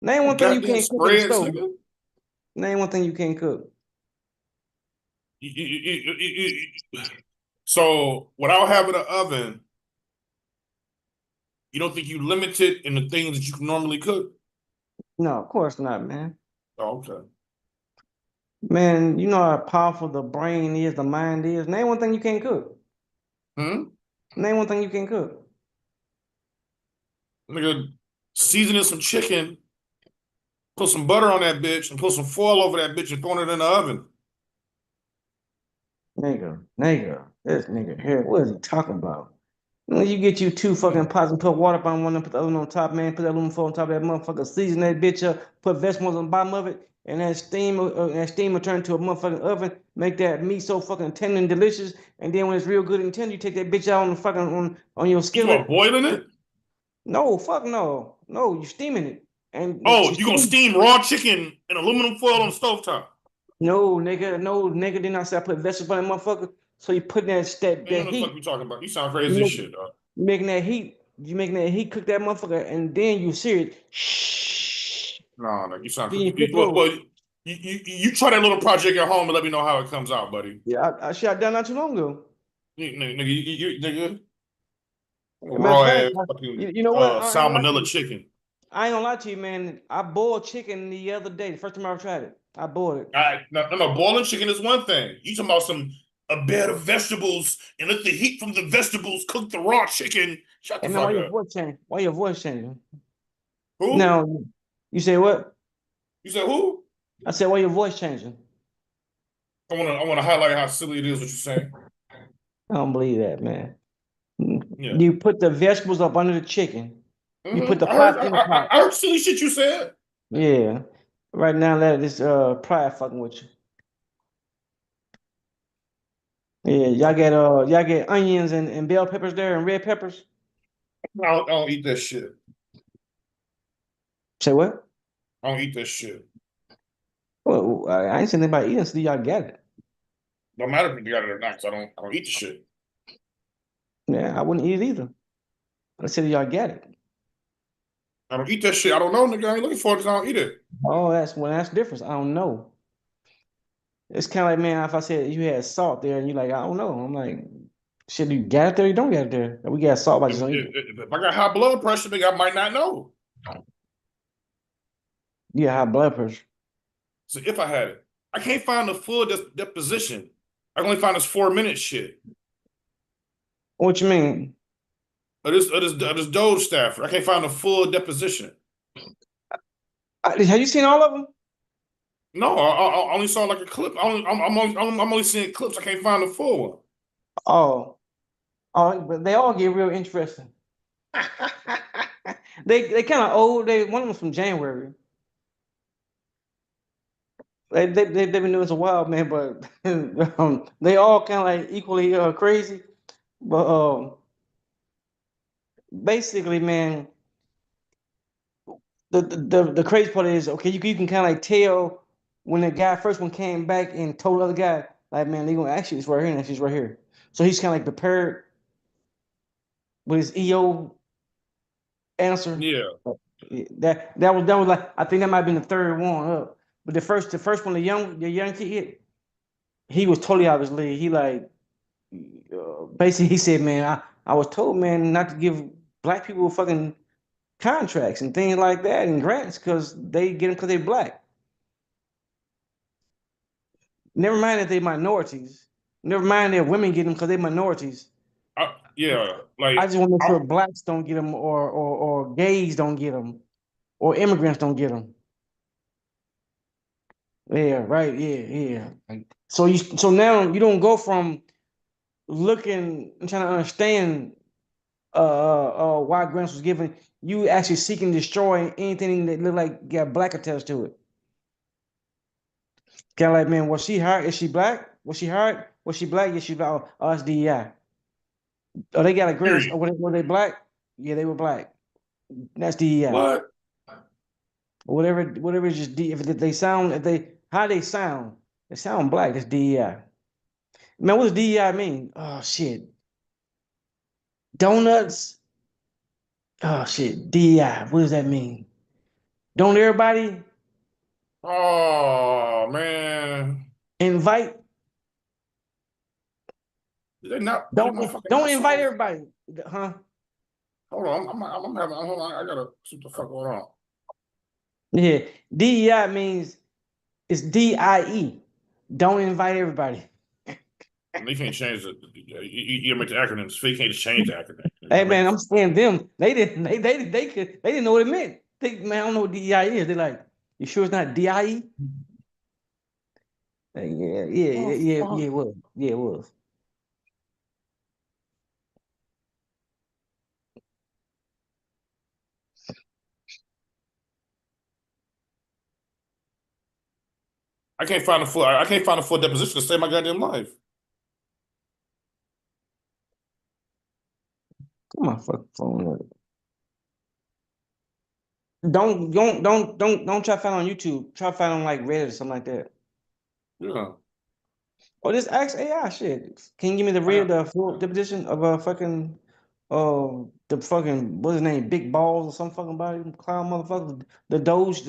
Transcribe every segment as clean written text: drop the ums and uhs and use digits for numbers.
Name one thing you Goddamn can't cook in the spreads, stove. nigga. Name one thing you can't cook. So without having an oven, you don't think you limited in the things that you can normally cook? No, of course not, man. Oh, okay. Man, you know how powerful the brain is, the mind is. Name one thing you can't cook. Hmm? Name one thing you can't cook. Nigga, seasoning some chicken, put some butter on that bitch, and put some foil over that bitch and throw it in the oven. Nigga, this nigga here, what is he talking about? You get you two fucking pots and put water up on one and put the other one on top, man. Put that aluminum foil on top of that motherfucker. Season that bitch up. Put vegetables on the bottom of it, and that steam will turn to a motherfucking oven. Make that meat so fucking tender and delicious. And then when it's real good and tender, you take that bitch out on the fucking on your You talking about skillet. boiling it? No, fuck no, no. You steaming it, and you Oh, you gonna steam. steam raw chicken in aluminum foil on the stovetop? No, nigga. Then I said I put vegetables on that motherfucker. So you put Man, that what the fuck heat. you talking about? You sound You crazy as make shit, dog. you making that heat. You making that heat. Cook that motherfucker, and then you sear it. Shh. No, no, you sound Then you flip it well, over. you try that little project at home and let me know how it comes out, buddy. Yeah, I shot down not too long ago. Nigga, nigga, As a matter raw of fact, ass fucking you know what? I ain't gonna lie to salmonella you. chicken. I ain't gonna lie to you, man. I boiled chicken the other day. The first time I ever tried it, I boiled it. No, boiling chicken is one thing. You talking about some a bed of vegetables and let the heat from the vegetables cook the raw chicken. Shut Hey the man, why fuck your up. voice changing? Why your voice changing? Who? Now, you say what? You said who? I said, why your voice changing? I wanna highlight how silly it is what you're saying. I don't believe that, man. Yeah. You put the vegetables up under the chicken. You put the I heard pot in the pot. I heard silly shit you said. Yeah. Right now, let this pride fucking with you. Yeah, y'all get onions and bell peppers there and red peppers. I don't eat that shit. Say what? I don't eat that shit. Well, I ain't saying anybody eating, so y'all get it. Don't matter if you got it or not, 'cause I don't eat the shit. Yeah, I wouldn't eat it either. I said y'all get it. I don't eat that shit. I don't know, nigga. I ain't looking for it 'cause I don't eat it. Oh, that's the difference. I don't know. It's kind of like, man, if I said you had salt there and you like, I don't know. I'm like, shit, you got it there, you don't get it there. We got salt, but I If, just don't eat it. if I got high blood pressure, nigga, I might not know. You got high blood pressure. So if I had it, I can't find the full deposition. I can only find this 4 minute shit. What you mean? Of this Doge staffer. I can't find the full deposition. Have you seen all of them? No, I only saw like a clip. I'm only seeing clips. I can't find the full one. Oh, oh, but they all get real interesting. They kind of old. One of them's from January. They've been doing this a while, man, but they all kind of like equally crazy. But basically, man, the crazy part is okay. You can kind of like tell when the guy first one came back and told the other guy like, man, they gonna actually it's right here and she's right here. So he's kind of like prepared with his EO answer. Yeah. That was like I think that might have been the third one up. But the first one the young kid hit, he was totally out of his league. He like basically he said, man, I was told, man, not to give black people fucking contracts and things like that and grants because they get them because they're black. Never mind that they minorities. Never mind that women get them because they minorities. Yeah. I Like just want to make I, sure blacks don't get them or gays don't get them or immigrants don't get them. Yeah, right. Yeah. So now you don't go from looking and trying to understand why grants was given. You actually seeking to destroy anything that look like got black attached to it. Kind of like, man, was she hired? Is she black? Was she hired? Was she black? Yes, she's black. Oh, that's DEI. Oh, they got a grant. Oh, period. were they black? Yeah, they were black. That's DEI. What? Whatever is just D. If they sound, if they how they sound black. That's DEI. Man, what does DEI mean? Oh shit, donuts. Oh shit, DEI. What does that mean? Don't everybody Oh man, invite? they're not putting Don't my fucking don't invite assholes. everybody, huh? Hold on, I'm having. Hold on, I gotta see what the fuck going on. Yeah, DEI means it's DIE. Don't invite everybody. You can't change the. You make the acronyms. So you can't just change the acronym. Hey You make man, I'm saying them. They didn't. They didn't know what it meant. Think man, I don't know what DEI is. They're like, you sure it's not DIE? oh Yeah. fuck. It was. Yeah, it was. I can't find a full. I can't find a full deposition to save my goddamn life. Come on, fucking phone. Don't try to find it on YouTube. Try to find it on like Reddit or something like that. Yeah, Or just ask AI shit. Can you give me I got. the full deposition of a fucking the fucking what's his name? Big balls or some fucking body, clown motherfucker. The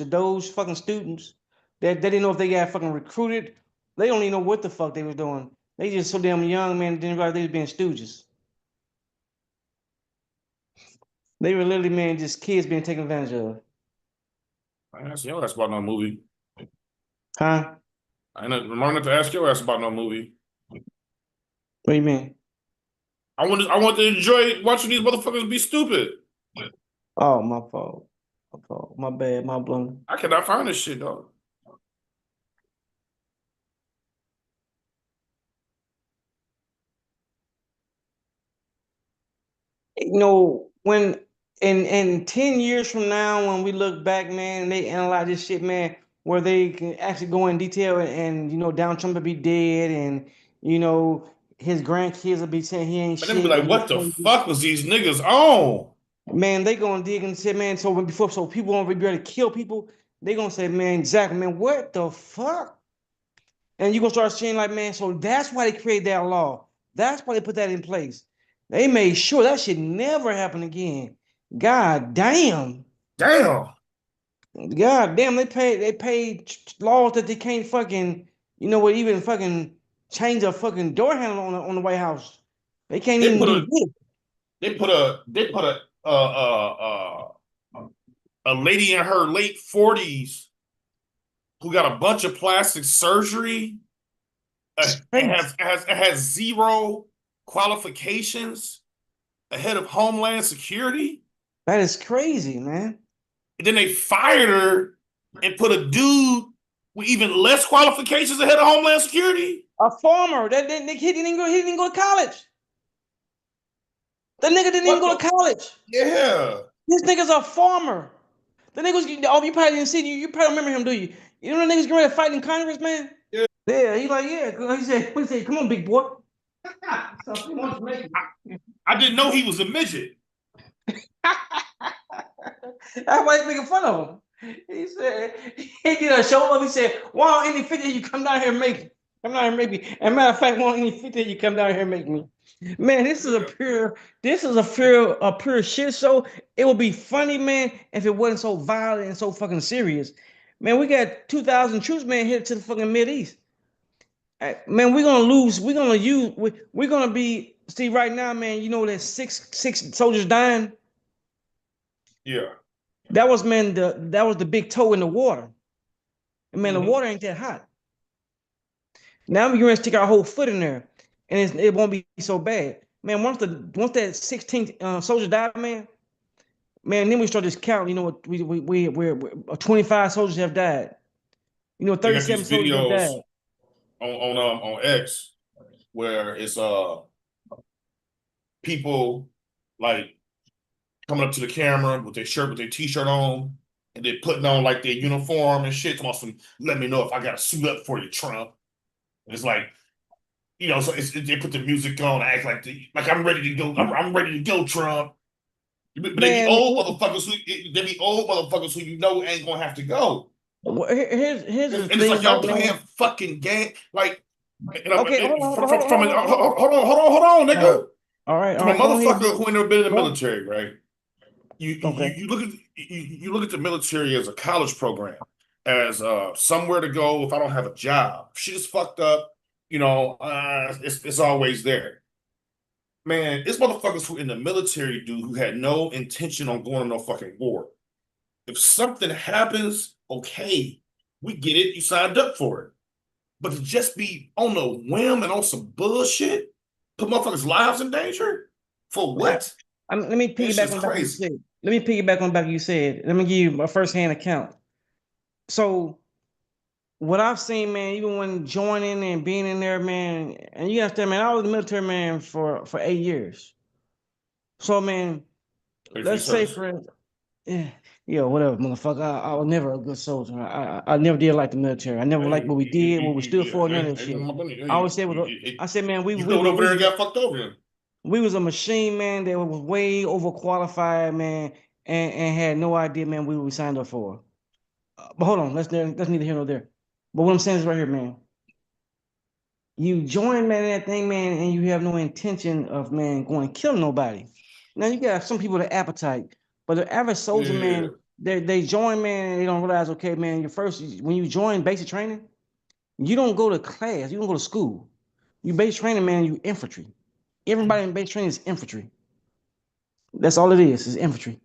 Doge fucking students. They didn't know if they got fucking recruited. They don't even know what the fuck they was doing. They just so damn young, man, didn't realize they was being stooges. They were literally, man, just kids being taken advantage of. I ain't ask your ass about no movie. Huh? I ain't remember not to ask your ass about no movie. What do you mean? I want to enjoy watching these motherfuckers be stupid. Oh, my fault. My fault. My bad. My blunder. I cannot find this shit, dog. When in 10 years from now, when we look back, man, and they analyze this shit, man, where they can actually go in detail and Donald Trump will be dead and you know his grandkids will be saying he ain't And then be shit like, and he's what the crazy. fuck was these niggas on? Man, they gonna dig and say, man, so people won't be able to kill people, they gonna say, man, exactly, man, what the fuck? And you're gonna start seeing like, man, so that's why they created that law. That's why they put that in place. They made sure that should never happen again. God damn. Damn. God damn, they paid laws that they can't fucking, what, even fucking change a fucking door handle on the White House. They can't They even put do a this. they put a lady in her late 40s who got a bunch of plastic surgery and Space. has zero qualifications ahead of Homeland Security. That is crazy, man. And then they fired her and put a dude with even less qualifications ahead of Homeland Security. A farmer that he didn't go to college. The nigga didn't even What go the? to college. Yeah. This nigga's a farmer. The niggas, oh, you probably didn't see you probably remember him, do you? You know the niggas getting ready to fight in Congress, man? Yeah, he like, yeah. He said, come on, big boy. So he wants to make it. I didn't know he was a midget. That's why he's making fun of him. He said, he did a show up. He said, why don't any 50 you come down here and make it? Come down here and make me. As a matter of fact, why don't any 50 you come down here and make me? Man, this is a pure shit show. It would be funny, man, if it wasn't so violent and so fucking serious. Man, we got 2,000 troops, man, headed to the fucking Mid East. Man, we're gonna lose. We're gonna be. See, right now, man, that six soldiers dying. Yeah. That was the big toe in the water. And man, the Mm-hmm. water ain't that hot. Now we're going to stick our whole foot in there, and it won't be so bad. Man, once that 16th soldier died, man, then we start this count. You know what? We're 25 soldiers have died. They got 37 these soldiers have videos died. on X where it's people like coming up to the camera with their shirt with their t-shirt on and they're putting on like their uniform and shit. Some let me know if I got to suit up for you, Trump. And it's like so they put the music on, act like I'm ready to go. I'm ready to go, Trump. But they be Man, old motherfuckers who ain't gonna have to go. here's the And it's thing like y'all about, playing man. fucking game. Like, Okay, hold on, hold on, hold on, from hold on, hold on. hold on, All right, nigga. all right, all From a right. Go ahead. motherfucker who ain't never been in the Go. military, right? Okay. You look at you look at the military as a college program, as somewhere to go if I don't have a job. If shit is fucked up, it's always there. Man, it's motherfuckers who in the military, dude, who had no intention on going to no fucking war. If something happens, okay, we get it. You signed up for it. But to just be on a whim and on some bullshit, put motherfuckers' lives in danger? For what? Let me This piggyback shit's on back what you crazy. said. Let me piggyback on back what you said. Let me give you a first-hand account. So what I've seen, man, even when joining and being in there, man, and you understand, man, I was in the military, man, for 8 years. So, man, Pay for your let's say service. for yeah, whatever, motherfucker. I was never a good soldier. I never did like the military. I never liked Hey, what we did, what we stood for, none of that hey, shit. my buddy, I always said, I said, man, you threw it over there and got fucked over then. we was a machine, man, that was way overqualified, man, and had no idea, man, we signed up for. But hold on, that's neither here nor there. But what I'm saying is right here, man. You join, man, that thing, man, and you have no intention of, man, going to kill nobody. Now you got some people that appetite, but the average soldier, Yeah. man, they join, man, and they don't realize, okay, man, when you join basic training, you don't go to class, you don't go to school. You basic training, man, you infantry. Everybody in basic training is infantry. That's all it is infantry.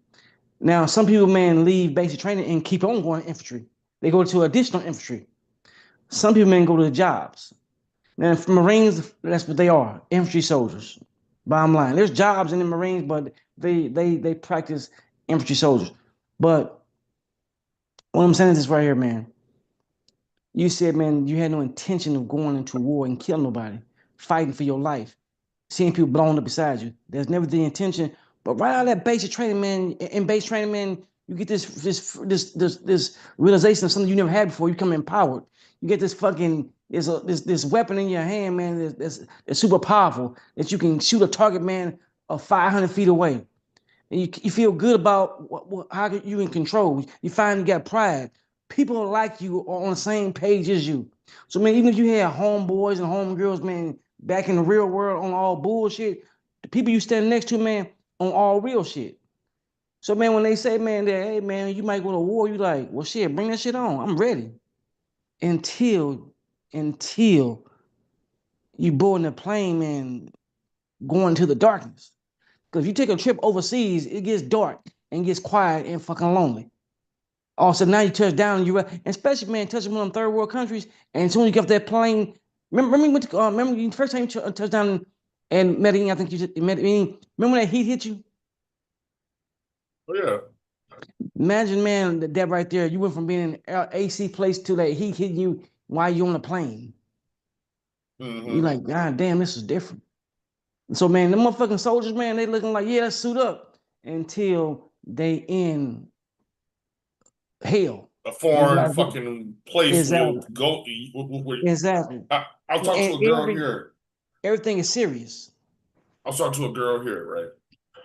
Now, some people, man, leave basic training and keep on going to infantry. They go to additional infantry. Some people, man, go to the jobs. Now, for Marines, that's what they are, infantry soldiers. Bottom line, there's jobs in the Marines, but they practice infantry soldiers. But what I'm saying is this right here, man. You said, man, you had no intention of going into war and killing nobody, fighting for your life, seeing people blown up beside you. There's never the intention. But right out of that basic training, man, in base training, man, you get this realization of something you never had before. You become empowered. You get this fucking this weapon in your hand, man. That's super powerful that you can shoot a target, man, of 500 feet away. And you feel good about how you in control. You find you got pride. People like you are on the same page as you. So man, even if you had homeboys and homegirls, man, back in the real world on all bullshit, the people you stand next to, man, on all real shit. So man, when they say, man, that hey man, you might go to war, you like, well shit, bring that shit on. I'm ready. Until you board in a plane, man, going to the darkness. Because if you take a trip overseas, it gets dark and gets quiet and fucking lonely. Also, now you touch down, especially man, touching one of them third world countries, and as soon as you get off that plane, remember you went to, remember the first time you touched down in Medellin, I think you just Medellin. Remember when that heat hit you? Oh yeah. Imagine, man, that right there. You went from being in an AC place to that heat hitting you while you're on the plane. You're Mm-hmm. like, God damn, this is different. So, man, the motherfucking soldiers, man, they looking like, yeah, let's suit up until they in hell. A And it's foreign like, fucking place where exactly, you'll go. exactly. I'll talk to And a girl here. everything is serious. I'll talk to a girl here, right?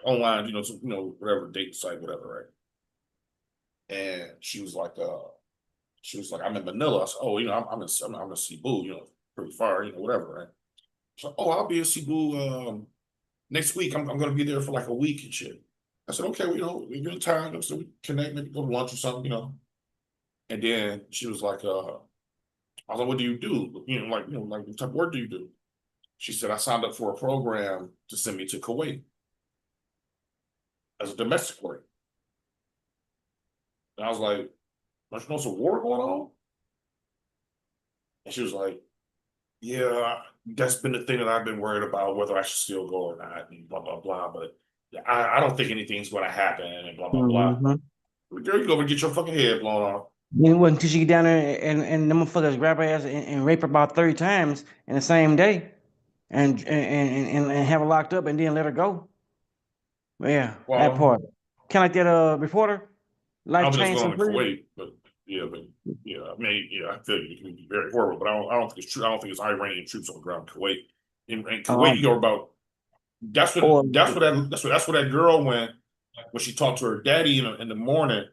Online, whatever date site, whatever, right? And she was like, I'm in Manila. I said, oh, I'm in Cebu, pretty far, whatever, right? So, oh, I'll be in Cebu next week. I'm gonna be there for like a week and shit. I said, okay, well, we get time, so we connect, maybe go to lunch or something. And then she was like, I was like, what do you do? Like what type of work do you do? She said, I signed up for a program to send me to Kuwait as a domestic worker. And I was like, don't you know it's a war going on? And she was like, yeah, that's been the thing that I've been worried about, whether I should still go or not, and blah, blah, blah. But I don't think anything's going to happen, and blah, blah, blah. Mm-hmm. Girl, you go over and get your fucking head blown off. Then what until she get down there and them motherfuckers grab her ass and rape her about 30 times in the same day and have her locked up and then let her go. But yeah, that Well, part. Kind of like that reporter, I life don't think that's changed going on in completely. Kuwait, but yeah, I mean, yeah, I feel you. It can be very horrible, but I don't think it's true. I don't think it's Iranian troops on the ground in Kuwait. In Kuwait, you Um, hear about or that's where that girl went when she talked to her daddy in the morning,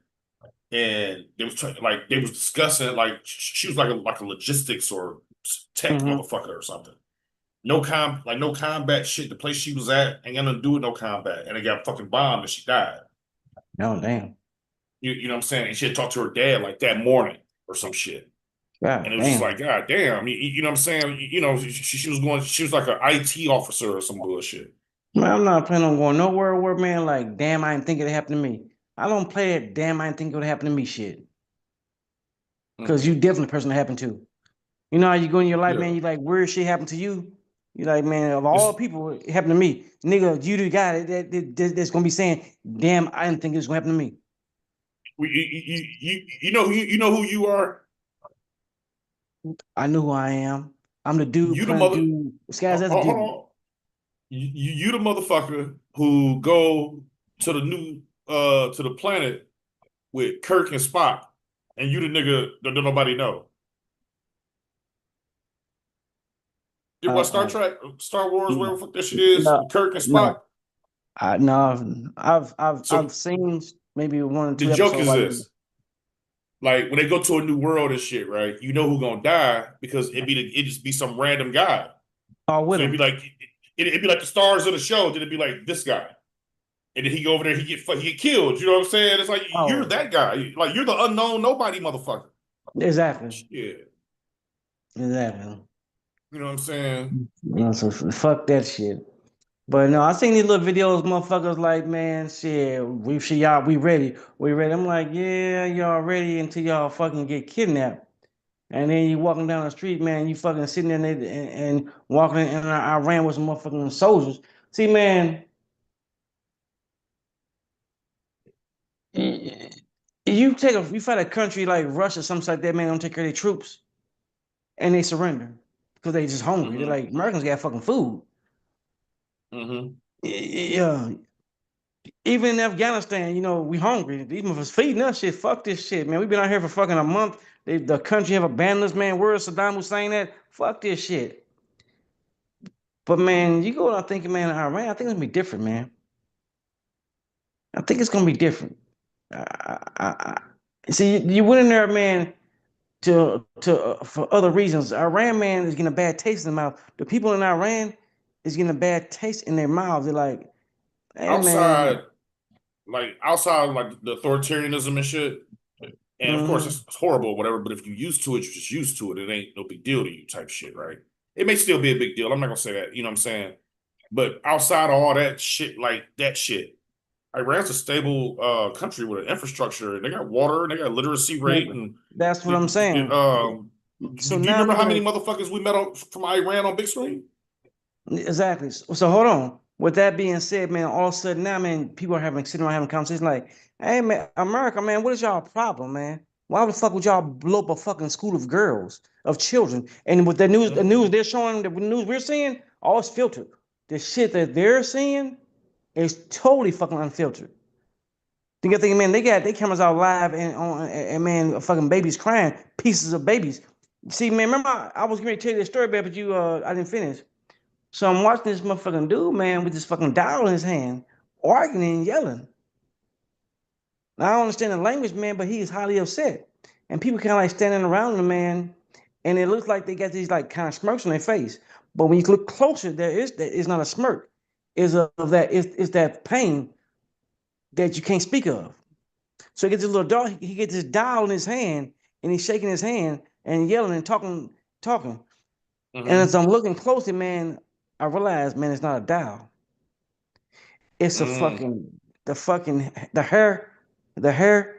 and they was discussing like she was like a logistics or tech mhm. motherfucker or something. No combat shit. The place she was at ain't got nothing to do with no combat, and it got fucking bombed and she died. Oh damn. You know what I'm saying? And she had talked to her dad like that morning or some shit. And God it was just like, damn. God damn, you know what I'm saying? You know, she was like an IT officer or some bullshit. Man, I'm not planning on going nowhere where, man, like, damn, I didn't think it happened to me. I don't play it, damn, I didn't think it would happen to me shit. Because you Mm-mm. definitely the person to happen to. You know how you go in your life, man, Yeah. you like, weird shit happened to you? You like, man, of all It's people, it happened to me. Nigga, you the guy that's gonna be saying, damn, I didn't think it was gonna happen to me. you know who you are? I know who I am. I'm the dude You the playing mother dude. Skies that's a hold dude. on. You the motherfucker who go to the new to the planet with Kirk and Spock, and you the nigga that don't nobody know. You watch Star Uh, Trek, Star Wars, no, whatever the fuck that shit is, no, with Kirk and no. Spock? No, I've So seen maybe one or the two joke episodes. is Like, this. Like when they go to a new world and shit, right? You know who gonna die because it just be some random guy. oh, with So it'd be him. like it'd be like the stars of the show. Then it'd be like this guy, and then he go over there, he get killed. You know what I'm saying? It's like you're Oh, that guy. Like you're the unknown nobody motherfucker. exactly, Yeah, exactly. you know what I'm saying? So fuck that shit. But no, I seen these little videos, motherfuckers like, man, shit, we ready, we ready. I'm like, yeah, y'all ready until y'all fucking get kidnapped. And then you walking down the street, man, you fucking sitting there and walking in Iran with some motherfucking soldiers. See, man, y- you fight a country like Russia, something like that, man, don't take care of their troops and they surrender because they just hungry. They're Mm-hmm. like, Americans got fucking food. Mm-hmm. Yeah. Even in Afghanistan, we hungry. These motherfuckers feeding us shit. Fuck this shit, man. We've been out here for fucking a month. The country have abandoned us, man. Where is Saddam Hussein at? Fuck this shit. But man, you go out thinking, man, Iran, I think it's gonna be different, man. I think it's gonna be different. See, you went in there, man, to for other reasons. Iran, man, is getting a bad taste in the mouth. The people in Iran is getting a bad taste in their mouths. They're like, hey, Outside, man, outside like the authoritarianism and shit, and of course mhm. it's horrible, whatever. But if you're used to it, you're just used to it. It ain't no big deal to you, type shit, right? It may still be a big deal. I'm not gonna say that. You know what I'm saying? But outside of all that shit, like that shit, Iran's a stable country with an infrastructure. They got water, and they got literacy rate, and That's what I'm the, saying. So do you now I'm remember how looking many at motherfuckers we met from Iran on big screen? exactly. So hold on. With that being said, man, all of a sudden now, man, people are sitting around having conversations like, "Hey, man, America, man, what is y'all problem, man? Why the fuck would y'all blow up a fucking school of girls, of children?" And with the Mm-hmm. news they're showing, the news we're seeing, all it's filtered. The shit that they're seeing is totally fucking unfiltered. Think thinking, man, they got their cameras out live and man, fucking babies crying, pieces of babies. See, man, remember I was going to tell you this story, but I didn't finish. So I'm watching this motherfucking dude, man, with this fucking dial in his hand, arguing and yelling. Now, I don't understand the language, man, but he is highly upset. And people kind of like standing around him, man, and it looks like they got these like kind of smirks on their face. But when you look closer, there is that it's not a smirk. It's that pain that you can't speak of. So he gets this little dog, he gets this dial in his hand, and he's shaking his hand and yelling and talking. And Mm-hmm. as I'm looking closely, man, I realize, man, it's not a dial. It's a Mm-hmm. the hair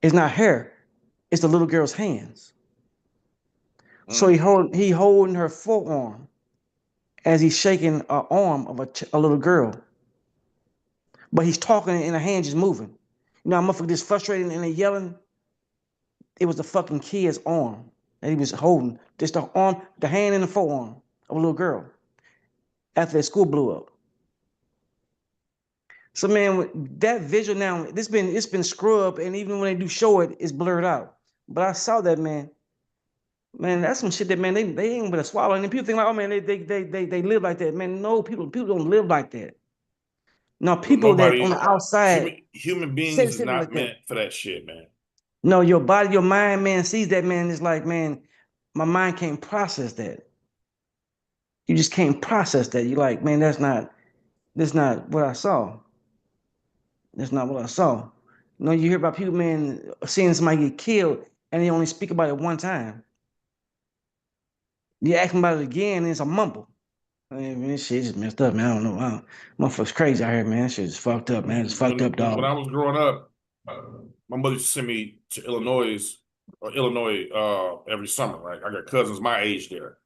is not hair. It's the little girl's hands. So Mm-hmm. he holding her forearm as he's shaking an arm of a little girl, but he's talking and the hand just moving. I'm just frustrated and yelling. It was the fucking kid's arm that he was holding, just the hand and the forearm of a little girl after the school blew up. So man, that visual now, it's been scrubbed, and even when they do show it, it's blurred out. But I saw that, man. Man, that's some shit that, man, they ain't gonna swallow. And then people think like, oh man, they live like that. Man, no, people don't live like that. No, Well, people that on the nobody outside human say beings is something not like that. meant for that shit, man. No, your body, your mind, man, sees that, man. It's like, man, my mind can't process that. You just can't process that. You're like, man, that's not what I saw. That's not what I saw. You know, you hear about people, man, seeing somebody get killed and they only speak about it one time. You ask them about it again, and it's a mumble. I mean, this shit just messed up, man. I don't know. Motherfuckers crazy out here, man. That shit is fucked up, man. It's fucked up, When dog. I was growing up, my mother used to send me to Illinois every summer, right? I got cousins my age there.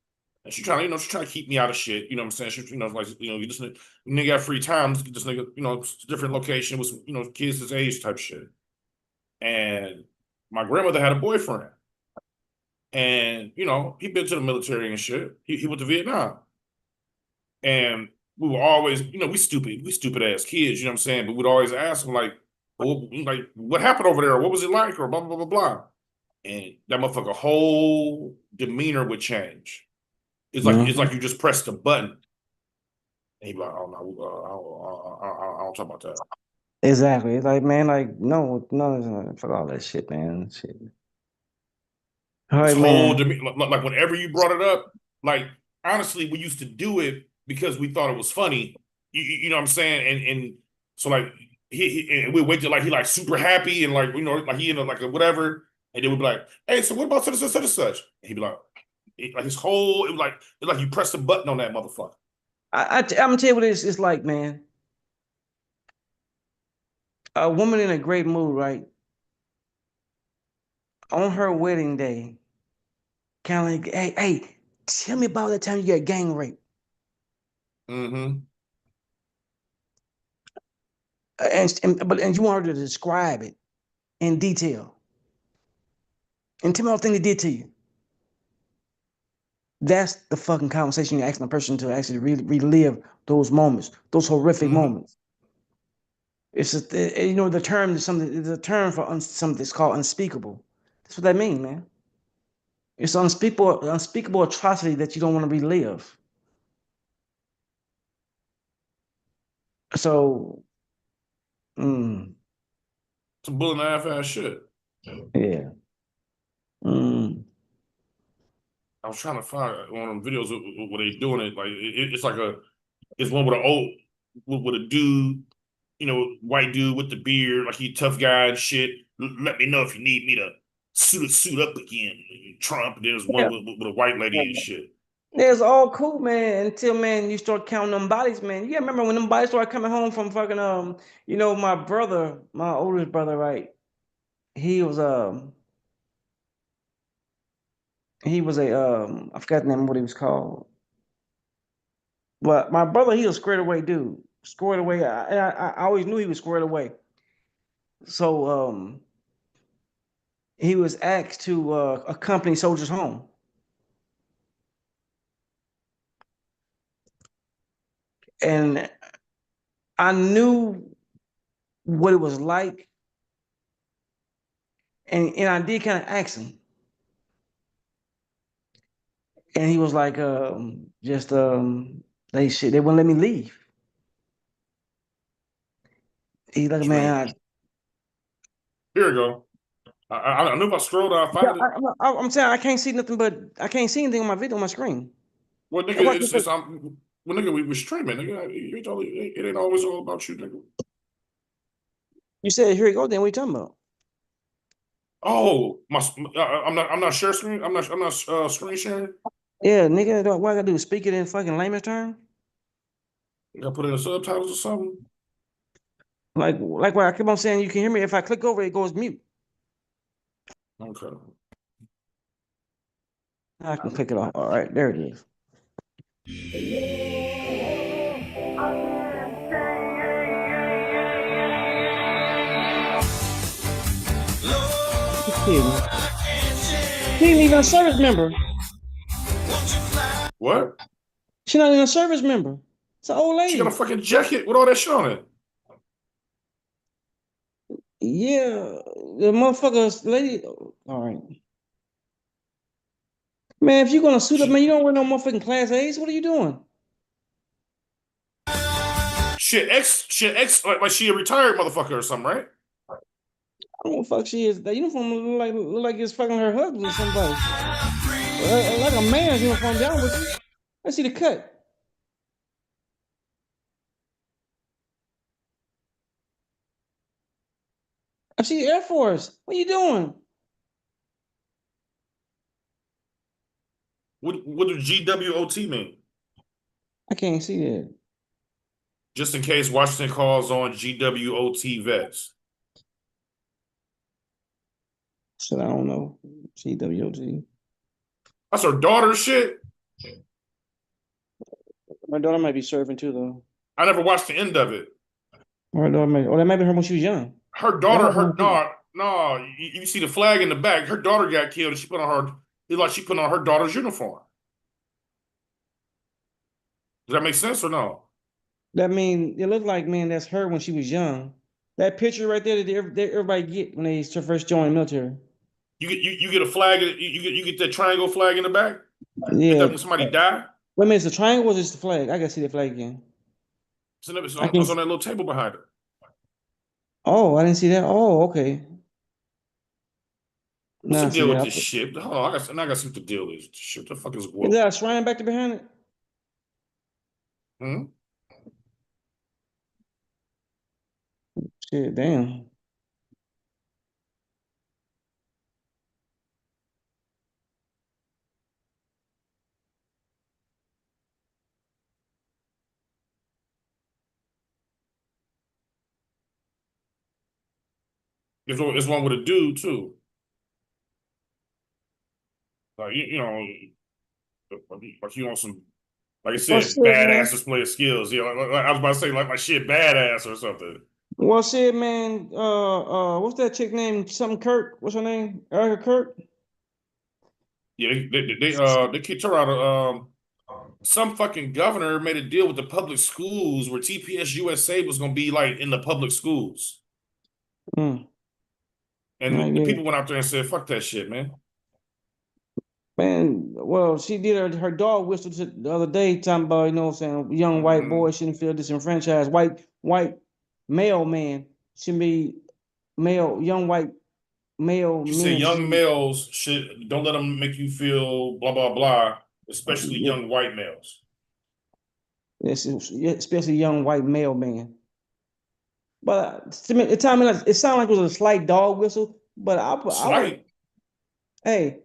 And she trying to keep me out of shit. You know what I'm saying? She, like, you just nigga got free time, let's get this nigga, different location with some, kids his age type shit. And my grandmother had a boyfriend. And, he been to the military and shit. He went to Vietnam. And we were always, we stupid ass kids, you know what I'm saying? But we'd always ask him like, what happened over there? What was it like? Or blah, blah, blah, blah, blah. And that motherfucker whole demeanor would change. It's Mhm. like you just pressed the button. And he'd be like, oh no, I don't talk about that. Exactly. It's like, man, like, no, fuck all that shit, man. Shit. All His right, whole man. demeanor, like whenever you brought it up, like honestly, we used to do it because we thought it was funny. You know what I'm saying? And so like and we wait till like he like super happy and like like he in a, like a whatever, and then we'd be like, hey, so what about such and such and such? And he'd be like, like his whole it was like you press the button on that motherfucker. I'm gonna tell you what it's like, man. A woman in a great mood, right? On her wedding day, kind of like, hey, tell me about that time you got gang raped. Mm-hmm. And you want her to describe it in detail. And tell me all the things they did to you. That's the fucking conversation you're asking a person to actually relive those moments, those horrific Mm-hmm. moments. It's just, the term is something. It's a term for something that's called unspeakable. That's what that means, man. It's unspeakable atrocity that you don't want to relive. So, mm, Some bull and a half ass shit. yeah. Mm, I was trying to find one of them videos where they doing it. Like it's like it's one with an old with a dude, white dude with the beard, like he tough guy and shit. Let me know if you need me to suit up again, Trump. And there's one yeah. with a white lady and shit. It's all cool, man, until man you start counting them bodies, man. You remember when them bodies started coming home from fucking my brother, my oldest brother, right? He was he was a I forgot the name of what he was called. But my brother, he was squared away dude. Squared away. I always knew he was squared away. So he was asked to accompany soldiers home. And I knew what it was like. And I did kind of ask him. And he was like, just they wouldn't let me leave. He's like, man, Strange. Here we go. I knew if I scrolled, I'll yeah, find it. I'm saying I can't see nothing, but I can't see anything on my video on my screen. Well, nigga, And watch this. well, nigga, we were streaming, nigga. It ain't always all about you, nigga. You said, here you go, then what you talking about? Oh, I'm not share screen. I'm not screen sharing. Yeah, nigga, what I gotta do? Speak it in fucking layman's term? I gotta put in the subtitles or something. Like what I keep on saying, you can hear me. If I click over it, goes mute. Okay. I can click it off. All right, there it is. She ain't even a service member. What? She's not even a service member. It's an old She got a lady. fucking jacket with all that shit on it. Yeah, the motherfucker lady. All right. Man, if you're gonna suit up, man, She, you don't wear no motherfucking class A's. What are you doing? like she a retired motherfucker or something, right? I don't know what the fuck she is. That uniform look like it's fucking her husband or somebody. Like a man's uniform down with you. Let's see the cut. I see Air Force. What you doing? What does GWOT mean? I can't see that. Just in case Washington calls on GWOT vets. So I don't know. GWOT. That's her daughter's shit. My daughter might be serving too, though. I never watched the end of it. My daughter might, or that might be her when she was young. Her That daughter, might be her too. no, you see the flag in the back. Her daughter got killed, and she put on her. It's like she put on her daughter's uniform. Does that make sense or no? That mean it looked like, man, that's her when she was young. That picture right there that everybody get when they first join the military. You get a flag. You get that triangle flag in the back. Is Yeah. that when somebody died? Wait a minute, it's a triangle or is it the flag? I gotta see the flag again. I can It's on that little table behind her. Oh, I didn't see that. Oh, okay. What's Now the I see deal with that. this shit? Hold on, I got to see what the deal is. Shit, the fuck is Is woke? that a shrine back there behind it? Hmm? Shit, damn. It's one with a dude too. Like like you on some, like I Well, said, shit, badass man. display of skills. Like I was about to say, like my shit badass or something. Well, shit, man. What's that chick name? Something Kirk. What's her name? Erica Kirk. Yeah, they kicked her out of some fucking governor made a deal with the public schools where TPS USA was gonna be like in the public schools. Mm. And the Yeah. people went out there and said, fuck that shit, man. Man, well, she did her dog whistle the other day, talking about, what I'm saying, young white boy Mhm. shouldn't feel disenfranchised. White male man shouldn't be young white male She said men young shouldn't males should don't let them make you feel blah blah blah, especially be, young white males. especially young white male man. But to me, it sounded like it was a slight dog whistle. But I would, Slight. hey,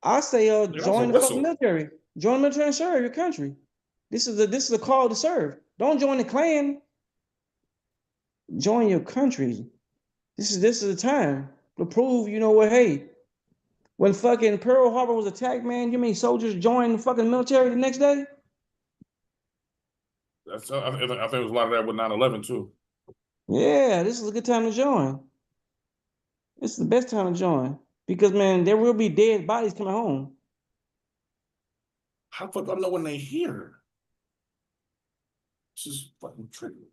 I say, That was a join the fucking whistle. military, join the military and serve your country. This is a call to serve. Don't join the Klan. Join your country. This is the time to prove, you know what? Hey, when fucking Pearl Harbor was attacked, man, you mean soldiers joined the fucking military the next day? I think there was a lot of that with 9/11 too. Yeah, this is a good time to join. This is the best time to join because, man, there will be dead bodies coming home. How the fuck I know when they here? This is fucking tricky.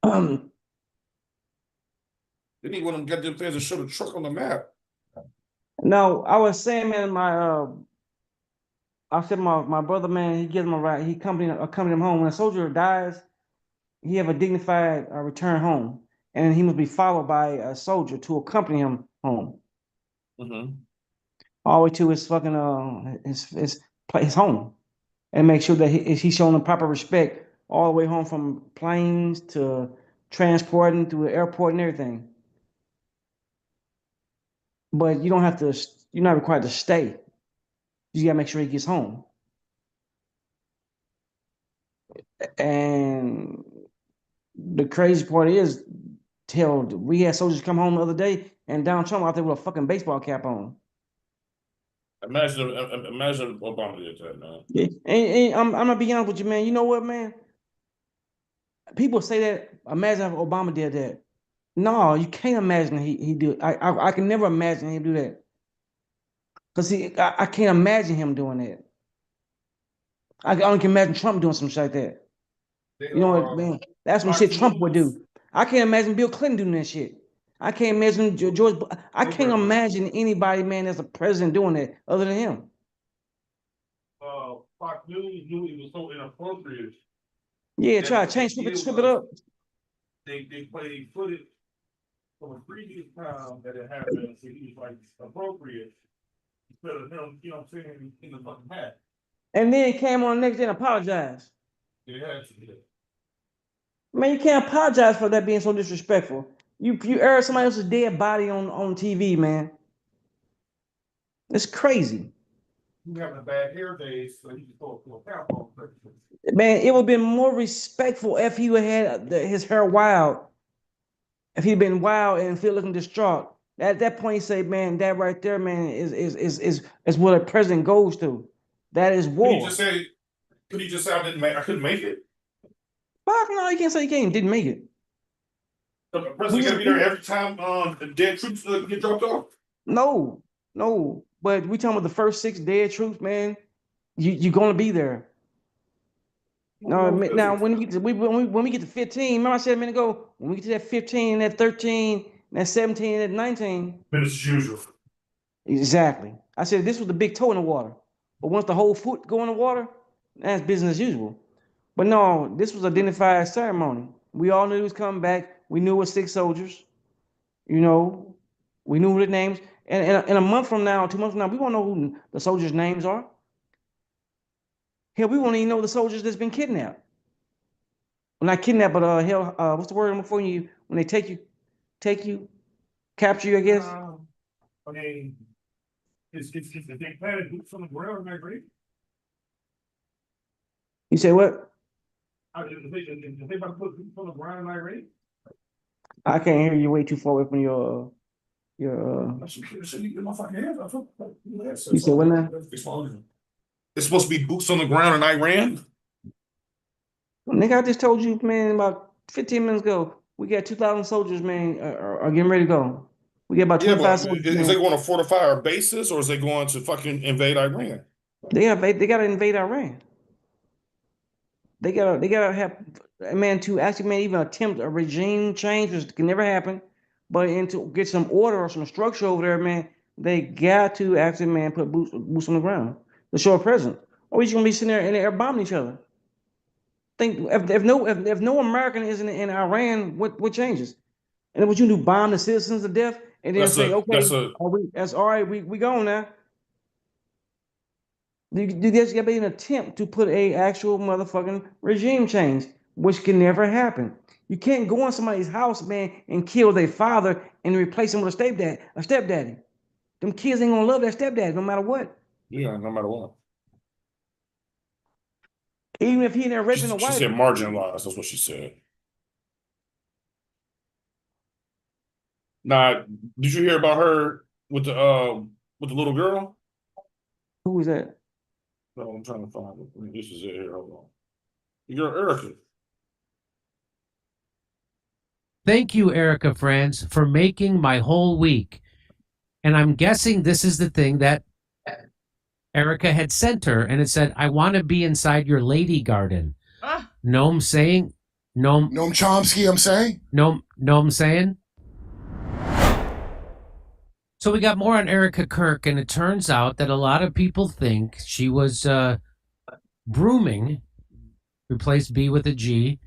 Um, They need one of them goddamn things to show the truck on the map. now I was saying, man, I said my brother, man, he gives him a ride. He accompany him home. When a soldier dies, he have a dignified return home, and he must be followed by a soldier to accompany him home, Hmm. all the way to his fucking his home, and make sure that he's showing the proper respect all the way home from planes to transporting to the airport and everything. But you don't have to. You're not required to stay. You gotta make sure he gets home. And the crazy part is, we had soldiers come home the other day, and Donald Trump out there with a fucking baseball cap on. Imagine Obama did that, man. Yeah. And I'm gonna be honest with you, man. You know what, man? People say that. Imagine if Obama did that. No, you can't imagine he do it. I can never imagine him do that. Cause I can't imagine him doing that. I only can imagine Trump doing some shit like that. They You know what, are man? That's some Fox shit Trump would News. do. I can't imagine Bill Clinton doing that shit. I can't imagine George. I They can't were imagine anybody, man, that's a president doing that other than him. Fox News knew it was so inappropriate Yeah, that try to what they change, did strip it was up. they played footage from a previous time that it happened, so he was like appropriate instead of him, you know what I'm saying, in the fucking hat. And then came on the next day and apologized. They had to do Man, you can't apologize for that being so disrespectful. You air somebody else's dead body on TV, man. It's crazy. You having a bad hair day, so you can pull a cap on. Man, it would have been more respectful if he would had his hair wild. If he'd been wild and feel looking distraught. At that point, he say, man, that right there, man, is what a president goes to. That is Could war. you just say? Could you just say I couldn't make it? Fuck no, you can't say you can't didn't make it. The president gotta be there every time the dead troops get dropped off. No, no. But we talking about the first 6 dead troops, man. You're gonna be there. No, now when we get to 15, remember I said a minute ago, when we get to that 15, that 13, that 17, that 19. Business as usual. Exactly. I said this was the big toe in the water. But once the whole foot go in the water, that's business as usual. But no, this was identified ceremony. We all knew it was coming back. We knew it was 6 soldiers. You know, we knew the names. And in a month from now, 2 months from now, we won't know who the soldiers' names are. Hell, we won't even know the soldiers that's been kidnapped. Well, not kidnapped, but hell, what's the word before you when they take you, capture you, I guess. I mean, is they planted boots on the ground, am I agree? You say what? If they about to put boots on the ground, am I agree? I can't hear you way too far away from your. You said what now? It's supposed to be boots on the ground in Iran. Nigga, I just told you, man, about 15 minutes ago. We got 2,000 soldiers, man, are getting ready to go. We got about 25 soldiers. Is they going to fortify our bases or is they going to fucking invade Iran? They gotta invade Iran. They gotta have, man, to actually, man, even attempt a regime change, which can never happen, but to get some order or some structure over there, man, they got to actually, man, put boots on the ground to show a presence. Or we just gonna be sitting there and they're bombing each other. Think if no American is in Iran, what changes? And then what you do, bomb the citizens to death, and then say, okay, that's all right, we gone now. There's got to be an attempt to put a actual motherfucking regime change, which can never happen. You can't go in somebody's house, man, and kill their father and replace him with a stepdaddy. Them kids ain't gonna love their stepdaddy no matter what. Yeah, no matter what. Even if he in there raping a wife. She said marginalized. That's what she said. Now, did you hear about her with the little girl? Who was that? No, I'm trying to find it. This is it here. Hold on. You're Erica. Thank you, Erica Franz, for making my whole week. And I'm guessing this is the thing that Erica had sent her, and it said, I want to be inside your lady garden. Know I'm saying? Noam Chomsky, I'm saying? Know I'm saying? So we got more on Erica Kirk, and it turns out that a lot of people think she was brooming, replace B with a G,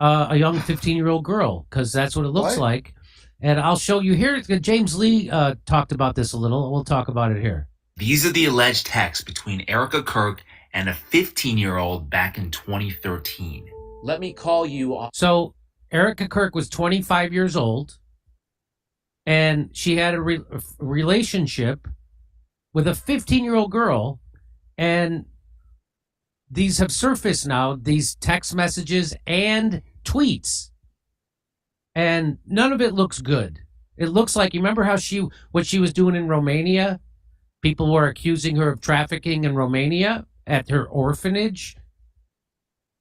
a young 15-year-old girl, because that's what it looks like. And I'll show you here. James Lee talked about this a little. We'll talk about it here. These are the alleged texts between Erica Kirk and a 15-year-old back in 2013. Let me call you. So Erica Kirk was 25 years old, and she had a relationship with a 15-year-old girl, and these have surfaced now, these text messages and tweets, and none of it looks good. It looks like, you remember how what she was doing in Romania? People were accusing her of trafficking in Romania at her orphanage.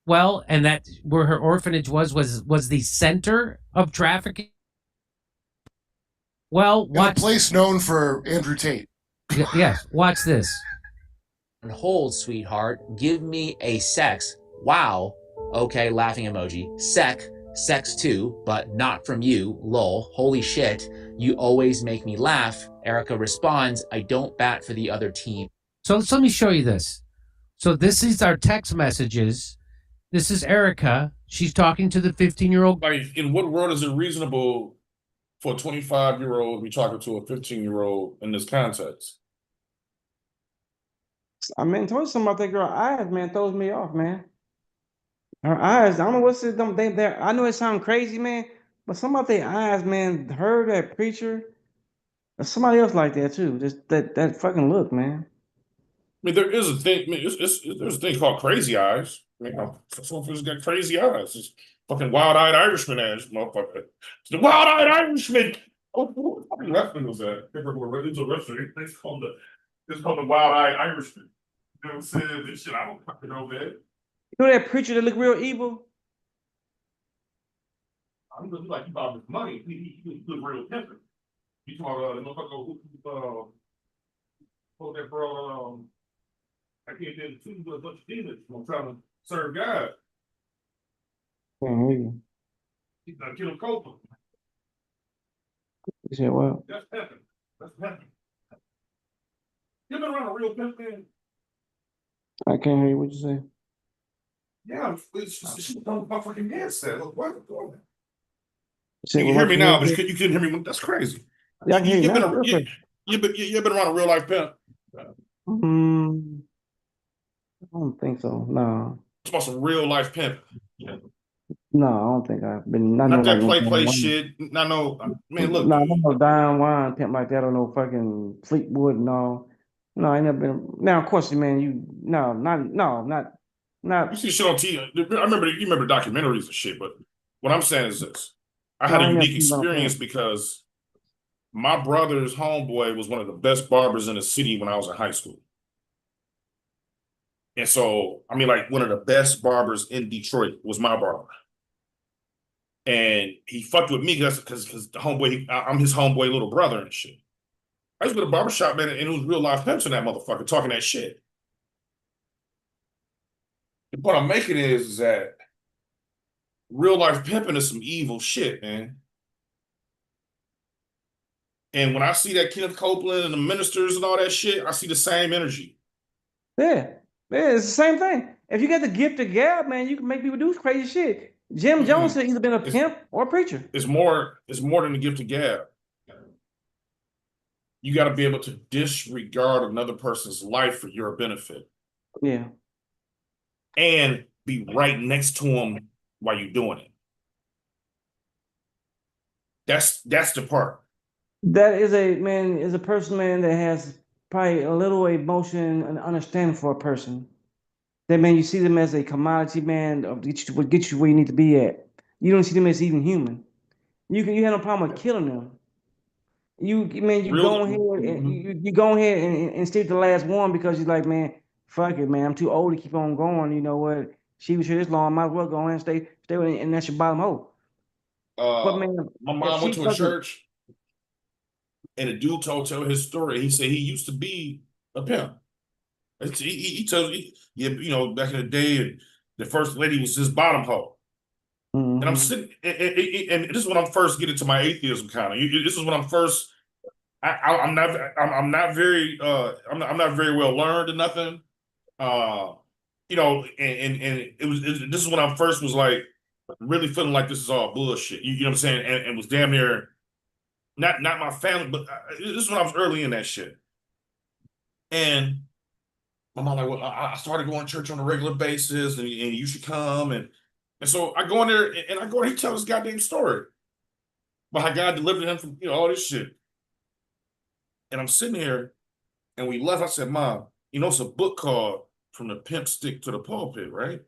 Well, and that where her orphanage was the center of trafficking. Well, a place known for Andrew Tate. Yes, watch this. Hold, sweetheart. Give me a sex. Wow. Okay, laughing emoji. Sex too, but not from you. Lol. Holy shit. You always make me laugh. Erica responds, I don't bat for the other team. So let me show you this. So this is our text messages. This is Erica. She's talking to the 15-year-old. Like, in what world is it reasonable for a 25-year-old to be talking to a 15-year-old in this context? I mean, told you something about that girl eyes, man, throws me off, man. Her eyes, I don't know what's it, I know it sounds crazy, man, But some of their eyes, man, heard that preacher. Or somebody else like that too. Just that fucking look, man. I mean, there is a thing. I mean, there's a thing called crazy eyes. You know, some folks got crazy eyes. It's fucking wild-eyed Irishman ass motherfucker. It's the wild-eyed Irishman. Oh, what fucking wrestling was that? It was a wrestler. It's called the wild-eyed Irishman. You know what I'm saying? This shit, I don't fucking know, man. You know that preacher that look real evil? I don't look like he bought his money. He look real pimping. You talking about the motherfucker who that bro, I can't tell the truth, but a bunch of demons. I'm trying to serve God. Can't hear you. He's gonna kill him Copeland. You said what? That's heaven. That's heaven. You been around a real pimp, man? I can't hear you. What you say? Yeah, it's just don't my fucking headset. Look, what's going on? You You said can what hear about me you now, heard? but you couldn't hear me when that's crazy. Yeah, I can hear you You've been now. you've been around a real life pimp. Mm, I don't think so. No. It's about some real life pimp. No, I don't think I've been. I know Not like that no play Don Juan. shit. Not no man, look, No, I dude. don't know Don Juan pimp like that or no fucking Fleetwood and all. No, I ain't never been. Now, of course, man, you no, You not. see shit on TV. I remember you remember documentaries and shit, but what I'm saying is this. I No, had a I ain't never unique seen Don experience Pimp. because my brother's homeboy was one of the best barbers in the city when I was in high school. And so, I mean, like one of the best barbers in Detroit was my barber. And he fucked with me because the homeboy, I'm his homeboy little brother and shit. I used to go to the barbershop, man, and it was real life pimps in that motherfucker talking that shit. The point I'm making is that real life pimping is some evil shit, man. And when I see that Kenneth Copeland and the ministers and all that shit, I see the same energy. Yeah, yeah, it's the same thing. If you got the gift of gab, man, you can make people do crazy shit. Jim Jones Mm-mm. had either been a It's pimp or a preacher. it's more than the gift of gab. You got to be able to disregard another person's life for your benefit Yeah, and be right next to them while you're doing it. That's the part. that is a person, man, that has probably a little emotion and understanding for a person. That man, you see them as a commodity, man, of get you where you need to be at. You don't see them as even human. You have no problem with killing them. You Real. go ahead and Mhm. you go ahead and stick the last one because you're like, man, fuck it, man. I'm too old to keep on going. You know what? She was here this long, I might as well go ahead and stay with it, and that's your bottom hole. But man, My if mom went she to a fucking church and a dude tell his story. He said he used to be a pimp. He tells me, yeah, you know, back in the day, the first lady was his bottom hole. And I'm hmm sitting, and this is when I'm first getting to my atheism kind of. This is when I'm first. I'm not very I'm not very well learned or nothing. Uh, you know, and this is when I first was like really feeling like this is all bullshit. You know what I'm saying? And was damn near not my family, but this is when I was early in that shit. And my mom like, well, I started going to church on a regular basis, and you should come. And so I go in there and I go and he tells this goddamn story about how God delivered him from all this shit. And I'm sitting here and we left. I said, Mom, it's a book called From the Pimp Stick to the Pulpit, right?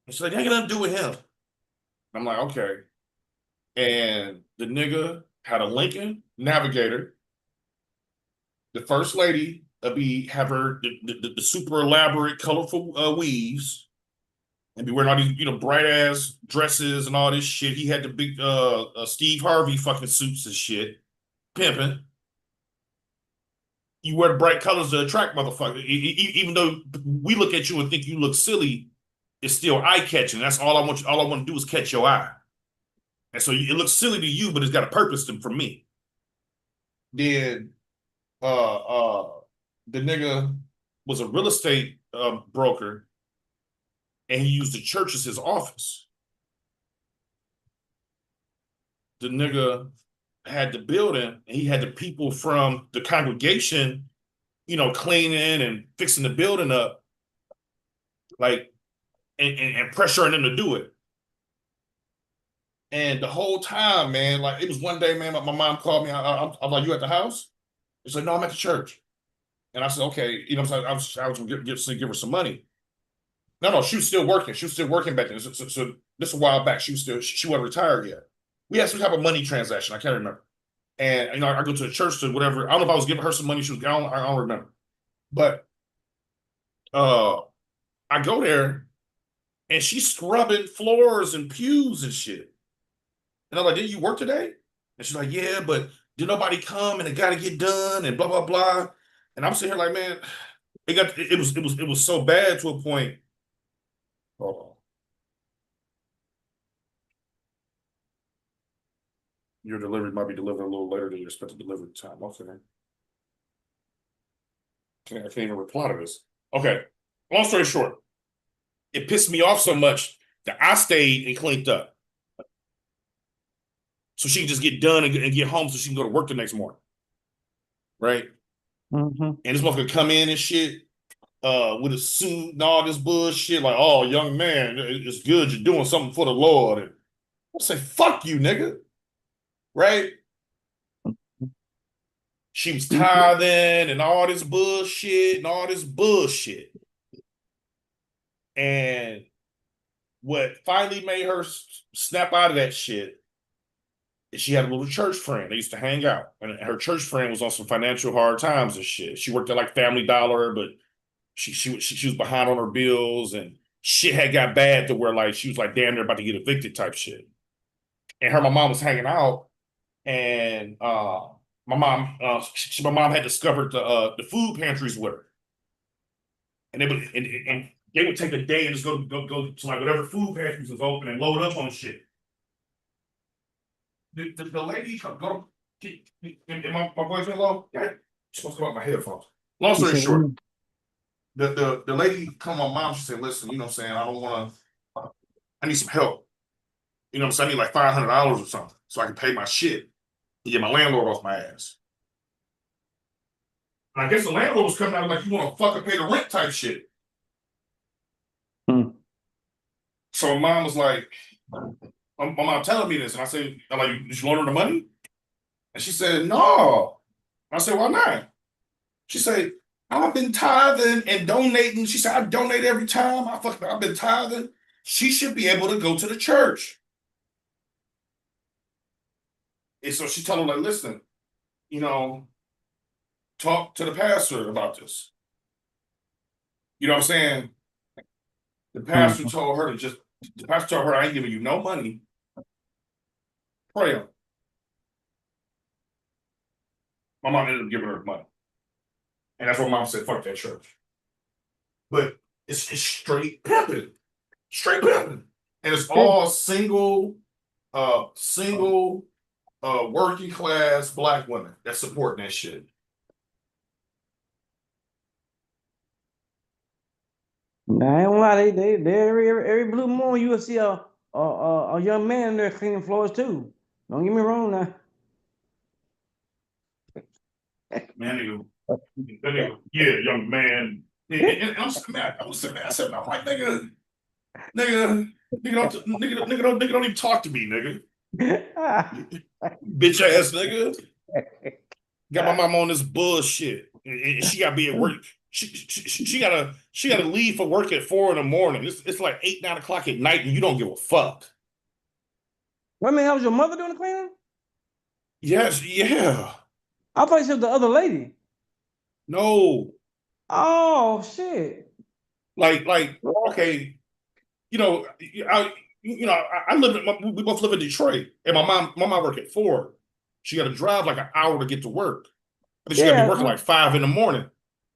And she's like, ain't got nothing to do with him. I'm like, okay. And the nigga had a Lincoln Navigator. The first lady be have her the super elaborate, colorful weaves, and be wearing all these bright ass dresses and all this shit. He had the big Steve Harvey fucking suits and shit, pimping. You wear the bright colors to attract motherfuckers. Even though we look at you and think you look silly, it's still eye catching. That's all I want. All I want to do is catch your eye. And so it looks silly to you, but it's got a purpose for me. Then uh uh the nigga was a real estate broker, and he used the church as his office. The nigga had the building, and he had the people from the congregation, cleaning and fixing the building up, like, and pressuring them to do it. And the whole time, man, like it was one day, man, my mom called me. I'm like, you at the house? She's like, no, I'm at the church. And I said, okay, you know what I'm saying? I was gonna give her some money. No, she was still working. She was still working back then. So this a while back. She wasn't retired yet. We had some type of money transaction. I can't remember. And you know, I go to the church to whatever. I don't know if I was giving her some money. I don't remember. But I go there and she's scrubbing floors and pews and shit. And I'm like, didn't you work today? And she's like, yeah, but did nobody come and it got to get done and blah blah blah. And I'm sitting here like, man, it was so bad to a point. Hold on. Your delivery might be delivered a little later than your expected delivery time. Okay. I can't even reply to this. Okay. Long story short, it pissed me off so much that I stayed and cleaned up. So she can just get done and get home so she can go to work the next morning. Right? Mm-hmm. And this motherfucker come in and shit with a suit and all this bullshit, like, oh, young man, it's good you're doing something for the Lord. And I say, fuck you, nigga. Right? She was tithing and all this bullshit. And what finally made her snap out of that shit is she had a little church friend. They used to hang out. And her church friend was on some financial hard times and shit. She worked at like Family Dollar, but she was behind on her bills and shit had got bad to where like she was like damn near about to get evicted type shit. And my mom was hanging out and my mom had discovered the food pantries with her. And they would take a day and just go to like whatever food pantries was open and load up on shit. The lady go and my voice went low. Yeah, supposed to come out my headphones. Long story short, the lady come my mom. She said, "Listen, you know what I'm saying? I don't want to. I need some help. You know what I'm saying? I need like $500 or something so I can pay my shit and get my landlord off my ass." And I guess the landlord was coming out like, "You want to fucking pay the rent type shit." So mom was like, my mom telling me this, and I said, "I'm like, did you loan her the money?" And she said, "No." I said, "Why not?" She said, "I've been tithing and donating." She said, "I donate every time. I've been tithing. She should be able to go to the church." And so she told him, like, "Listen, you know, talk to the pastor about this." You know what I'm saying? The pastor told her I ain't giving you no money. Pray on. My mom ended up giving her money. And that's what mom said, fuck that church. But it's straight pimping. Straight pimping. And it's all single working class black women that supporting that shit. Nah, I ain't gonna lie, they every blue moon you will see a young man in there cleaning floors too. Don't get me wrong now. Man, nigga, yeah, young man. And I'm mad. I was mad. I'm like, nigga, don't even talk to me, nigga. Bitch ass nigga. Got my mom on this bullshit. And she gotta be at work. She gotta leave for work at 4 a.m. It's like 8, 9 o'clock at night, and you don't give a fuck. Wait a minute, that was your mother doing the cleaning? Yes, yeah. I thought you said the other lady. No. Oh shit. Like, okay, I we both live in Detroit, and my mom work at 4. She got to drive like an hour to get to work. I think she got to be working like 5 a.m.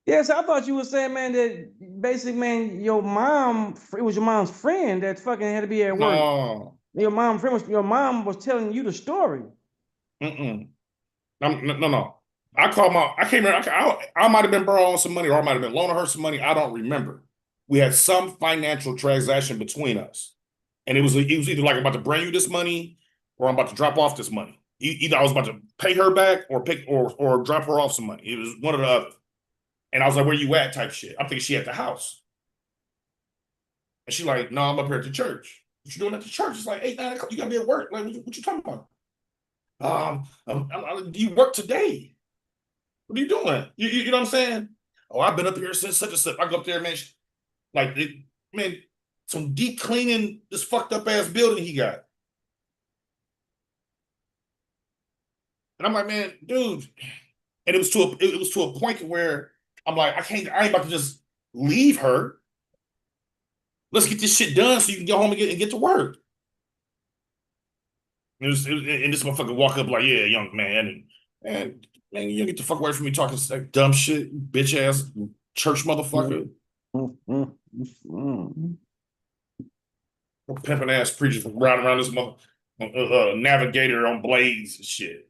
Yes, I thought you were saying, man, that basically, man, it was your mom's friend that fucking had to be at work. No. Your mom was telling you the story. No. I can't remember. I might have been borrowing some money, or I might have been loaning her some money. I don't remember. We had some financial transaction between us, and it was either like I'm about to bring you this money, or I'm about to drop off this money. Either I was about to pay her back, or drop her off some money. It was one or the other. And I was like, "Where you at?" type shit. I'm thinking she at the house, and she like, "No, I'm up here at the church." What you doing at the church? It's like 8, 9 o'clock. You gotta be at work. Like, what you talking about? Do you work today? What are you doing? You know what I'm saying? Oh, I've been up here since such and such. I go up there, man. Like, man, some deep cleaning this fucked up ass building he got. And I'm like, man, dude. And it was to a point where I'm like, I ain't about to just leave her. Let's get this shit done so you can go home and get to work. And this motherfucker walk up like, yeah, young man, and man, you get the fuck away from me talking like dumb shit, bitch ass church motherfucker. Pimping ass preachers riding around this navigator on blades and shit.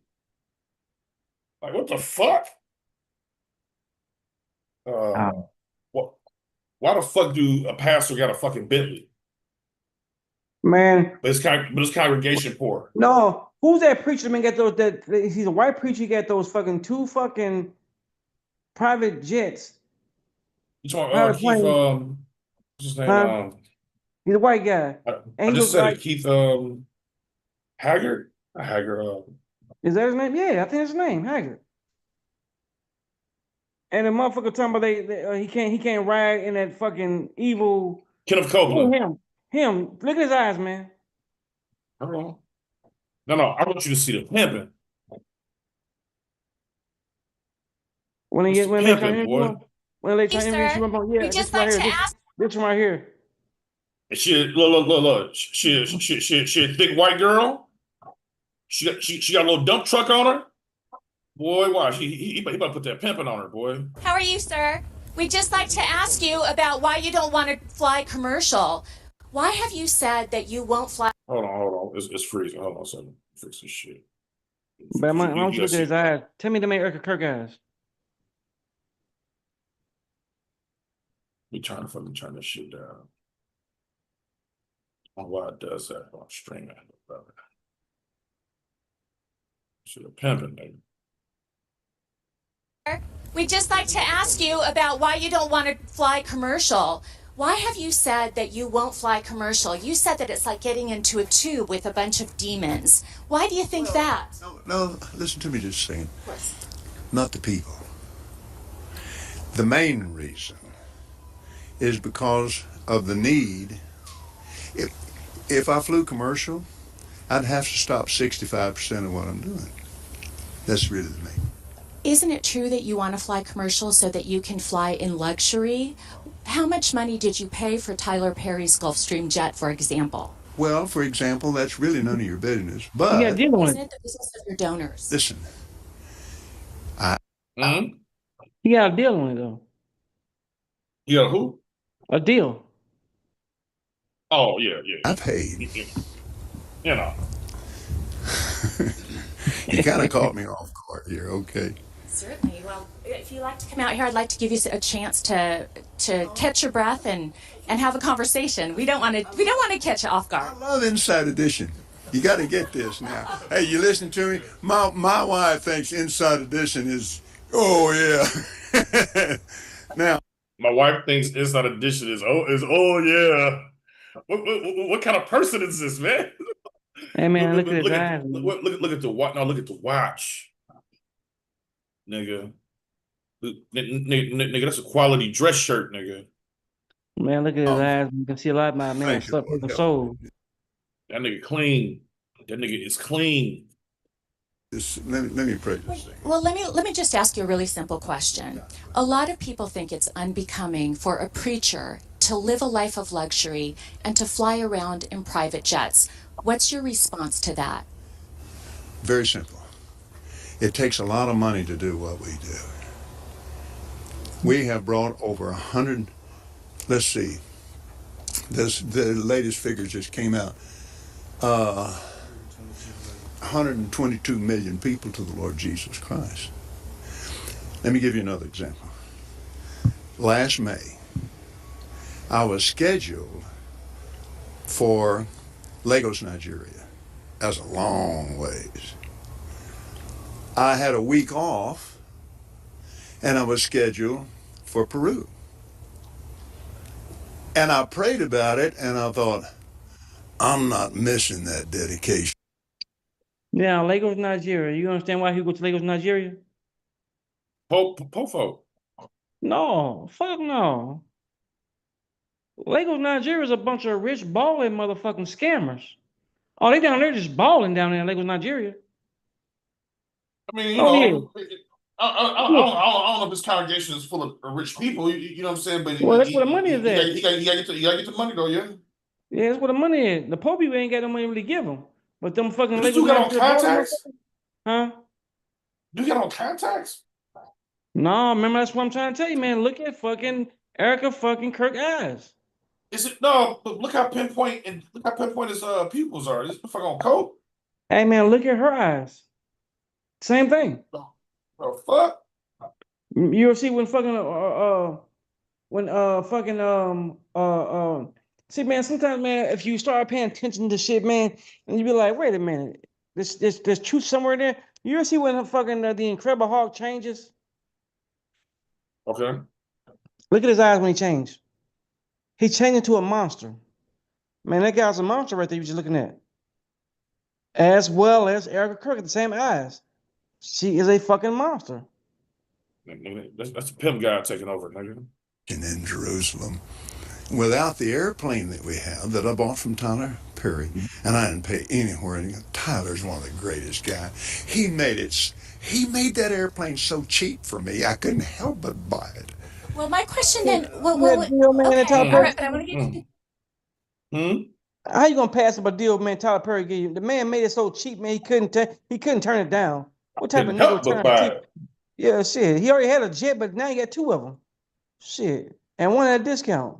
Like, what the fuck? What? Why the fuck do a pastor got a fucking Bentley? Man, But his congregation poor. no, who's that preacher? Man, got those he's a white preacher. He got those fucking 2 fucking private jets. You talking Private about Keith? plane. What's his name? Huh? He's a white guy. I And he just was said like, it, Keith Haggard. Haggard. is that his name? Yeah, I think that's his name, Haggard. And the motherfucker talking about he can't ride in that fucking evil. Kenneth Copeland. Him. Look at his eyes, man. I don't know. No, I want you to see the pimping. When they It's try to pimping, interview boy. him, when they try to interview sir. him, yeah, We this just right like here, to ask. this one right here. And she look. She a thick white girl. She got a little dump truck on her. Boy, watch. He about to put that pimping on her, boy. How are you, sir? We'd just like to ask you about why you don't want to fly commercial. Why have you said that you won't fly? Hold on. It's freezing. Hold on a second. Fix this shit. But I want you to look at his eyes. Tell me to make Erica Kirk eyes. Me trying to fucking turn this shit down. I don't know why it does that on streaming. Should have pimping, nigga. We'd just like to ask you about why you don't want to fly commercial. Why have you said that you won't fly commercial? You said that it's like getting into a tube with a bunch of demons. Why do you think that? No, listen to me just a second. Not the people. The main reason is because of the need. If I flew commercial, I'd have to stop 65% of what I'm doing. That's really the main. Isn't it true that you want to fly commercial so that you can fly in luxury? How much money did you pay for Tyler Perry's Gulfstream jet, for example? Well, for example, that's really none of your business. But You got to deal with Isn't it. it the business of your donors? listen, You got a deal on it though. You got who? A deal. Oh yeah. I paid. You know. You kind of caught me off guard here, okay? Certainly. Well, if you'd like to come out here, I'd like to give you a chance to catch your breath and have a conversation. We don't want to catch you off guard. I love Inside Edition. You got to get this now. Hey, you listen to me? My wife thinks Inside Edition is, oh yeah. Now, My wife thinks Inside Edition is oh yeah. What kind of person is this, man? Hey man, look at his eyes. Look at the watch. No, look at the watch, nigga. Nigga, that's a quality dress shirt, nigga. Man, look at his eyes. You can see a lot of my man Thank you, stuff in Lord. the soul. That nigga clean. That nigga is clean. let me pray this thing. Well, let me just ask you a really simple question. A lot of people think it's unbecoming for a preacher to live a life of luxury and to fly around in private jets. What's your response to that? Very simple. It takes a lot of money to do what we do. We have brought over 100, let's see, the latest figures just came out, 122 million people to the Lord Jesus Christ. Let me give you another example. Last May, I was scheduled for Lagos, Nigeria. That's a long ways. I had a week off, and I was scheduled for Peru. And I prayed about it, and I thought, I'm not missing that dedication. Now, Lagos, Nigeria. You understand why he go to Lagos, Nigeria? Pofo. No, fuck no. Lagos, Nigeria is a bunch of rich balling motherfucking scammers. Oh, they down there just balling down there in Lagos, Nigeria. I mean, Oh yeah. I don't know if this congregation is full of rich people. You know what I'm saying? But Well, that's where the money is at. you gotta get the money though, yeah. Yeah, that's where the money is. The Pope ain't got no money to really give them. But them fucking This Lagos, dude got on Nigeria balling contacts. motherfuckers- Huh? Do you got on contacts? No, remember that's what I'm trying to tell you, man. Look at fucking Erica fucking Kirk eyes. Is it no? But look how pinpoint his pupils are. This fucking on coke. Hey man, look at her eyes. Same thing. Oh fuck. You ever see when fucking fucking see man, sometimes man, if you start paying attention to shit, man, and you be like, wait a minute, there's truth somewhere there. You ever see when fucking the Incredible Hulk changes? Okay. Look at his eyes when he changed. He changed into a monster. Man, that guy's a monster right there. You're just looking at, as well as Erica Kirk, the same eyes. She is a fucking monster. That's a pimp guy taking over, nigga. In Jerusalem, without the airplane that we have that I bought from Tyler Perry, and I didn't pay anywhere. Tyler's one of the greatest guys. He made that airplane so cheap for me, I couldn't help but buy it. Well, my question then, That deal, man, that Tyler all Perry- right, but I want to get to the How you gonna pass up a deal, man? Tyler Perry gave you. The man made it so cheap, man. He couldn't turn it down. What type of Couldn't nigga help would turn but buy it? it. Yeah, shit. He already had a jet, but now he got two of them. Shit, and one at a discount.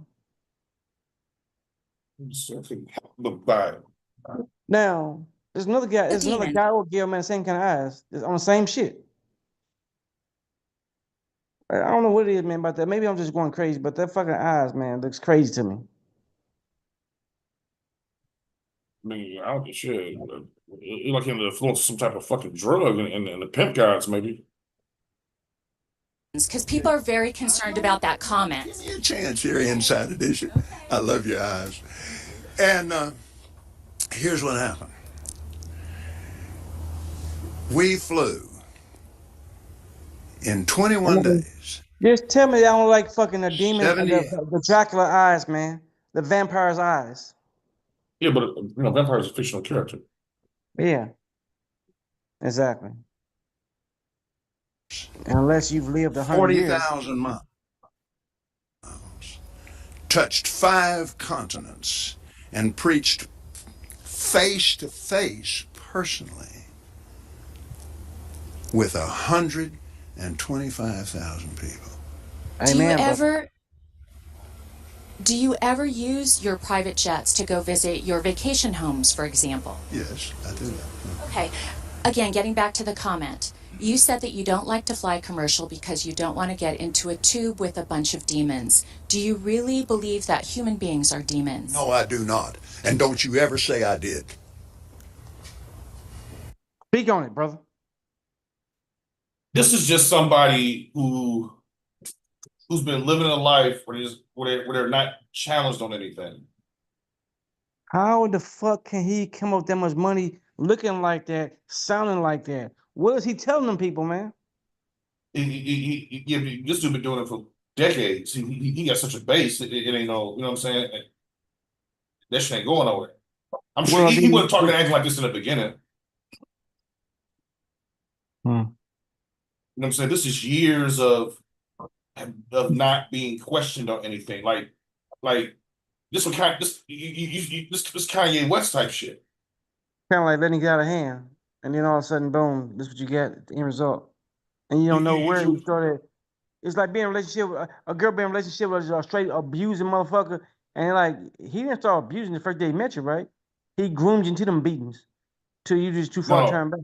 Couldn't help but buy it. Now there's another guy. There's another demon. guy who give man the same kind of eyes. It's on the same shit. I don't know what it is, man, about that. Maybe I'm just going crazy, but that fucking eyes, man, looks crazy to me. I mean, I don't shit. You're like in the influence of some type of fucking drug and the pimp guys, maybe. because people are very concerned about that comment. Give me a chance here, Inside Edition. I love your eyes. And here's what happened. We flew in 21 days. Just tell me I don't like fucking the demon, 70. the Dracula eyes, man. The vampire's eyes. Yeah, but vampire is a fictional character. Yeah. Exactly. Unless you've lived 100 years. 40,000 miles. Touched 5 continents and preached face to face personally with 125,000 people. Amen. Do you ever use your private jets to go visit your vacation homes, for example? Yes, I do that. Okay. Again, getting back to the comment, you said that you don't like to fly commercial because you don't want to get into a tube with a bunch of demons. Do you really believe that human beings are demons? No, I do not. And don't you ever say I did. Speak on it, brother. This is just somebody who's been living a life where they're not challenged on anything. How the fuck can he come up with that much money looking like that, sounding like that? What is he telling them people, man? This dude been doing it for decades. He got such a base. It ain't no, you know what I'm saying? That shit ain't going nowhere. I'm sure he wasn't talking anything like this in the beginning. You know what I'm saying? This is years of not being questioned on anything. Like this one kind this Kanye West type shit. Kind of like letting it get out of hand, and then all of a sudden, boom, this is what you get, the end result, and you don't know where you started. It's like being in a relationship, a girl being in a relationship with a straight abusing motherfucker, and like he didn't start abusing the first day he met you, right? He groomed you into them beatings till you just too far turned back.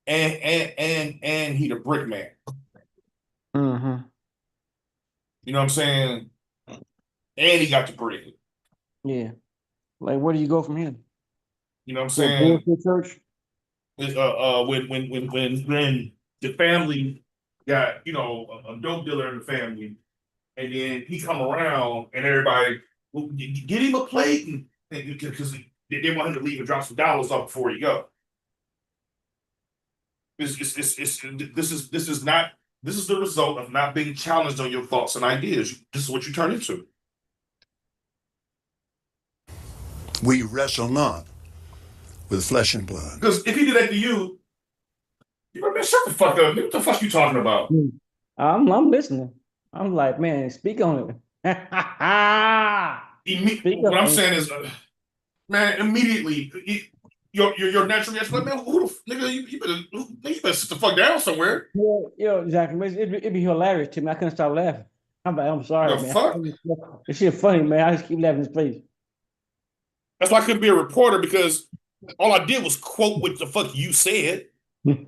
And he the brick man. Mm-hmm. You know what I'm saying? And he got the brick. Yeah. Like, where do you go from here? You know what I'm saying? Church. When the family got, a dope dealer in the family, and then he come around and everybody, well, get him a plate, because They want him to leave and drop some dollars off before you go. This is the result of not being challenged on your thoughts and ideas. This is what you turn into. We wrestle not with flesh and blood. Because if he did that to you, man, shut the fuck up. What the fuck you talking about? I'm listening. I'm like, man, speak on it. What I'm saying is, man, immediately, your natural reaction, like, man, who the nigga, you better sit the fuck down somewhere. Yeah, exactly. It'd be hilarious to me. I couldn't stop laughing. I'm like, I'm sorry, The man. fuck? This shit funny, man. I just keep laughing in his face. That's why I couldn't be a reporter, because all I did was quote what the fuck you said. You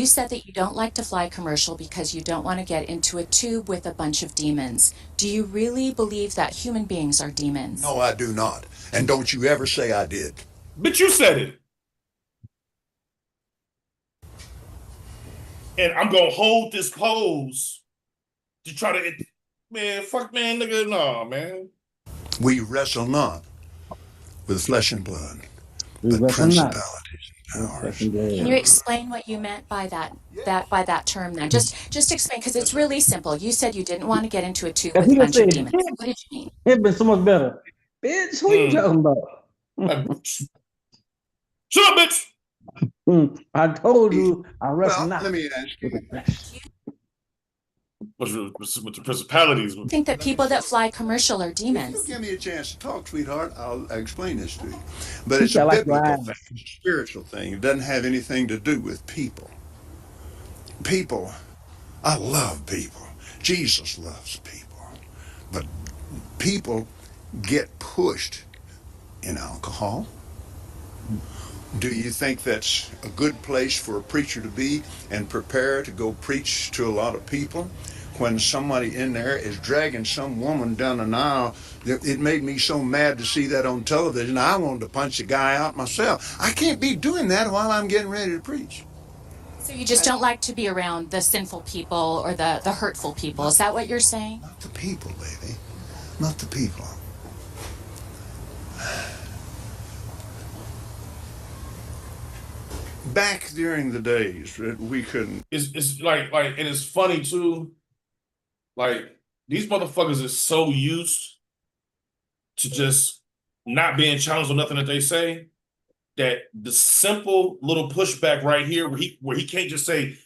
said that you don't like to fly commercial because you don't want to get into a tube with a bunch of demons. Do you really believe that human beings are demons? No, I do not. And don't you ever say I did. But you said it. And I'm gonna hold this pose to try to, man, fuck, man, nigga, nah, man. We wrestle not with flesh and blood, We but wrestle not. principalities and powers. Can you explain what you meant by that term then? Just explain, because it's really simple. You said you didn't want to get into a tube with a bunch of demons. What did you mean? It'd been so much better. Bitch, what you talking about? Shut up, bitch. I told you I wrestle Well, not. let me ask you. With the principalities. I think that people that fly commercial are If demons. you give me a chance to talk, sweetheart, I'll explain this to you. But it's a I like biblical Ryan. thing, it's a spiritual thing. It doesn't have anything to do with people. People, I love people. Jesus loves people. But people get pushed in alcohol. Do you think that's a good place for a preacher to be and prepare to go preach to a lot of people? When somebody in there is dragging some woman down an aisle, it made me so mad to see that on television. I wanted to punch the guy out myself. I can't be doing that while I'm getting ready to preach. So you just don't like to be around the sinful people or the hurtful people. Is that what you're saying? Not the people, baby. Not the people. Back during the days that we couldn't. It's like, and it's funny too. Like, these motherfuckers is so used to just not being challenged on nothing that they say, that the simple little pushback right here, where he can't just say,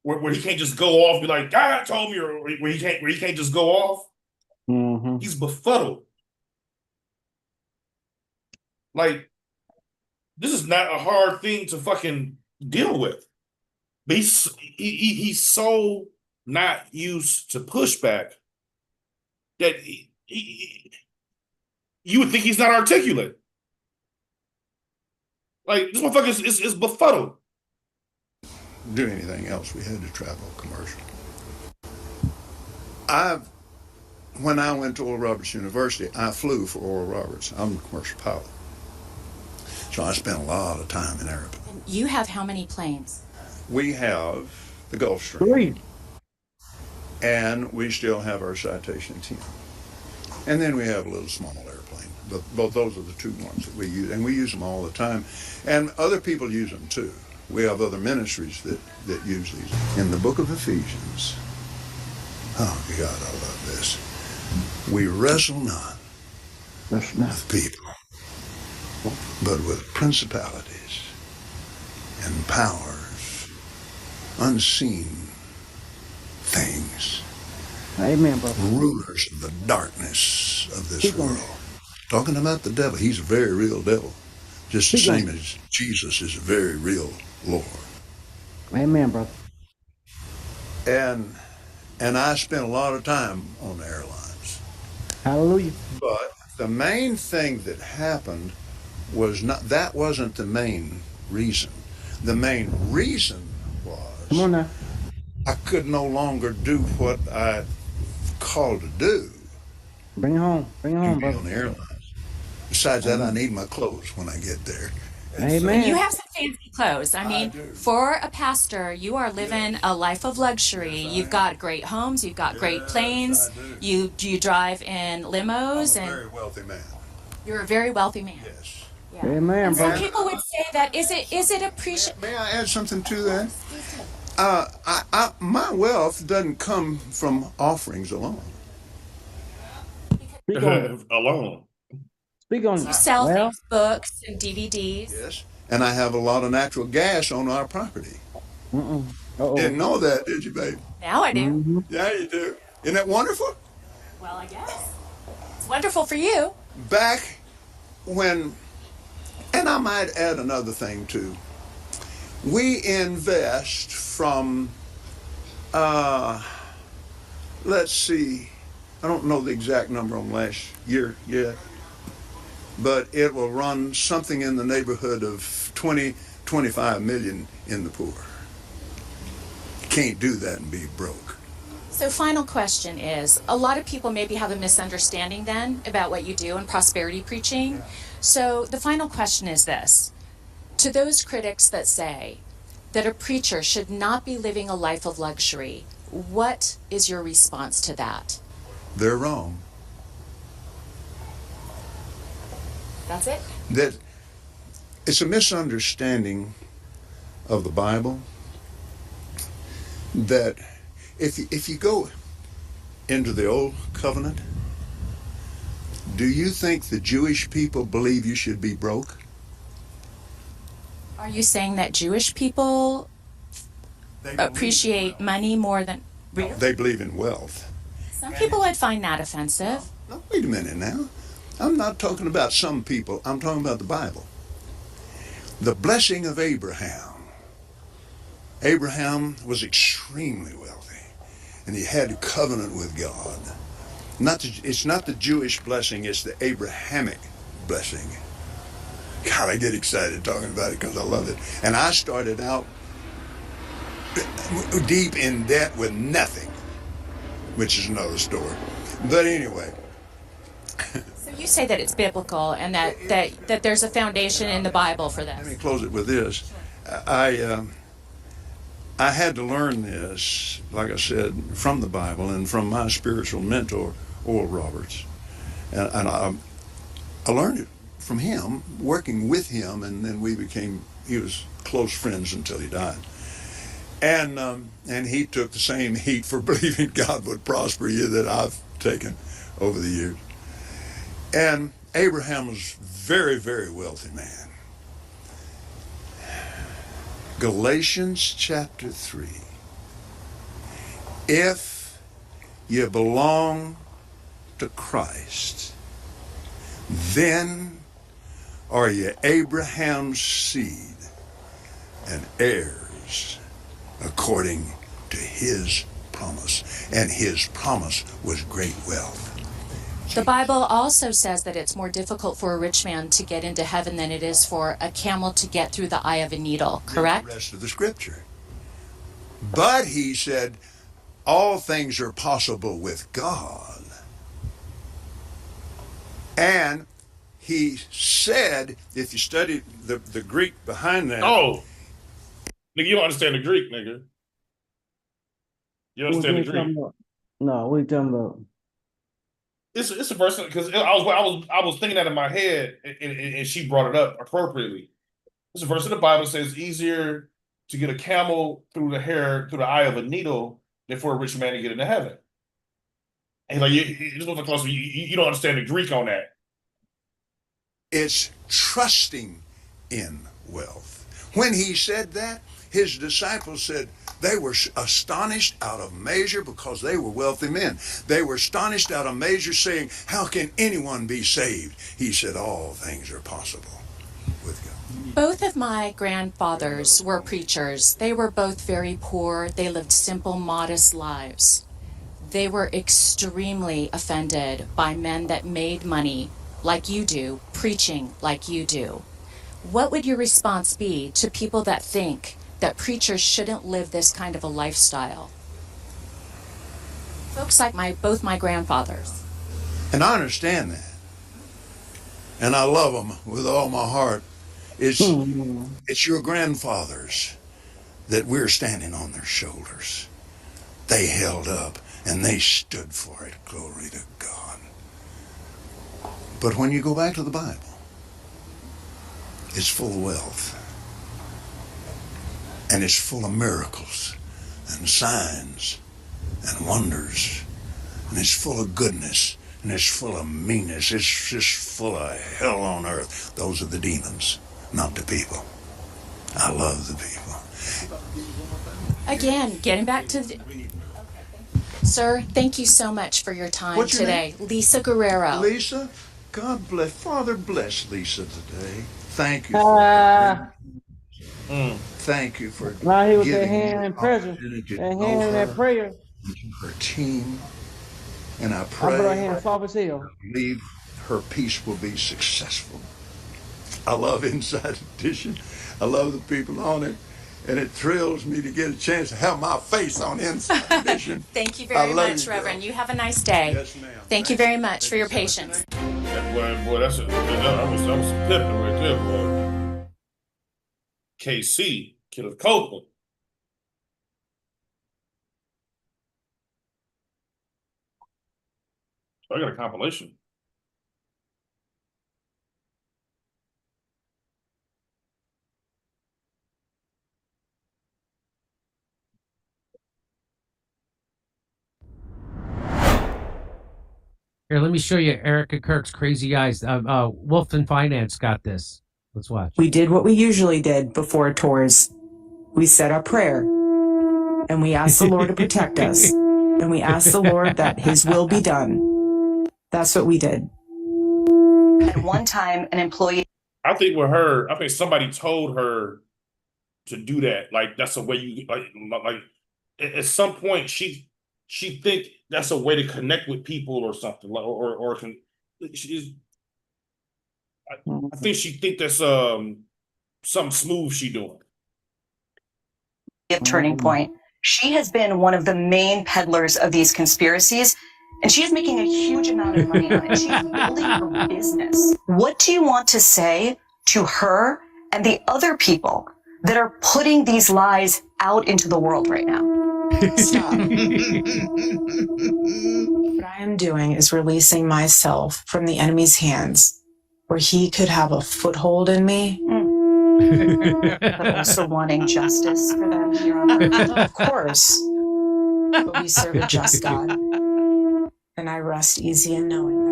where he can't just go off, be like, God told me, or where he can't just go off. Mm-hmm. He's befuddled. Like, this is not a hard thing to fucking deal with. But he's so not used to pushback that you would think he's not articulate. Like, this motherfucker is befuddled. Do anything else. We had to travel commercial. When I went to Oral Roberts University, I flew for Oral Roberts. I'm a commercial pilot. So I spent a lot of time in airplanes. You have how many planes? We have the Gulfstream. 3. And we still have our Citation 10. And then we have a little small airplane. But both those are the two ones that we use. And we use them all the time. And other people use them too. We have other ministries that use these. In the book of Ephesians, oh God, I love this. We wrestle not with people, but with principalities and powers, unseen things. Amen, brother. Rulers of the darkness of this world. Talking about the devil, he's a very real devil. Just the same as Jesus is a very real Lord. Amen, brother. And I spent a lot of time on the airlines. Hallelujah. But the main thing that happened that wasn't the main reason. The main reason was, Come on now. I could no longer do what I called to do. Bring it home. Bring it home, To be brother. on the airlines. Besides that, I need my clothes when I get there. Amen. And you have some fancy clothes. I mean, do. for a pastor, you are living a life of luxury. You've got great homes, you've got great planes, I you drive in limos, I'm a and very wealthy man. you're a very wealthy man. Yes. Yeah. Amen, And some brother. people would say that is it appreciate? May I add something to that? My wealth doesn't come from offerings alone. Speak on it. Alone. Speak on You it. sell Well, things, books and DVDs. Yes. And I have a lot of natural gas on our property. uh-oh. Didn't know that, did you, babe? Now I do. Mm-hmm. Yeah, you do. Isn't that wonderful? Well, I guess it's wonderful for you. Back when, and I might add another thing too. We invest from, let's see, I don't know the exact number on last year yet, but it will run something in the neighborhood of 25 million in the poor. Can't do that and be broke. So, final question is, a lot of people maybe have a misunderstanding then about what you do in prosperity preaching. So the final question is this: to those critics that say that a preacher should not be living a life of luxury, what is your response to that? They're wrong. That's it? That it's a misunderstanding of the Bible that if you go into the Old Covenant, do you think the Jewish people believe you should be broke? Are you saying that Jewish people appreciate money more than... Really? They believe in wealth. Some people would find that offensive. Now, wait a minute now. I'm not talking about some people. I'm talking about the Bible. The blessing of Abraham. Abraham was extremely wealthy, and he had a covenant with God. It's not the Jewish blessing, it's the Abrahamic blessing. God, I get excited talking about it because I love it. And I started out deep in debt with nothing, which is another story. But anyway. So you say that it's biblical and that there's a foundation in the Bible for Let me this. close it with this. I had to learn this, like I said, from the Bible and from my spiritual mentor, Oral Roberts. And I learned it from him, working with him, and then he was close friends until he died. And he took the same heat for believing God would prosper you that I've taken over the years. And Abraham was a very, very wealthy man. Galatians chapter 3. If you belong to Christ, then are you Abraham's seed and heirs according to his promise. And his promise was great wealth. The Bible also says that it's more difficult for a rich man to get into heaven than it is for a camel to get through the eye of a needle, correct? The rest of the scripture. But he said, all things are possible with God. And he said, if you study the Greek behind that. Oh, nigga, you don't understand the Greek, nigga. You understand the Greek? No, what are you talking about? It's a verse because I was thinking that in my head, and she brought it up appropriately. It's a verse in the Bible that says it's easier to get a camel through the eye of a needle than for a rich man to get into heaven. And like you don't understand the Greek on that. It's trusting in wealth. When he said that, his disciples said they were astonished out of measure because they were wealthy men. They were astonished out of measure, saying, how can anyone be saved? He said, all things are possible with God. Both of my grandfathers were preachers. They were both very poor. They lived simple, modest lives. They were extremely offended by men that made money like you do, preaching like you do. What would your response be to people that think that preachers shouldn't live this kind of a lifestyle? Folks like both my grandfathers. And I understand that. And I love them with all my heart. It's your grandfathers that we're standing on their shoulders. They held up and they stood for it. Glory to God. But when you go back to the Bible, it's full of wealth. And it's full of miracles and signs and wonders. And it's full of goodness. And it's full of meanness. It's just full of hell on earth. Those are the demons, not the people. I love the people. Again, getting back to the... Sir, thank you so much for your time What's your today. Lisa Guerrero. Lisa, God bless. Father bless Lisa today. Thank you for Thank you for Right here with that giving hand me in the pressure, opportunity to that know hand in that her, prayer. her team, and I I put her pray, hand soft as hell. believe her peace will be successful. I love Inside Edition. I love the people on it. And it thrills me to get a chance to have my face on Inside Edition. Thank you I very love much, you, Reverend. girl. You have a nice day. Yes, ma'am. Thank you very much for your patience. Boy, that was pimping right there, boy. KC, Kenneth Copeland. I got a compilation. Here, let me show you Erica Kirk's crazy eyes. Wolfton Finance got this. Let's watch. We did what we usually did before tours. We said our prayer, and we asked the Lord to protect us, and we asked the Lord that His will be done. That's what we did. At one time, an employee... I think with her, I think somebody told her to do that. Like that's a way you like at some point she think that's a way to connect with people or something, or she's. I think she think that's something smooth she doing. Turning point. She has been one of the main peddlers of these conspiracies, and she is making a huge amount of money on it. She's building her business. What do you want to say to her and the other people that are putting these lies out into the world right now? Stop. What I am doing is releasing myself from the enemy's hands, where he could have a foothold in me. But also wanting justice for them here on earth. Of course. But we serve a just God. And I rest easy in knowing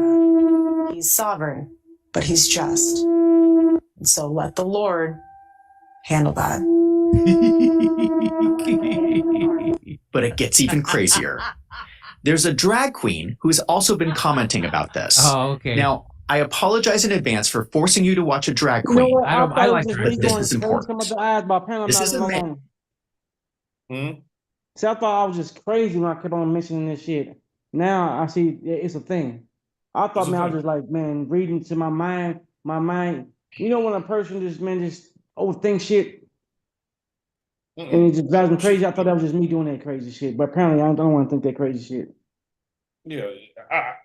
that. He's sovereign, but he's just. And so let the Lord handle that. But it gets even crazier. There's a drag queen who has also been commenting about this. Oh, okay. Now, I apologize in advance for forcing you to watch a drag queen. You know what? I like just her. me But this going is crazy important. with the eyes, but apparently I'm This not is a man. alone. See, I thought I was just crazy when I kept on mentioning this shit. Now I see it's a thing. I thought, It's a man, I thing. was just like, man, reading to my mind. You know, when a person just overthink shit and it just drives me crazy. I thought that was just me doing that crazy shit, but apparently I don't want to think that crazy shit. Yeah,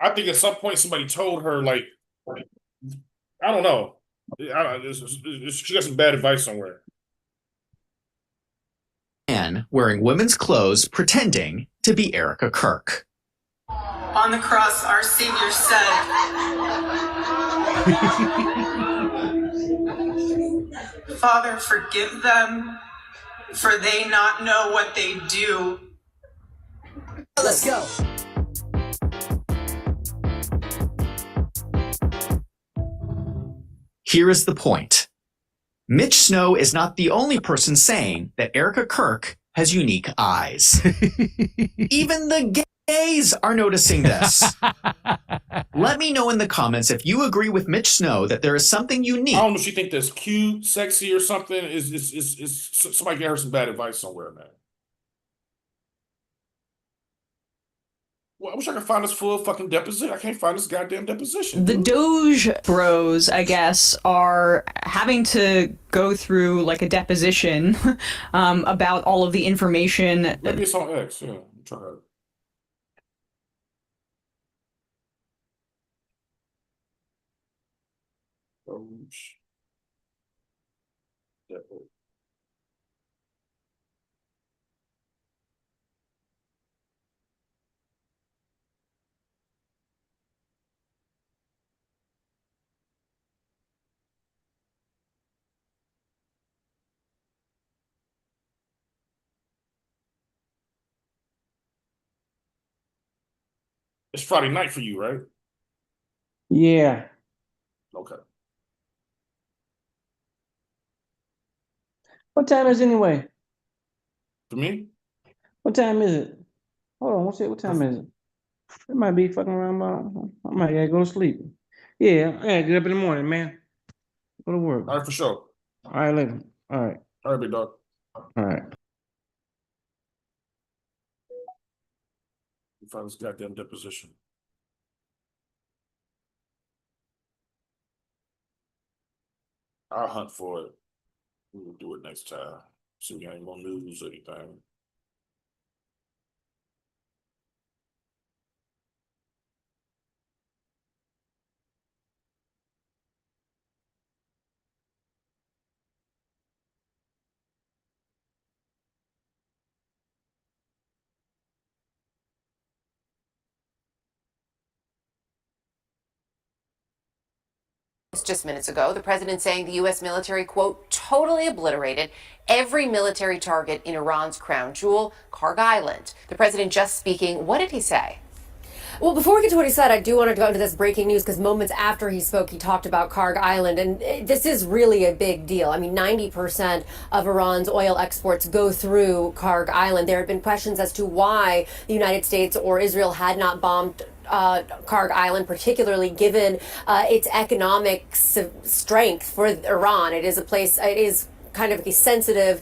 I think at some point somebody told her like I don't know. She got some bad advice somewhere. Man wearing women's clothes pretending to be Erica Kirk. On the cross, our Savior said, Father, forgive them, for they not know what they do. Let's go. Here is the point. Mitch Snow is not the only person saying that Erica Kirk has unique eyes. Even the gays are noticing this. Let me know in the comments if you agree with Mitch Snow that there is something unique. I don't know if she think that's cute, sexy, or something. Is somebody gave her some bad advice somewhere, man. Well, I wish I could find this full fucking deposition. I can't find this goddamn deposition. The Doge bros, I guess, are having to go through like a deposition about all of the information. Maybe it's on X. Yeah, try it. Doge. that way. It's Friday night for you, right? Yeah. Okay. What time is it anyway? For me, What time is it? Hold on, what time is it? It might be fucking around about, I might gotta go to sleep. Yeah, I gotta get up in the morning, man. Go to work. all right, for sure. All right, later. All right. All right, big dog. All right. We find this goddamn deposition. I'll hunt for it. We will do it next time. So we ain't gonna lose anything. Just minutes ago, the president saying the U.S. military, quote, totally obliterated every military target in Iran's crown jewel, Karg Island. The president just speaking. What did he say? Well, before we get to what he said, I do want to go into this breaking news because moments after he spoke, he talked about Karg Island. And this is really a big deal. I mean, 90% of Iran's oil exports go through Karg Island. There have been questions as to why the United States or Israel had not bombed Karg Island, particularly given its economic strength for Iran. It is a place, it is kind of a sensitive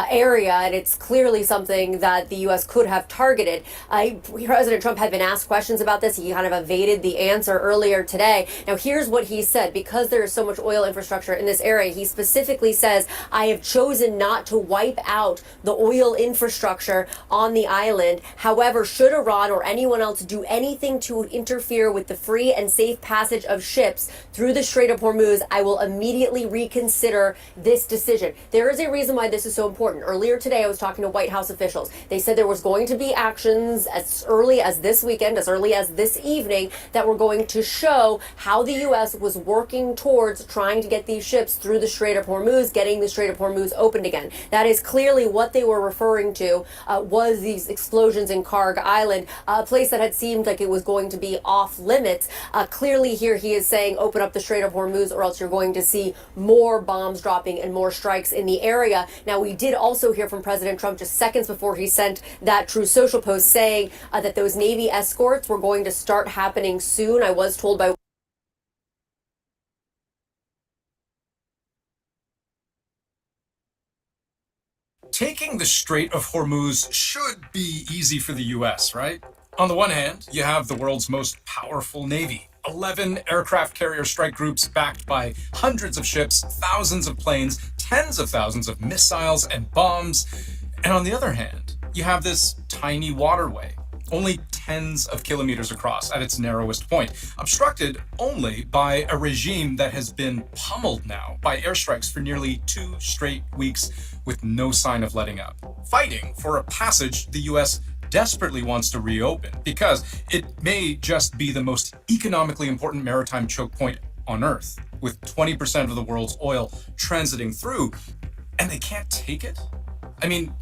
area, and it's clearly something that the U.S. could have targeted. President Trump had been asked questions about this. He kind of evaded the answer earlier today. Now, here's what he said. Because there is so much oil infrastructure in this area, he specifically says, I have chosen not to wipe out the oil infrastructure on the island. However, should Iran or anyone else do anything to interfere with the free and safe passage of ships through the Strait of Hormuz, I will immediately reconsider this decision. There is a reason why this is so important. Earlier today, I was talking to White House officials. They said there was going to be actions as early as this weekend, as early as this evening, that were going to show how the U.S. was working towards trying to get these ships through the Strait of Hormuz, getting the Strait of Hormuz opened again. That is clearly what they were referring to, was these explosions in Karg Island, a place that had seemed like it was going to be off limits. Clearly here he is saying, open up the Strait of Hormuz or else you're going to see more bombs dropping and more strikes in the area. Now, we did also hear from President Trump just seconds before he sent that Truth Social post saying that those Navy escorts were going to start happening soon. I was told by Taking the Strait of Hormuz should be easy for the US, right? On the one hand, you have the world's most powerful navy. 11 aircraft carrier strike groups backed by hundreds of ships, thousands of planes, tens of thousands of missiles and bombs. And on the other hand, you have this tiny waterway, only tens of kilometers across at its narrowest point, obstructed only by a regime that has been pummeled now by airstrikes for nearly 2 straight weeks with no sign of letting up. Fighting for a passage the US desperately wants to reopen because it may just be the most economically important maritime choke point on Earth, with 20% of the world's oil transiting through, and they can't take it? I mean,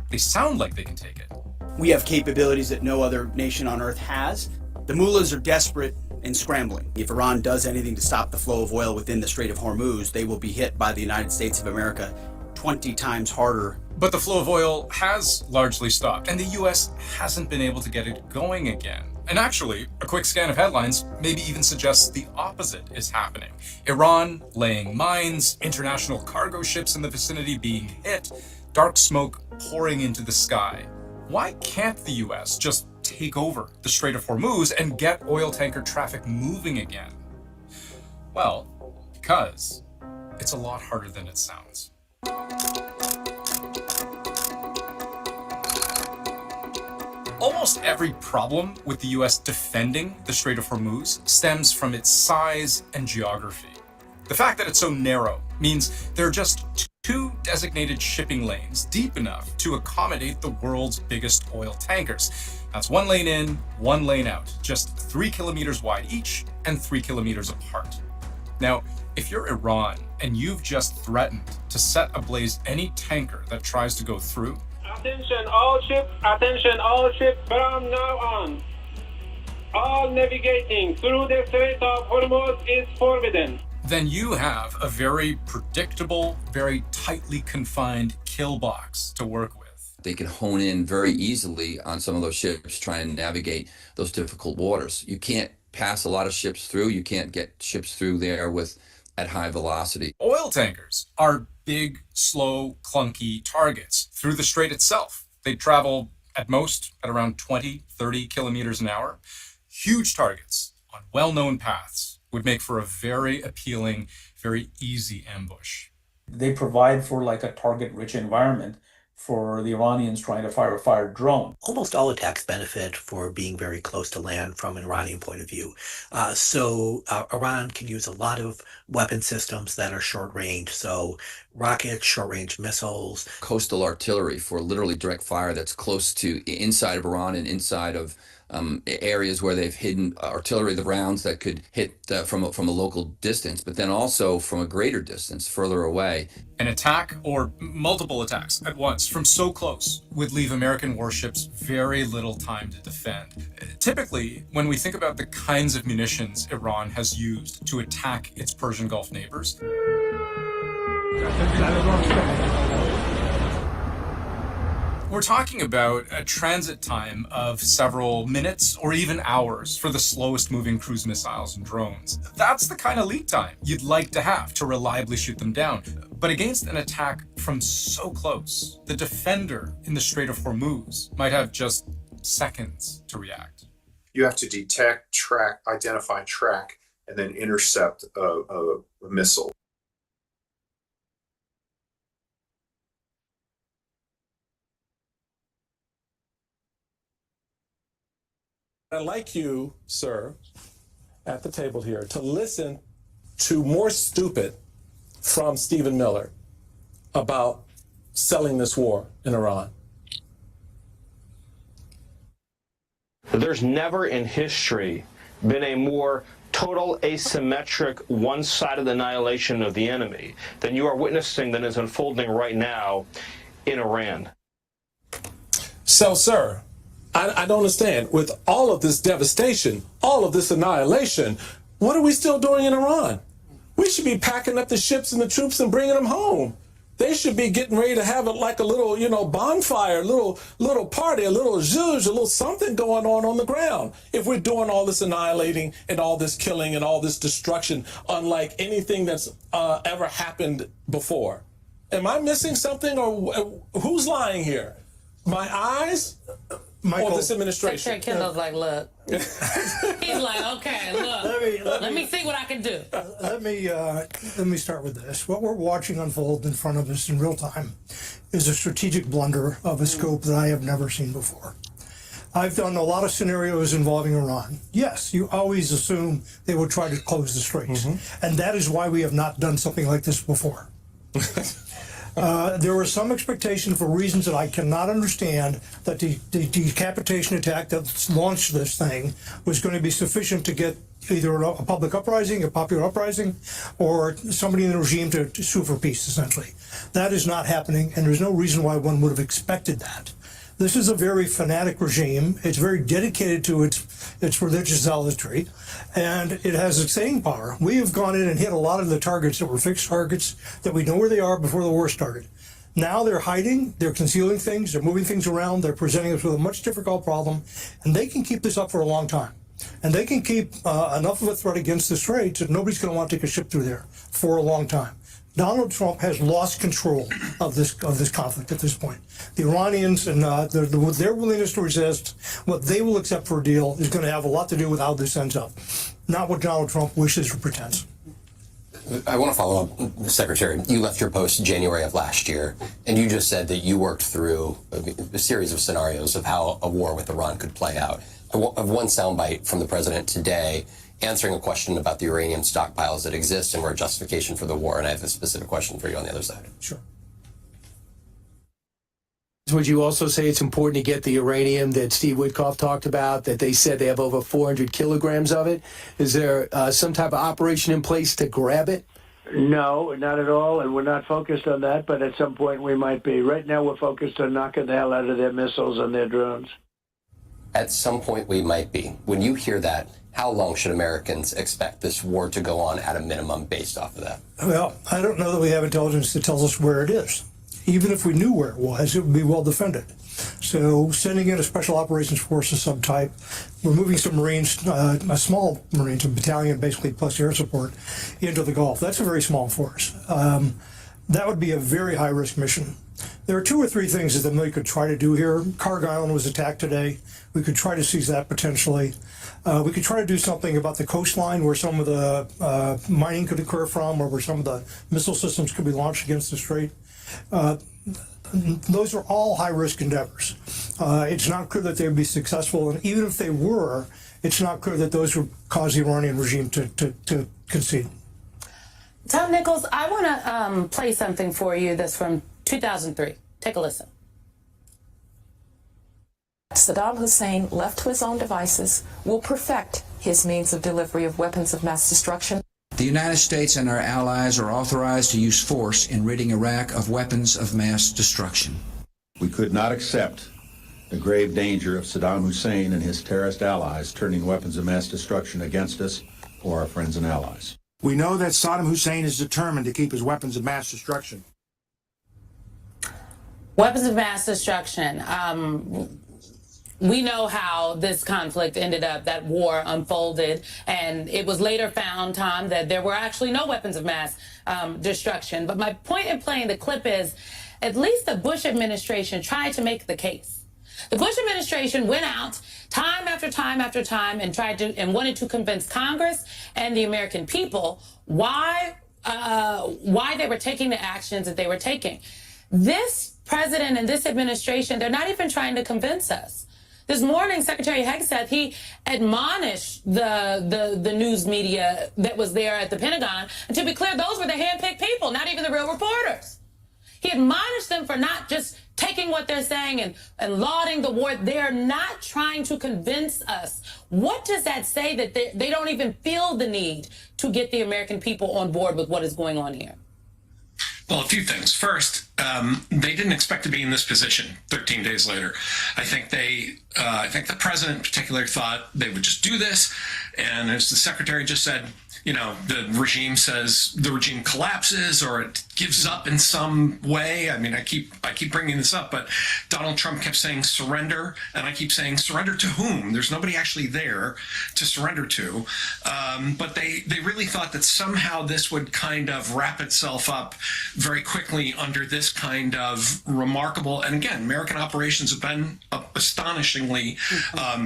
they sound like they can take it. We have capabilities that no other nation on Earth has. The mullahs are desperate and scrambling. If Iran does anything to stop the flow of oil within the Strait of Hormuz, they will be hit by the United States of America 20 times harder. But the flow of oil has largely stopped, and the US hasn't been able to get it going again. And actually, a quick scan of headlines maybe even suggests the opposite is happening. Iran laying mines, international cargo ships in the vicinity being hit, dark smoke pouring into the sky. Why can't the US just take over the Strait of Hormuz and get oil tanker traffic moving again? Well, because it's a lot harder than it sounds. Almost every problem with the US defending the Strait of Hormuz stems from its size and geography. The fact that it's so narrow means there are just 2 designated shipping lanes deep enough to accommodate the world's biggest oil tankers. That's 1 lane in, 1 lane out, just 3 kilometers wide each and 3 kilometers apart. Now, if you're Iran and you've just threatened to set ablaze any tanker that tries to go through, attention all ships, from now on. All navigating through the Strait of Hormuz is forbidden. then you have a very predictable, very tightly confined kill box to work with. They can hone in very easily on some of those ships trying to navigate those difficult waters. You can't pass a lot of ships through. You can't get ships through there at high velocity. Oil tankers are big, slow, clunky targets through the strait itself. They travel at most at around 20, 30 kilometers an hour. Huge targets on well-known paths would make for a very appealing, very easy ambush. They provide for like a target-rich environment for the Iranians trying to fire a fired drone. Almost all attacks benefit for being very close to land from an Iranian point of view. So Iran can use a lot of weapon systems that are short range. So rockets, short range missiles. Coastal artillery for literally direct fire that's close to inside of Iran and inside of areas where they've hidden artillery, the rounds that could hit from a local distance, but then also from a greater distance further away. An attack or multiple attacks at once from so close would leave American warships very little time to defend. Typically, when we think about the kinds of munitions Iran has used to attack its Persian Gulf neighbors, we're talking about a transit time of several minutes or even hours for the slowest moving cruise missiles and drones. That's the kind of lead time you'd like to have to reliably shoot them down. But against an attack from so close, the defender in the Strait of Hormuz might have just seconds to react. You have to detect, track, identify, track, and then intercept a missile. I'd like you, sir, at the table here, to listen to more stupid from Stephen Miller about selling this war in Iran. There's never in history been a more total asymmetric, one-sided annihilation of the enemy than you are witnessing that is unfolding right now in Iran. So, sir, I don't understand. With all of this devastation, all of this annihilation, what are we still doing in Iran? We should be packing up the ships and the troops and bringing them home. They should be getting ready to have it like a little, bonfire, little party, a little zhuzh, a little something going on the ground. If we're doing all this annihilating and all this killing and all this destruction, unlike anything that's ever happened before. Am I missing something, or who's lying here? My eyes? Michael, or this administration? Secretary Kendall's like, look. He's like, okay, look. Let me see what I can do. Let me start with this. What we're watching unfold in front of us in real time is a strategic blunder of a scope that I have never seen before. I've done a lot of scenarios involving Iran. Yes, you always assume they will try to close the straits. And that is why we have not done something like this before. There was some expectation, for reasons that I cannot understand, that the decapitation attack that launched this thing was going to be sufficient to get either a public uprising, a popular uprising, or somebody in the regime to sue for peace, essentially. That is not happening, and there's no reason why one would have expected that. This is a very fanatic regime. It's very dedicated to its religious zealotry, and it has its staying power. We have gone in and hit a lot of the targets that were fixed targets that we know where they are before the war started. Now they're hiding, they're concealing things, they're moving things around, they're presenting us with a much difficult problem, and they can keep this up for a long time. And they can keep enough of a threat against the straits that nobody's going to want to take a ship through there for a long time. Donald Trump has lost control of this conflict at this point. The Iranians and their willingness to resist what they will accept for a deal is going to have a lot to do with how this ends up, not what Donald Trump wishes or pretends. I want to follow up, Secretary. You left your post January of last year, and you just said that you worked through a series of scenarios of how a war with Iran could play out. I have one soundbite from the president today answering a question about the uranium stockpiles that exist and were a justification for the war, and I have a specific question for you on the other side. Sure. Would you also say it's important to get the uranium that Steve Witkoff talked about, that they said they have over 400 kilograms of it? Is there some type of operation in place to grab it? No, not at all, and we're not focused on that, but at some point we might be. Right now we're focused on knocking the hell out of their missiles and their drones. At some point we might be. When you hear that, how long should Americans expect this war to go on at a minimum based off of that? Well, I don't know that we have intelligence that tells us where it is. Even if we knew where it was, it would be well defended. So sending in a special operations force of some type, removing some Marines, a small Marines, a battalion basically plus air support, into the Gulf. That's a very small force. That would be a very high-risk mission. There are 2 or 3 things that the military could try to do here. Karg Island was attacked today. We could try to seize that potentially. We could try to do something about the coastline where some of the mining could occur from, or where some of the missile systems could be launched against the strait. Those are all high-risk endeavors. It's not clear that they would be successful, and even if they were, it's not clear that those would cause the Iranian regime to concede. Tom Nichols, I want to play something for you that's from 2003. Take a listen. Saddam Hussein, left to his own devices, will perfect his means of delivery of weapons of mass destruction. The United States and our allies are authorized to use force in ridding Iraq of weapons of mass destruction. We could not accept the grave danger of Saddam Hussein and his terrorist allies turning weapons of mass destruction against us or our friends and allies. We know that Saddam Hussein is determined to keep his weapons of mass destruction. Weapons of mass destruction. We know how this conflict ended up, that war unfolded, and it was later found, Tom, that there were actually no weapons of mass destruction. But my point in playing the clip is, at least the Bush administration tried to make the case. The Bush administration went out time after time after time and wanted to convince Congress and the American people why they were taking the actions that they were taking. This president and this administration, they're not even trying to convince us. This morning, Secretary Hegseth, he admonished the news media that was there at the Pentagon. And to be clear, those were the handpicked people, not even the real reporters. He admonished them for not just taking what they're saying and lauding the war. They're not trying to convince us. What does that say that they don't even feel the need to get the American people on board with what is going on here? Well, a few things. First, they didn't expect to be in this position 13 days later. I think the president in particular thought they would just do this. And as the secretary just said, you know, the regime collapses or it gives up in some way. I mean, I keep bringing this up, but Donald Trump kept saying surrender, and I keep saying surrender to whom? There's nobody actually there to surrender to. But they really thought that somehow this would kind of wrap itself up very quickly under this kind of remarkable, and again, American operations have been astonishingly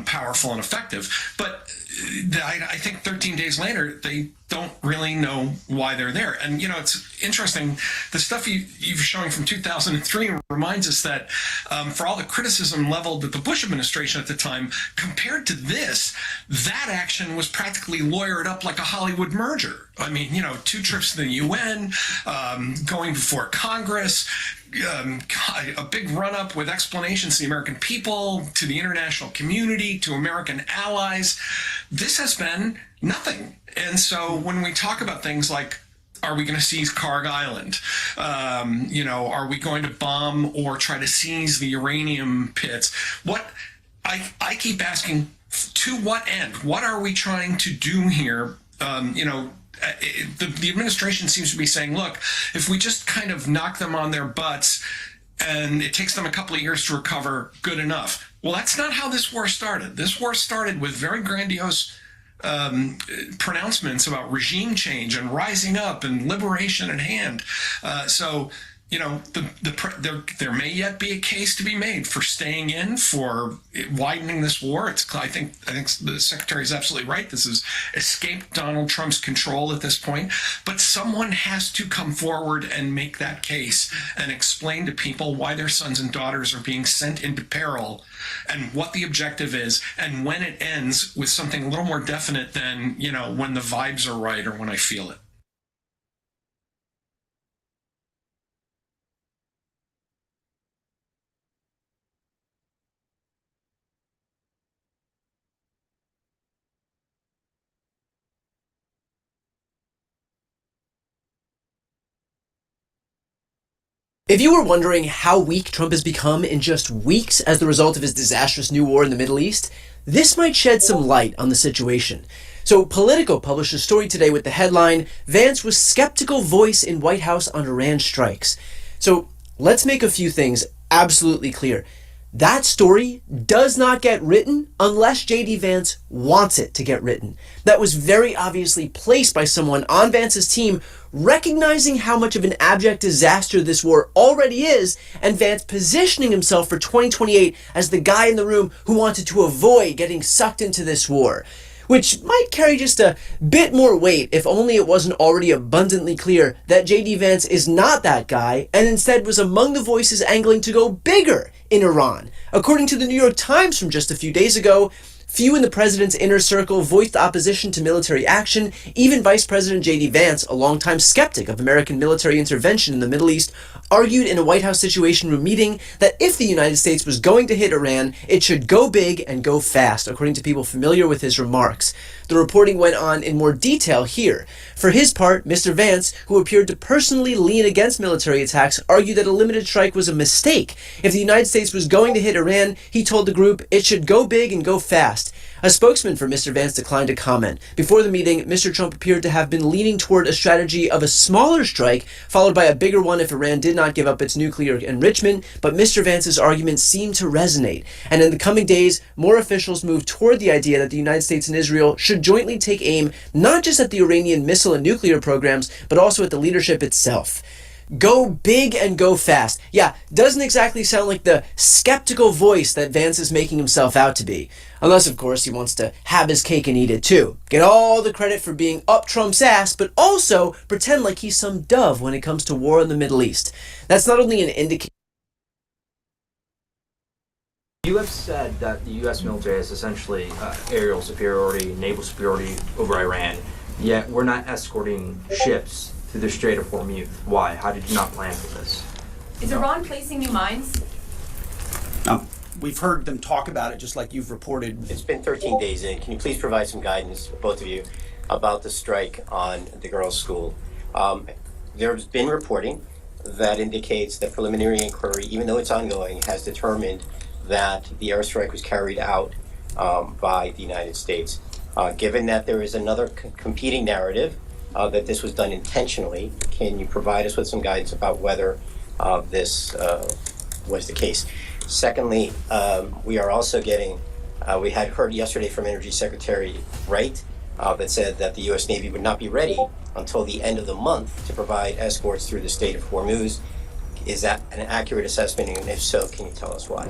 powerful and effective. But I think 13 days later, they don't really know why they're there. And, you know, it's interesting. The stuff you're showing from 2003 reminds us that for all the criticism leveled at the Bush administration at the time, compared to this, that action was practically lawyered up like a Hollywood merger. I mean, you know, 2 trips to the UN, going before Congress, a big run-up with explanations to the American people, to the international community, to American allies. This has been nothing. And so when we talk about things like, are we going to seize Karg Island? You know, are we going to bomb or try to seize the uranium pits? What I keep asking, to what end? What are we trying to do here? You know, the administration seems to be saying, look, if we just kind of knock them on their butts and it takes them a couple of years to recover, good enough. Well, that's not how this war started. This war started with very grandiose pronouncements about regime change and rising up and liberation at hand. So, you know, there may yet be a case to be made for staying in, for widening this war. I think the secretary is absolutely right. This has escaped Donald Trump's control at this point. But someone has to come forward and make that case and explain to people why their sons and daughters are being sent into peril and what the objective is and when it ends with something a little more definite than, you know, when the vibes are right or when I feel it. If you were wondering how weak Trump has become in just weeks as the result of his disastrous new war in the Middle East, this might shed some light on the situation. So Politico published a story today with the headline, "Vance was skeptical voice in White House on Iran strikes." So let's make a few things absolutely clear. That story does not get written unless J.D. Vance wants it to get written. That was very obviously placed by someone on Vance's team, recognizing how much of an abject disaster this war already is, and Vance positioning himself for 2028 as the guy in the room who wanted to avoid getting sucked into this war. Which might carry just a bit more weight if only it wasn't already abundantly clear that J.D. Vance is not that guy and instead was among the voices angling to go bigger in Iran. According to the New York Times from just a few days ago, few in the president's inner circle voiced opposition to military action. Even Vice President J.D. Vance, a longtime skeptic of American military intervention in the Middle East, argued in a White House Situation Room meeting that if the United States was going to hit Iran, it should go big and go fast, according to people familiar with his remarks. The reporting went on in more detail here. For his part, Mr. Vance, who appeared to personally lean against military attacks, argued that a limited strike was a mistake. If the United States was going to hit Iran, he told the group it should go big and go fast. A spokesman for Mr. Vance declined to comment. Before the meeting, Mr. Trump appeared to have been leaning toward a strategy of a smaller strike, followed by a bigger one if Iran did not give up its nuclear enrichment, but Mr. Vance's argument seemed to resonate. And in the coming days, more officials moved toward the idea that the United States and Israel should jointly take aim not just at the Iranian missile and nuclear programs, but also at the leadership itself. Go big and go fast. Yeah, doesn't exactly sound like the skeptical voice that Vance is making himself out to be. Unless, of course, he wants to have his cake and eat it too. Get all the credit for being up Trump's ass, but also pretend like he's some dove when it comes to war in the Middle East. That's not only an indication. You have said that the U.S. military has essentially aerial superiority, naval superiority over Iran, yet we're not escorting ships through the Strait of Hormuz. Why? How did you not plan for this? Is Iran placing new mines? We've heard them talk about it just like you've reported. It's been 13 days in. Can you please provide some guidance, both of you, about the strike on the girls' school? There's been reporting that indicates that preliminary inquiry, even though it's ongoing, has determined that the airstrike was carried out by the United States. Given that there is another competing narrative that this was done intentionally, can you provide us with some guidance about whether this was the case? Secondly, we are also getting, we had heard yesterday from Energy Secretary Wright that said that the U.S. Navy would not be ready until the end of the month to provide escorts through the Strait of Hormuz. Is that an accurate assessment? And if so, can you tell us why?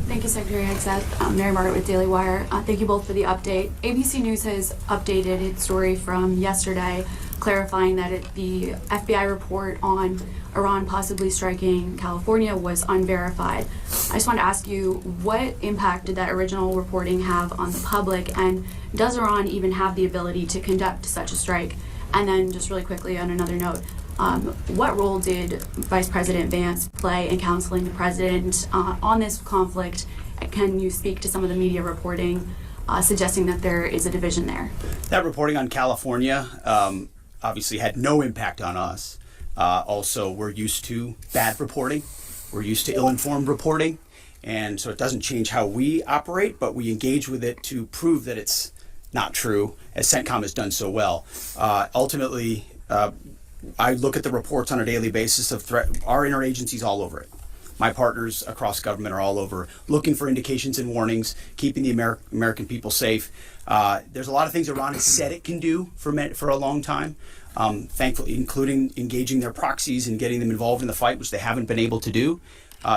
Thank you, Secretary Hegseth. Mary Margaret with Daily Wire. Thank you both for the update. ABC News has updated its story from yesterday, clarifying that the FBI report on Iran possibly striking California was unverified. I just want to ask you, what impact did that original reporting have on the public, and does Iran even have the ability to conduct such a strike? And then just really quickly on another note, what role did Vice President Vance play in counseling the president on this conflict? Can you speak to some of the media reporting suggesting that there is a division there? That reporting on California obviously had no impact on us. Also, we're used to bad reporting. We're used to ill-informed reporting. And so it doesn't change how we operate, but we engage with it to prove that it's not true, as CENTCOM has done so well. Ultimately, I look at the reports on a daily basis of our interagencies all over it. My partners across government are all over, looking for indications and warnings, keeping the American people safe. There's a lot of things Iran has said it can do for a long time, thankfully, including engaging their proxies and getting them involved in the fight, which they haven't been able to do.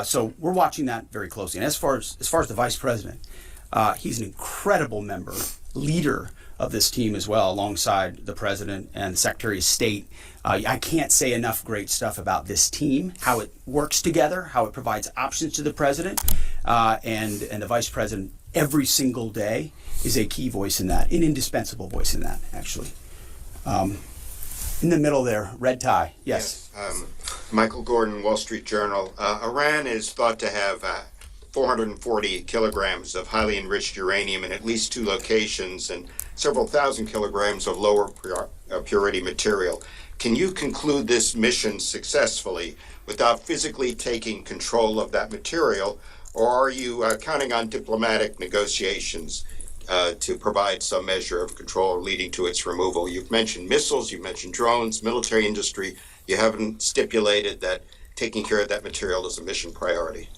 So we're watching that very closely. And as far as the vice president, he's an incredible member, leader of this team as well, alongside the president and the Secretary of State. I can't say enough great stuff about this team, how it works together, how it provides options to the president, and the vice president every single day is a key voice in that, an indispensable voice in that, actually. In the middle there, red tie, yes. Michael Gordon, Wall Street Journal. Iran is thought to have 440 kilograms of highly enriched uranium in at least 2 locations and several thousand kilograms of lower purity material. Can you conclude this mission successfully without physically taking control of that material, or are you counting on diplomatic negotiations to provide some measure of control leading to its removal? You've mentioned missiles, you've mentioned drones, military industry. You haven't stipulated that taking care of that material is a mission priority.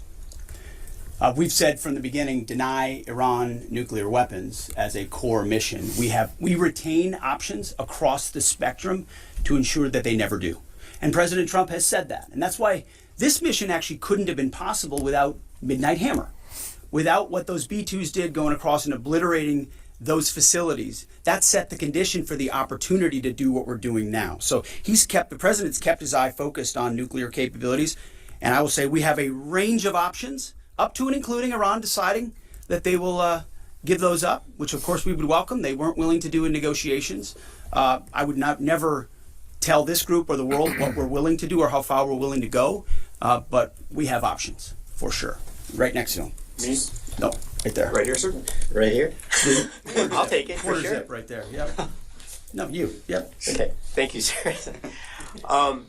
We've said from the beginning, deny Iran nuclear weapons as a core mission. We retain options across the spectrum to ensure that they never do. And President Trump has said that. And that's why this mission actually couldn't have been possible without Midnight Hammer. Without what those B-2s did going across and obliterating those facilities, that set the condition for the opportunity to do what we're doing now. So the president's kept his eye focused on nuclear capabilities. And I will say we have a range of options, up to and including Iran deciding that they will give those up, which of course we would welcome. They weren't willing to do in negotiations. I would never tell this group or the world what we're willing to do or how far we're willing to go, but we have options for sure. Right next to him. Me? No, right there. Right here, sir? Right here? I'll take it for Quarter sure. zip right there. Yep. No, you. Yep. Okay. Thank you, sir.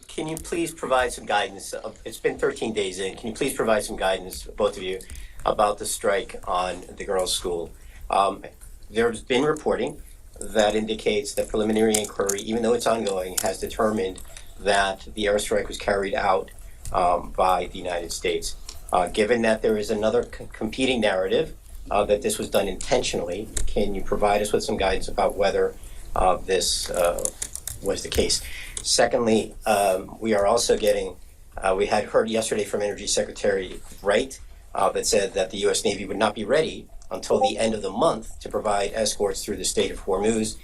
Can you please provide some guidance? It's been 13 days in. Can you please provide some guidance, both of you, about the strike on the girls' school? There's been reporting that indicates that preliminary inquiry, even though it's ongoing, has determined that the airstrike was carried out by the United States. Given that there is another competing narrative that this was done intentionally, can you provide us with some guidance about whether this was the case? Secondly, we are also getting, we had heard yesterday from Energy Secretary Wright that said that the U.S. Navy would not be ready until the end of the month to provide escorts through the Strait of Hormuz.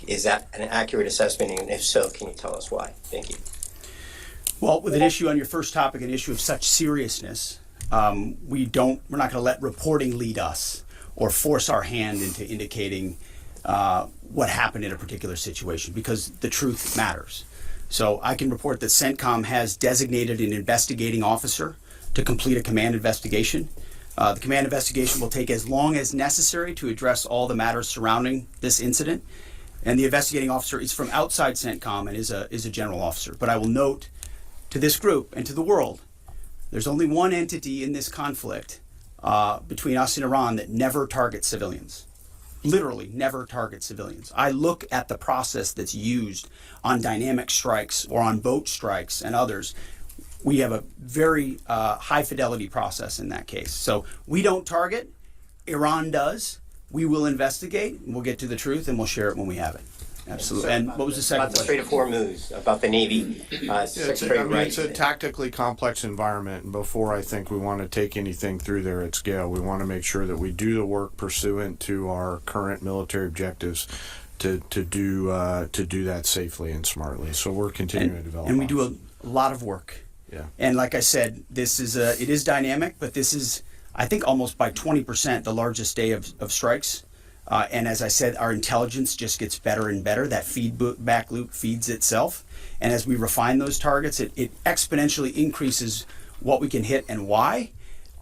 Is that an accurate assessment? And if so, can you tell us why? Thank you. Well, with an issue on your first topic, an issue of such seriousness, we're not going to let reporting lead us or force our hand into indicating what happened in a particular situation, because the truth matters. So I can report that CENTCOM has designated an investigating officer to complete a command investigation. The command investigation will take as long as necessary to address all the matters surrounding this incident. And the investigating officer is from outside CENTCOM and is a general officer. But I will note to this group and to the world, there's only one entity in this conflict between us and Iran that never targets civilians. Literally never targets civilians. I look at the process that's used on dynamic strikes or on boat strikes and others. We have a very high fidelity process in that case. So we don't target, Iran does. We will investigate, we'll get to the truth, and we'll share it when we have it. Absolutely. And what was the second question? About the Strait of Hormuz, about the Navy. It's a tactically complex environment, and before I think we want to take anything through there at scale, we want to make sure that we do the work pursuant to our current military objectives to do that safely and smartly. So we're continuing to develop. And we do a lot of work. Yeah. And like I said, it is dynamic, but this is, I think, almost by 20% the largest day of strikes. And as I said, our intelligence just gets better and better. That feedback loop feeds itself. And as we refine those targets, it exponentially increases what we can hit and why,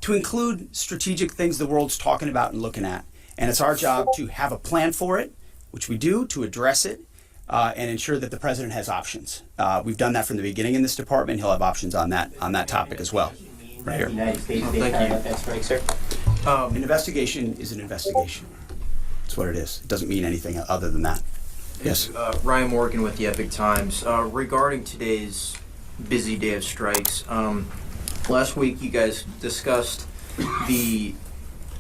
to include strategic things the world's talking about and looking at. And it's our job to have a plan for it, which we do, to address it, and ensure that the president has options. We've done that from the beginning in this department. He'll have options on that topic as well. Right here. United States, thank you. That's right, sir. An investigation is an investigation. That's what it is. It doesn't mean anything other than that. Yes. Ryan Morgan with the Epic Times. Regarding today's busy day of strikes, last week you guys discussed the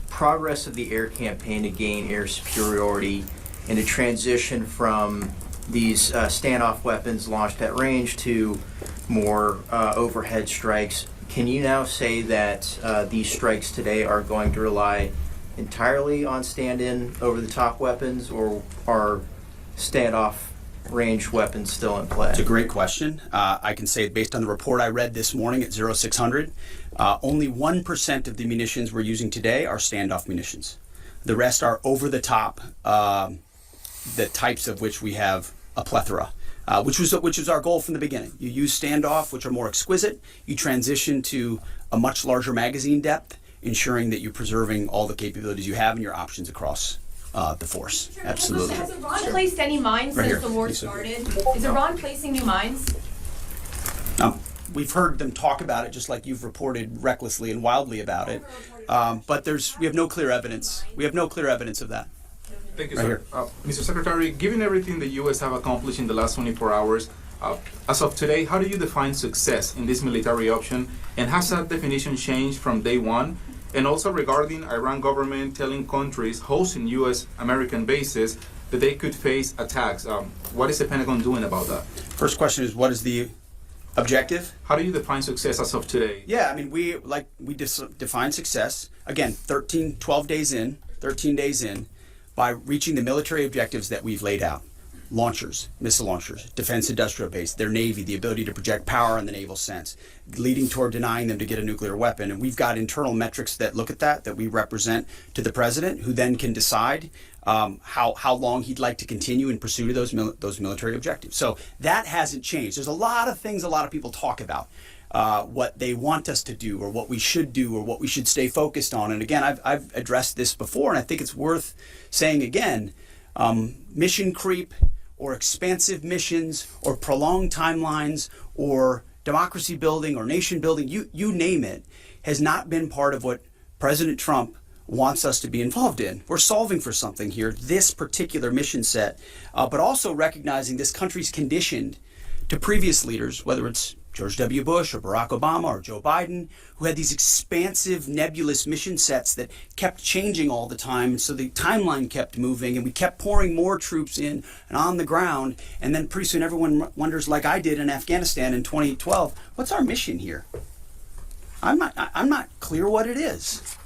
progress of the air campaign to gain air superiority and to transition from these standoff weapons launched at range to more overhead strikes. Can you now say that these strikes today are going to rely entirely on stand-in over-the-top weapons, or are standoff range weapons still in play? It's a great question. I can say, based on the report I read this morning at 0600, only 1% of the munitions we're using today are standoff munitions. The rest are over-the-top, the types of which we have a plethora, which was our goal from the beginning. You use standoff, which are more exquisite. You transition to a much larger magazine depth, ensuring that you're preserving all the capabilities you have and your options across the force. Absolutely. Has Iran placed any mines Right since here. the war Lisa. started? Is Iran placing new mines? We've heard them talk about it, just like you've reported recklessly and wildly about it. But we have no clear evidence. We have no clear evidence of that. Thank you, Right sir. Mr. Secretary, given everything the U.S. have accomplished in the last 24 hours, as of today, how do you define success in this military option? And has that definition changed from day one? And also regarding Iran government telling countries hosting U.S. American bases that they could face attacks. What is the Pentagon doing about that? First question is, what is the objective? How do you define success as of today? Yeah, I mean, we define success, again, 13 days in, by reaching the military objectives that we've laid out. Launchers, missile launchers, defense industrial base, their Navy, the ability to project power in the naval sense, leading toward denying them to get a nuclear weapon. And we've got internal metrics that look at that we represent to the president, who then can decide how long he'd like to continue in pursuit of those military objectives. So that hasn't changed. There's a lot of things a lot of people talk about, what they want us to do or what we should do or what we should stay focused on. And again, I've addressed this before, and I think it's worth saying again, mission creep or expansive missions or prolonged timelines or democracy building or nation building, you name it, has not been part of what President Trump wants us to be involved in. We're solving for something here, this particular mission set, but also recognizing this country's conditioned to previous leaders, whether it's George W. Bush or Barack Obama or Joe Biden, who had these expansive, nebulous mission sets that kept changing all the time. So the timeline kept moving, and we kept pouring more troops in and on the ground. And then pretty soon everyone wonders, like I did in Afghanistan in 2012, what's our mission here? I'm not clear what it is.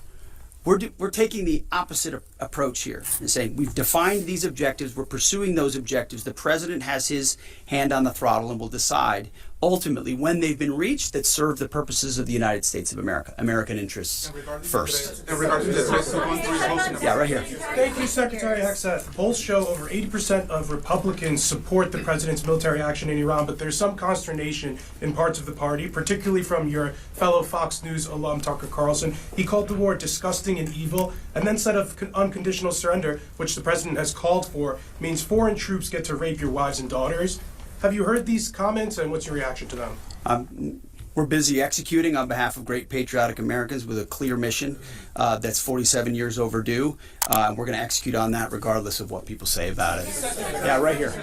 We're taking the opposite approach here and saying we've defined these objectives, we're pursuing those objectives. The president has his hand on the throttle and will decide ultimately when they've been reached that serve the purposes of the United States of America, American interests first. Yeah, right here. Thank you, Secretary Hegseth. Polls show over 80% of Republicans support the president's military action in Iran, but there's some consternation in parts of the party, particularly from your fellow Fox News alum, Tucker Carlson. He called the war disgusting and evil, and then said of unconditional surrender, which the president has called for, means foreign troops get to rape your wives and daughters. Have you heard these comments, and what's your reaction to them? We're busy executing on behalf of great patriotic Americans with a clear mission that's 47 years overdue. We're going to execute on that regardless of what people say about it. Yeah, right here.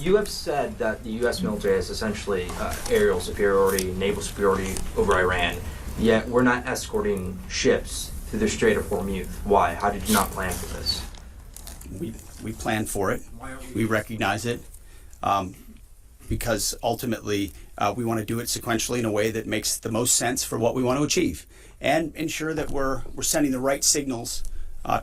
You have said that the U.S. military has essentially aerial superiority, naval superiority over Iran, yet we're not escorting ships through the Strait of Hormuz. Why? How did you not plan for this? We planned for it. We recognize it. Because ultimately we want to do it sequentially in a way that makes the most sense for what we want to achieve and ensure that we're sending the right signals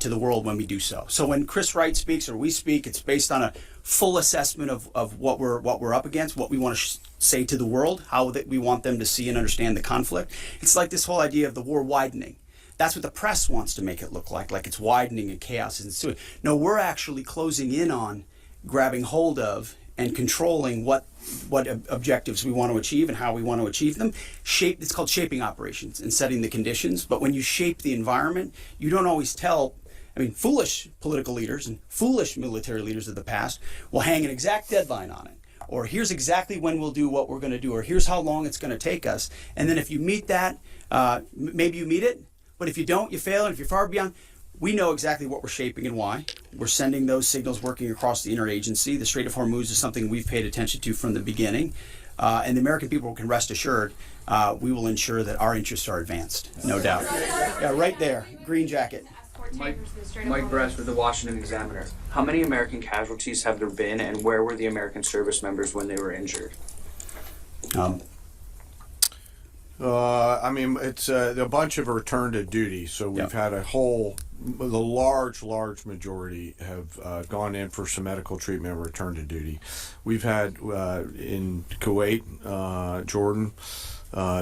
to the world when we do so. So when Chris Wright speaks or we speak, it's based on a full assessment of what we're up against, what we want to say to the world, how that we want them to see and understand the conflict. It's like this whole idea of the war widening. That's what the press wants to make it look like it's widening and chaos is ensuing. No, we're actually closing in on grabbing hold of and controlling what objectives we want to achieve and how we want to achieve them. It's called shaping operations and setting the conditions. But when you shape the environment, you don't always tell. I mean, foolish political leaders and foolish military leaders of the past will hang an exact deadline on it. Or here's exactly when we'll do what we're going to do. Or here's how long it's going to take us. And then if you meet that, maybe you meet it. But if you don't, you fail. And if you're far beyond, we know exactly what we're shaping and why. We're sending those signals working across the interagency. The Strait of Hormuz is something we've paid attention to from the beginning. And the American people can rest assured we will ensure that our interests are advanced, no doubt. Yeah, right there, green jacket. Mike Bress with the Washington Examiner. How many American casualties have there been, and where were the American service members when they were injured? I mean, it's a bunch of return to duty. So we've had the large majority have gone in for some medical treatment and return to duty. We've had in Kuwait, Jordan,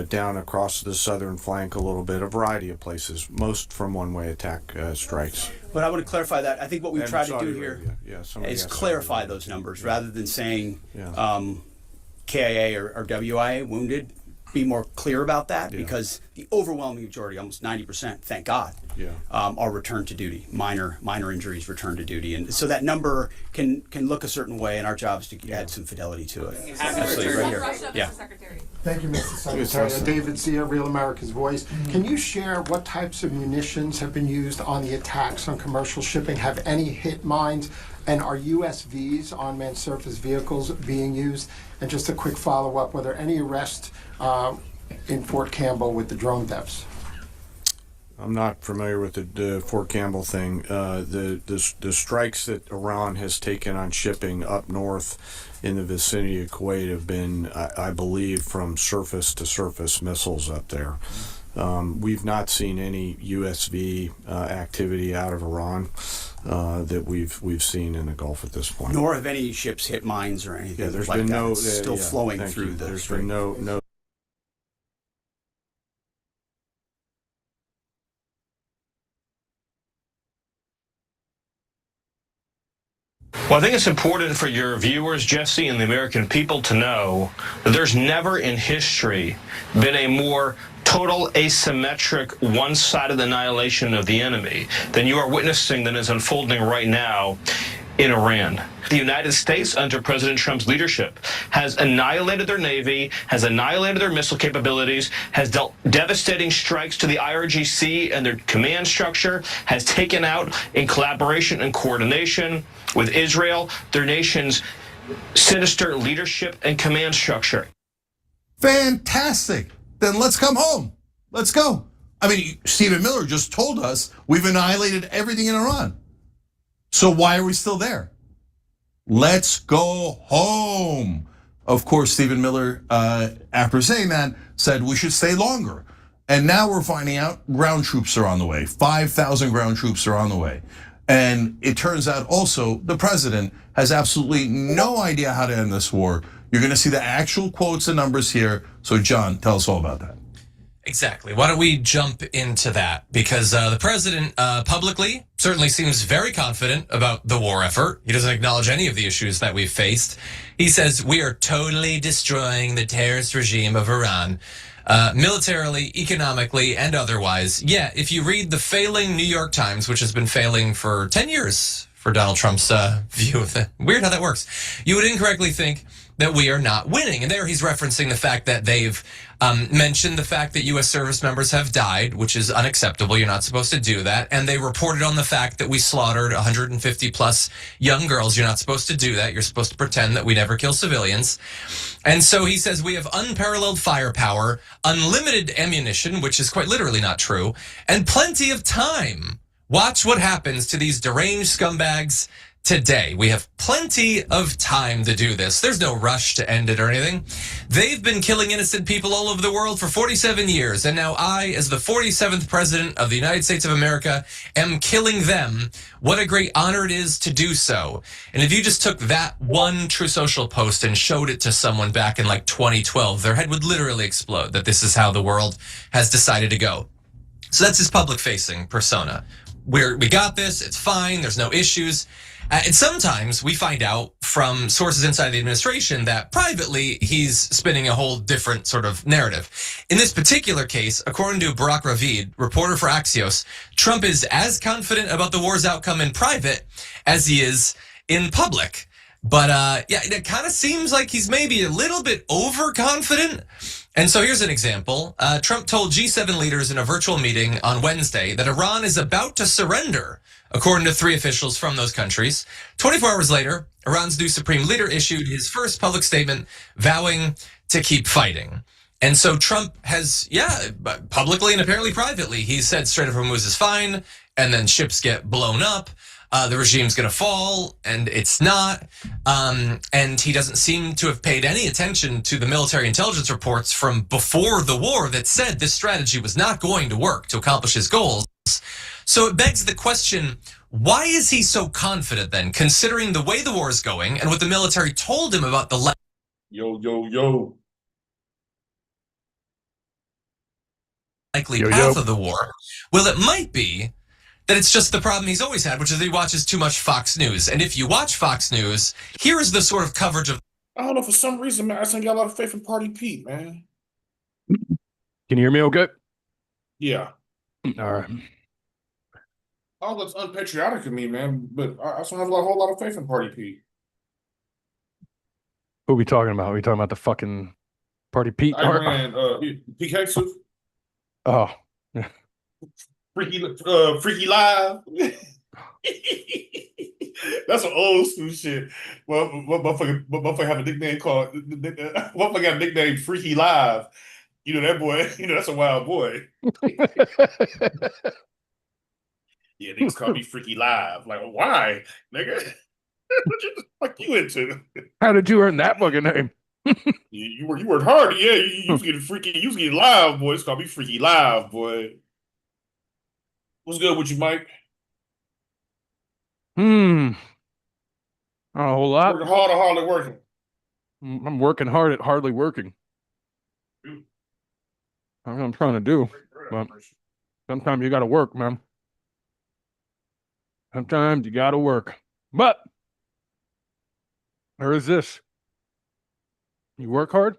down across the southern flank a little bit, a variety of places, most from one-way attack strikes. But I want to clarify that. I think what we tried to do here is clarify those numbers rather than saying KIA or WIA, wounded. Be more clear about that because the overwhelming majority, almost 90%, thank God, are returned to duty. Minor injuries returned to duty, and so that number can look a certain way, and our job is to add some fidelity to it. Absolutely, right here. Yeah. Thank you, Mr. Secretary. David Zia, Real America's Voice. Can you share what types of munitions have been used on the attacks on commercial shipping? Have any hit mines? And are USVs, unmanned surface vehicles, being used? And just a quick follow-up, were there any arrests in Fort Campbell with the drone thefts? I'm not familiar with the Fort Campbell thing. The strikes that Iran has taken on shipping up north in the vicinity of Kuwait have been, I believe, from surface to surface missiles up there. We've not seen any USV activity out of Iran that we've seen in the Gulf at this point. Nor have any ships hit mines or anything. Yeah, there's like been that. no It's still flowing through the There's strait. been no. Well, I think it's important for your viewers, Jesse, and the American people to know that there's never in history been a more total asymmetric, one-sided annihilation of the enemy than you are witnessing that is unfolding right now in Iran. The United States, under President Trump's leadership, has annihilated their Navy, has annihilated their missile capabilities, has dealt devastating strikes to the IRGC and their command structure, has taken out, in collaboration and coordination with Israel, their nation's sinister leadership and command structure. Fantastic. Then let's come home. Let's go. I mean, Stephen Miller just told us we've annihilated everything in Iran. So why are we still there? Let's go home. Of course, Stephen Miller, after saying that, said we should stay longer. And now we're finding out ground troops are on the way. 5,000 ground troops are on the way. And it turns out also the president has absolutely no idea how to end this war. You're going to see the actual quotes and numbers here. So John, tell us all about that. Exactly. Why don't we jump into that? Because the president publicly certainly seems very confident about the war effort. He doesn't acknowledge any of the issues that we've faced. He says we are totally destroying the terrorist regime of Iran, militarily, economically, and otherwise. Yeah, if you read the failing New York Times, which has been failing for 10 years for Donald Trump's view of it, weird how that works, you would incorrectly think that we are not winning. And there he's referencing the fact that they've mentioned the fact that U.S. service members have died, which is unacceptable. You're not supposed to do that. And they reported on the fact that we slaughtered 150 plus young girls. You're not supposed to do that. You're supposed to pretend that we never kill civilians. And so he says we have unparalleled firepower, unlimited ammunition, which is quite literally not true, and plenty of time. Watch what happens to these deranged scumbags today. We have plenty of time to do this. There's no rush to end it or anything. They've been killing innocent people all over the world for 47 years. And now I, as the 47th president of the United States of America, am killing them. What a great honor it is to do so. And if you just took that one True Social post and showed it to someone back in like 2012, their head would literally explode that this is how the world has decided to go. So that's his public-facing persona. We got this. It's fine. There's no issues. And sometimes we find out from sources inside the administration that privately he's spinning a whole different sort of narrative. In this particular case, according to Barak Ravid, reporter for Axios, Trump is as confident about the war's outcome in private as he is in public. But yeah, it kind of seems like he's maybe a little bit overconfident. And so here's an example. Trump told G7 leaders in a virtual meeting on Wednesday that Iran is about to surrender, according to 3 officials from those countries. 24 hours later, Iran's new supreme leader issued his first public statement vowing to keep fighting. And so Trump has, publicly and apparently privately, he said Strait of Hormuz is fine, and then ships get blown up. The regime's going to fall, and it's not. And he doesn't seem to have paid any attention to the military intelligence reports from before the war that said this strategy was not going to work to accomplish his goals. So it begs the question, why is he so confident then, considering the way the war is going and what the military told him about the likely path of the war? Well, it might be that it's just the problem he's always had, which is that he watches too much Fox News. And if you watch Fox News, here is the sort of coverage of... I don't know, for some reason, man, I just ain't got a lot of faith in Party Pete, man. Can you hear me okay? Yeah. All right. Oh, that's unpatriotic of me, man. But I also have a whole lot of faith in Party Pete. Who we talking about? We talking about the fucking Party Pete? Iran, PK Oh, Freaky Live. That's some old school shit. Well, motherfucker have a nickname called motherfucker got a nickname Freaky Live. You know that boy. You know that's a wild boy. Yeah, niggas call me Freaky Live. Like, why, nigga? What the fuck you into? How did you earn that fucking name? You worked hard. Yeah, you was getting freaky. You was getting live, boy. It's called me Freaky Live, boy. What's good with you, Mike? Not a whole lot. Working hard or hardly working? I'm working hard at hardly working. That's what I'm trying to do. But sometimes you got to work, man. Sometimes you got to work. But there is this. You work hard,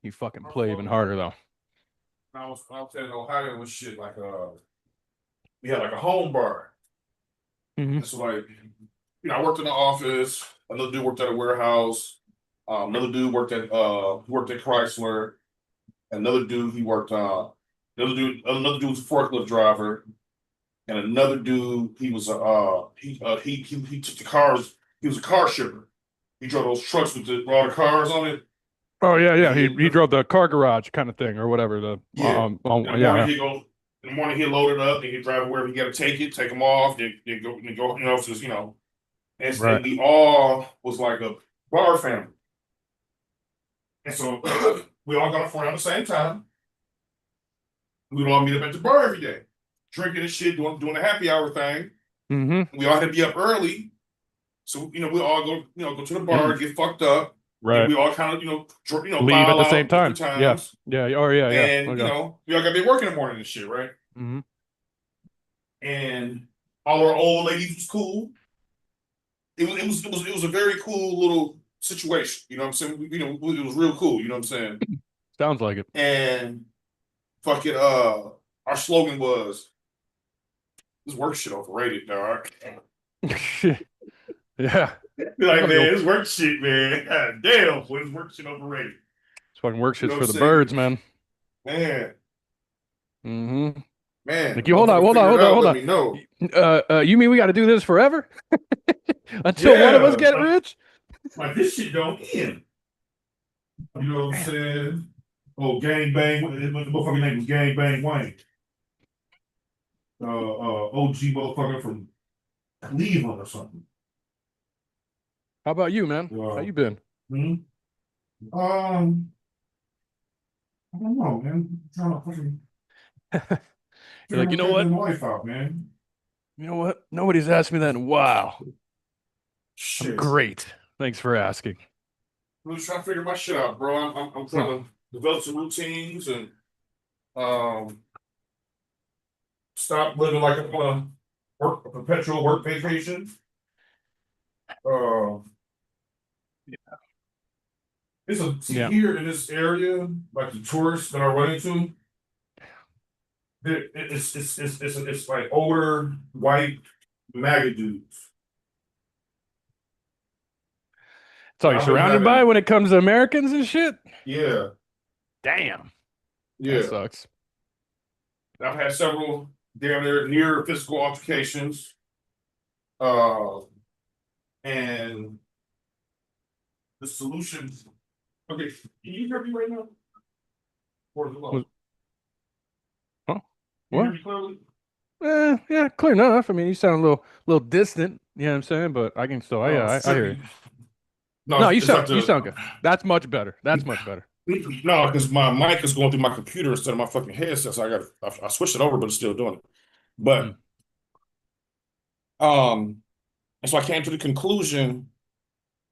you fucking play even harder, though. I was in Ohio with shit like we had like a home bar. It's like, I worked in the office. Another dude worked at a warehouse. Another dude worked at Chrysler. Another dude another dude was a forklift driver, and another dude he took the cars. He was a car shipper. He drove those trucks with all the cars on it. Oh yeah. He drove the car garage kind of thing or whatever. In the morning he'd load it up and he'd drive wherever he got to take them off, then go, And so we all was like a bar family. And so we all got off around the same time. We'd all meet up at the bar every day, drinking and shit, doing the happy hour thing. We all had to be up early. So, we all go to the bar, get fucked up. Right. And we all kind of, leave at the same time. Yeah. Oh, yeah. And, Okay. we all got to be working in the morning and shit, right? And all our old ladies was cool. It was a very cool little situation. You know what I'm saying? It was real cool. You know what I'm saying? Sounds like it. And fucking, our slogan was, this work shit overrated, dog. Yeah. Like, man, this work shit, man. God damn, boy, this work shit overrated. This fucking work shit's You know for what the I'm saying? birds, man. Man. Man. Like, hold on. Let me know. You mean we got to do this forever until one of us get rich? Like, this shit don't end. You know what I'm saying? Oh, Gang Bang. The motherfucking name was Gang Bang Wayne. OG motherfucker from Cleveland or something. How about you, man? How you been? I don't know, man. I'm trying to fucking You're like, you know what? Life out, man. You know what? Nobody's asked me that in a while. Shit. I'm great. Thanks for asking. I'm just trying to figure my shit out, bro. I'm trying to develop some routines and stop living like a perpetual work vacation. Here in this area, like the tourists that I run into, it's like older white MAGA dudes. That's all you're surrounded by when it comes to Americans and shit? Yeah. Damn. Yeah. That sucks. I've had several down there near physical altercations. And the solution. Okay, can you hear me right now? Or is it low? Huh? Can What? you hear me clearly? Yeah, clear enough. I mean, you sound a little distant. You know what I'm saying? But I can still. I hear you. No, you sound good. That's much better. That's much better. No, because my mic is going through my computer instead of my fucking headset, so I switched it over, but it's still doing it. But and so I came to the conclusion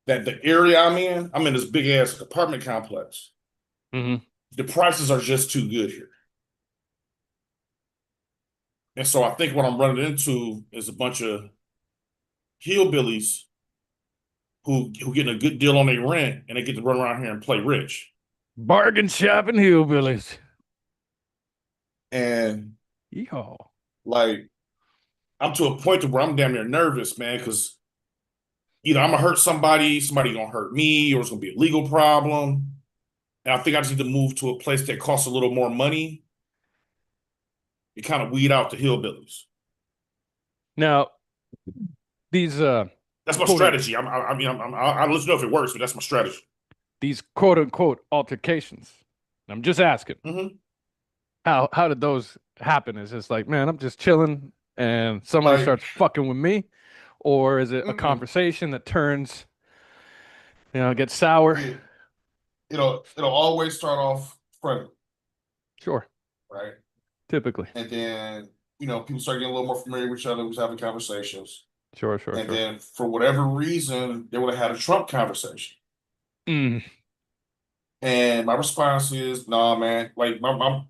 that the area I'm in this big ass apartment complex. The prices are just too good here. And so I think what I'm running into is a bunch of hillbillies who getting a good deal on their rent and they get to run around here and play rich. Bargain shopping hillbillies. And yeehaw. like, I'm to a point to where I'm damn near nervous, man, because either I'm gonna hurt somebody gonna hurt me, or it's gonna be a legal problem. And I think I just need to move to a place that costs a little more money and kind of weed out the hillbillies. Now, these that's my strategy. I mean, I'll let you know if it works, but that's my strategy. These quote unquote altercations. I'm just asking, how did those happen? Is it like, man, I'm just chilling and somebody starts fucking with me, or is it a conversation that turns, gets sour? It'll always start off friendly. Sure. Right. Typically. And then people start getting a little more familiar with each other, who's having conversations. Sure. And then for whatever reason, they would have had a Trump conversation. And my response is, nah, man. Like my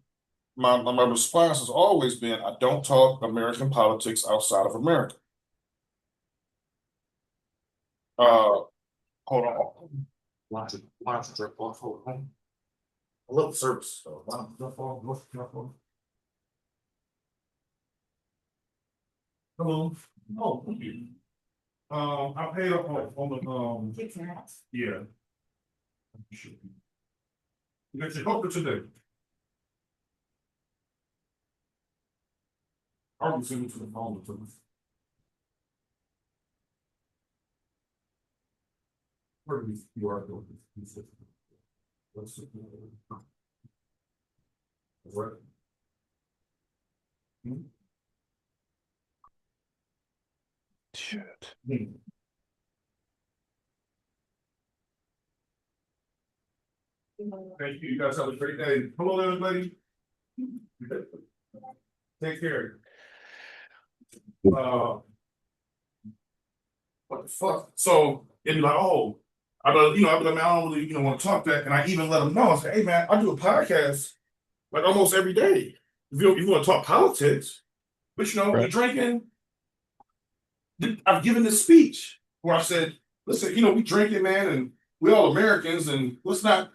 response has always been, I don't talk American politics outside of America. Hold on. Lots of drip off. Hold on. I love the service. So hello. Oh, thank you. I paid up on the yeah. You got your helper today. I'll be sending to the phone to them. Where do you are going? What's what? Shit. Thank you. You guys have a great day. Hello, everybody. Take care. What the fuck? So it'd be like, oh, I'd be like, man, I don't really, want to talk that. And I even let them know. I say, hey, man, I do a podcast like almost every day. If you want to talk politics, but we're drinking. I've given this speech where I said, listen, we drinking, man, and we all Americans, and let's not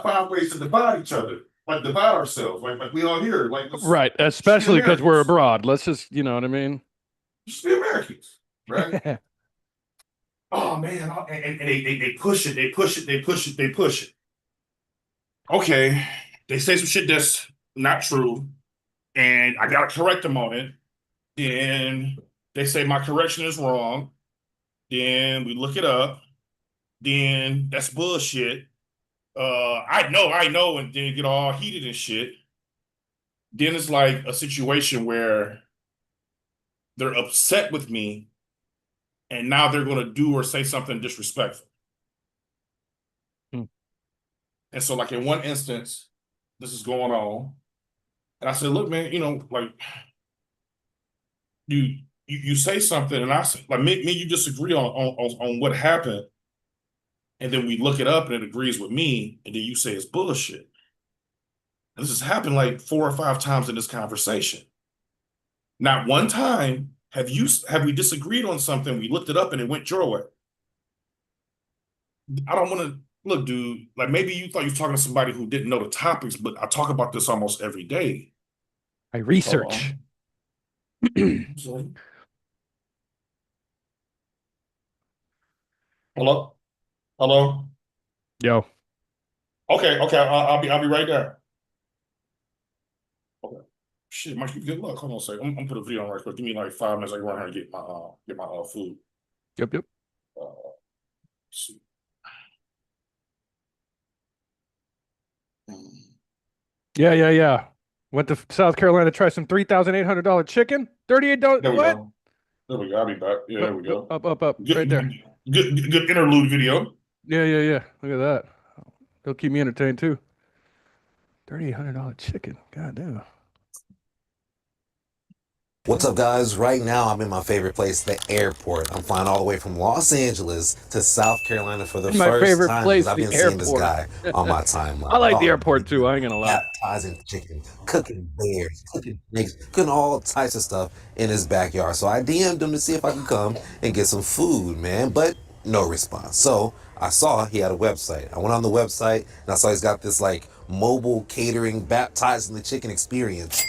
find ways to divide each other, like divide ourselves, like we all here, like right, especially because we're abroad. Let's just, you know what I mean? Just be Americans, right? Oh man, and they push it, they push it. Okay, they say some shit that's not true, and I gotta correct them on it. Then they say my correction is wrong. Then we look it up. Then that's bullshit. I know, and then get all heated and shit. Then it's like a situation where they're upset with me, and now they're going to do or say something disrespectful. And so, like in one instance, this is going on, and I said, "Look, man, like you say something, and I say, like, me you disagree on what happened." And then we look it up and it agrees with me, and then you say it's bullshit. And this has happened like 4 or 5 times in this conversation. Not one time have we disagreed on something, we looked it up and it went your way. I don't want to look, dude, like maybe you thought you were talking to somebody who didn't know the topics, but I talk about this almost every day. I research. Hello? Yo. Okay. I'll be right there. Okay. Shit, Mike, good luck. Hold on a second. I'm gonna put a video on right quick. Give me like 5 minutes. I can run here and get my food. Yep. Let's see. Yeah. Went to South Carolina to try some $3,800 chicken. $38. There we what? go. There we go. I'll be back. Yeah, there we go. Up. Right there. Good interlude video. Yeah. Look at that. They'll keep me entertained too. $3,800 chicken. God damn. What's up, guys? Right now, I'm in my favorite place, the airport. I'm flying all the way from Los Angeles to South Carolina for the My first favorite time. place, I've the been seeing this airport. guy on my timeline. I like the airport too. I ain't gonna lie. Baptizing chicken, cooking bears, cooking snakes, cooking all types of stuff in his backyard. So I DM'd him to see if I could come and get some food, man, but no response. So I saw he had a website. I went on the website and I saw he's got this like mobile catering, baptizing the chicken experience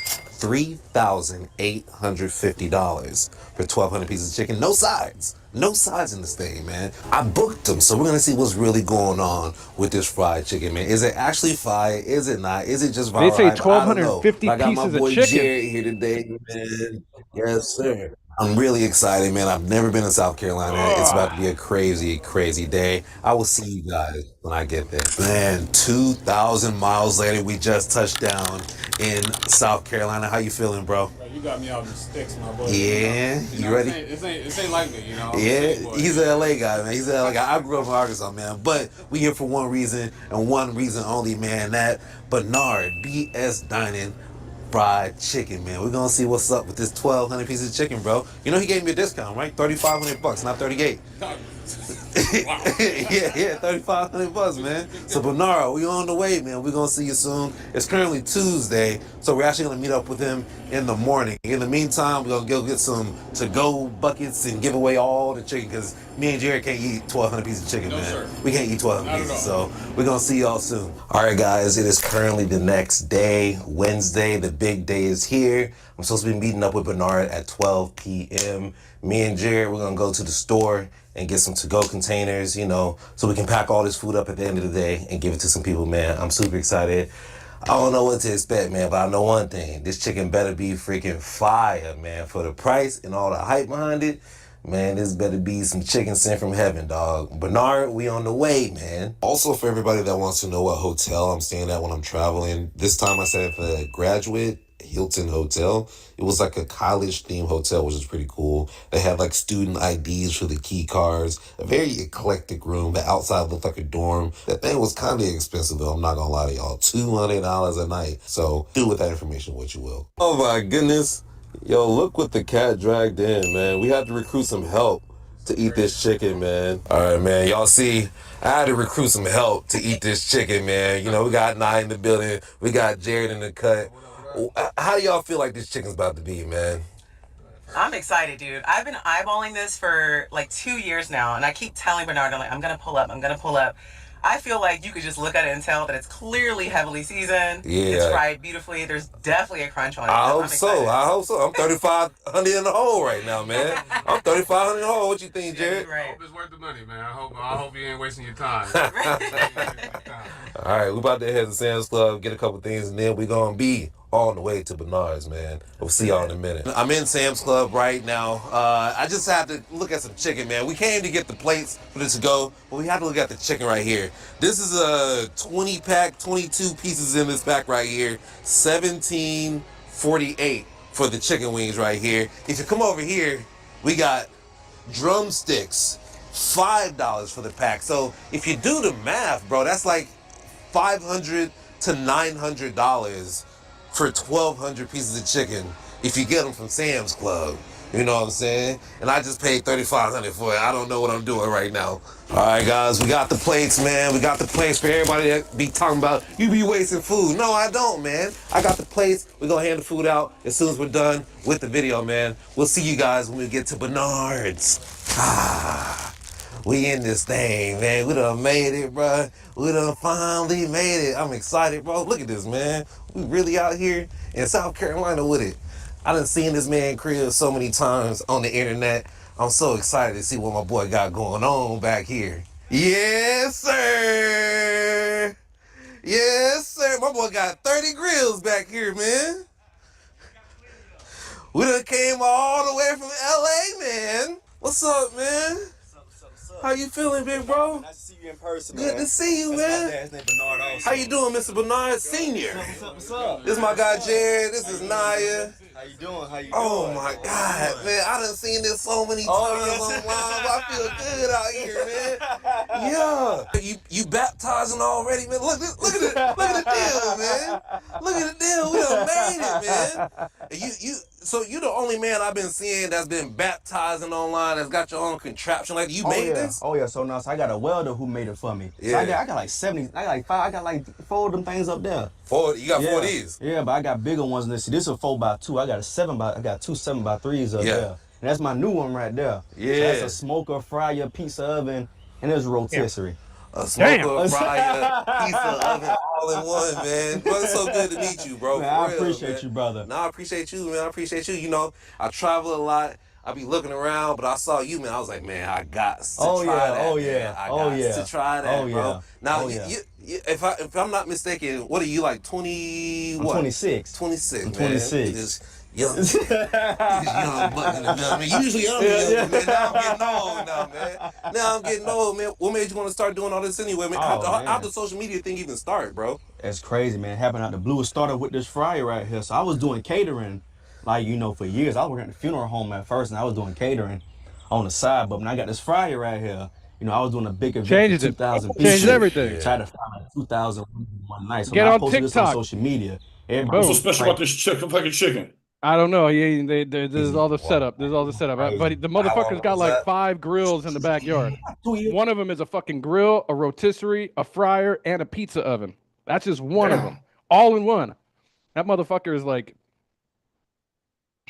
$3,850 for 1,200 pieces of chicken. No sides. No sides in this thing, man. I booked them, so we're gonna see what's really going on with this fried chicken, man. Is it actually fire? Is it not? Is it just viral? They say I don't know. 1,250 I got my pieces of boy chicken. Jared here today, man. Yes, sir. I'm really excited, man. I've never been to South Carolina. It's about to be a crazy, crazy day. I will see you guys when I get there. Man, 2,000 miles later, we just touched down in South Carolina. How you feeling, bro? You got me out in the sticks, my boy. Yeah, you ready? This ain't like me, you know. Yeah, he's an LA guy, man. He's an LA guy. I grew up in Arkansas, man. But we here for one reason and one reason only, man. That Bernard BS Dining fried chicken, man. We're gonna see what's up with this 1,200 pieces of chicken, bro. You know he gave me a discount, right? $3,500, not 38. yeah, $3,500, man. So Bernard, we on the way, man. We're gonna see you soon. It's currently Tuesday, so we're actually gonna meet up with him in the morning. In the meantime, we're gonna go get some to-go buckets and give away all the chicken, because me and Jared can't eat 1,200 pieces of chicken, man. Sir. We can't eat 1,200 pieces, so we're gonna see y'all soon. All right, guys, it is currently the next day, Wednesday. The big day is here. I'm supposed to be meeting up with Bernard at 12 p.m. Me and Jared, we're gonna go to the store and get some to-go containers, you know, so we can pack all this food up at the end of the day and give it to some people, man. I'm super excited. I don't know what to expect, man, but I know one thing. This chicken better be freaking fire, man. For the price and all the hype behind it, man, this better be some chicken sent from heaven, dog. Bernard, we on the way, man. Also, for everybody that wants to know what hotel I'm staying at when I'm traveling, this time I stayed at the Graduate Hilton Hotel. It was like a college-themed hotel, which is pretty cool. They had like student IDs for the key cards. A very eclectic room. The outside looked like a dorm. That thing was kind of expensive, though. I'm not gonna lie to y'all. $200 a night. So do with that information what you will. Oh my goodness. Yo, look what the cat dragged in, man. We had to recruit some help to eat this chicken, man. All right, man. Y'all see, I had to recruit some help to eat this chicken, man. You know, we got Nye in the building. We got Jared in the cut. How do y'all feel like this chicken's about to be, man? I'm excited, dude. I've been eyeballing this for like 2 years now, and I keep telling Bernard, I'm gonna pull up. I feel like you could just look at it and tell that it's clearly heavily seasoned. Yeah. It's fried beautifully. There's definitely a crunch on it. I hope so. I'm 3,500 in the hole right now, man. I'm 3,500 in the hole. What you think, Jared? I hope it's worth the money, man. I hope you ain't wasting your time. All right, we about to head to Sam's Club, get a couple things, and then we gonna be on the way to Bernard's, man. We'll see y'all in a minute. I'm in Sam's Club right now. I just had to look at some chicken, man. We came to get the plates for this to go, but we had to look at the chicken right here. This is a 20 pack, 22 pieces in this pack right here. $17.48 for the chicken wings right here. If you come over here, we got drumsticks, $5 for the pack. So if you do the math, bro, that's like $500 to $900 for 1,200 pieces of chicken if you get them from Sam's Club. You know what I'm saying? And I just paid $3,500 for it. I don't know what I'm doing right now. All right, guys, we got the plates, man. We got the plates for everybody that be talking about, you be wasting food. No, I don't, man. I got the plates. We're going to hand the food out as soon as we're done with the video, man. We'll see you guys when we get to Bernard's. We in this thing, man. We done made it, bro. We done finally made it. I'm excited, bro. Look at this, man. We really out here in South Carolina with it. I done seen this man crib so many times on the internet. I'm so excited to see what my boy got going on back here. Yes, sir. Yes, sir. My boy got 30 grills back here, man. We done came all the way from LA, man. What's up, man? How you feeling, big bro? Nice to see you in person, Good man. to see you, man. His name Bernard also. How you doing, Mr. Bernard Sr.? What's up? This is my guy, Jared. This is Naya. How you doing? How you Oh, doing? my God, man. I done seen this so many times online, but I feel good out here, man. Yeah. You baptizing already, man? Look at the deal, man. Look at the deal. We done made it, man. So you the only man I've been seeing that's been baptizing online, that's got your own contraption. Like, you made this? Oh yeah, so now I got a welder who made it for me. Yeah. So I got like 70, I got like 4 of them things up there. 4? You got 4 of these? Yeah, but I got bigger ones than this. See, this is a 4x2. I got two 7x3s up there. And that's my new one right there. Yeah. So that's a smoker, fryer, pizza oven, and there's a rotisserie. A smoker, fryer, pizza oven, all all in one, man. Bro, it's so good to meet you, bro. Man, for I real, appreciate man. you, brother. No, I appreciate you, man. I appreciate you. You know, I travel a lot. I be looking around, but I saw you, man. I was like, man, I got to Oh, try yeah, that. oh, man. yeah, I oh, got yeah. to try that, Oh, bro. yeah. Now, Oh, yeah. if I'm not mistaken, what are you like? 20? I'm What? 26. 26. I'm man. 26. Just young, young buck in the middle. I mean, usually I'm young, man. Now I'm getting old, man. Now I'm getting old, man. What made you want to start doing all this anyway, man? Oh, man. How'd the social media thing even start, bro? That's crazy, man. Happened out the blue. It started with this fryer right here. So I was doing catering, like, you know, for years. I was working at the funeral home at first, and I was doing catering on the side. But when I got this fryer right here, you know, I was doing a big event Changes for it. 2,000 people. Changes everything. Tried to find like 2,000 one night. So Get when I on posted this on TikTok. social media, everybody Boom. What's so was special about this fucking chicken? I don't know. There's all the setup. There's all the setup. But the motherfucker's got like 5 grills in the backyard. One of them is a fucking grill, a rotisserie, a fryer, and a pizza oven. That's just one of them, all in one. That motherfucker is like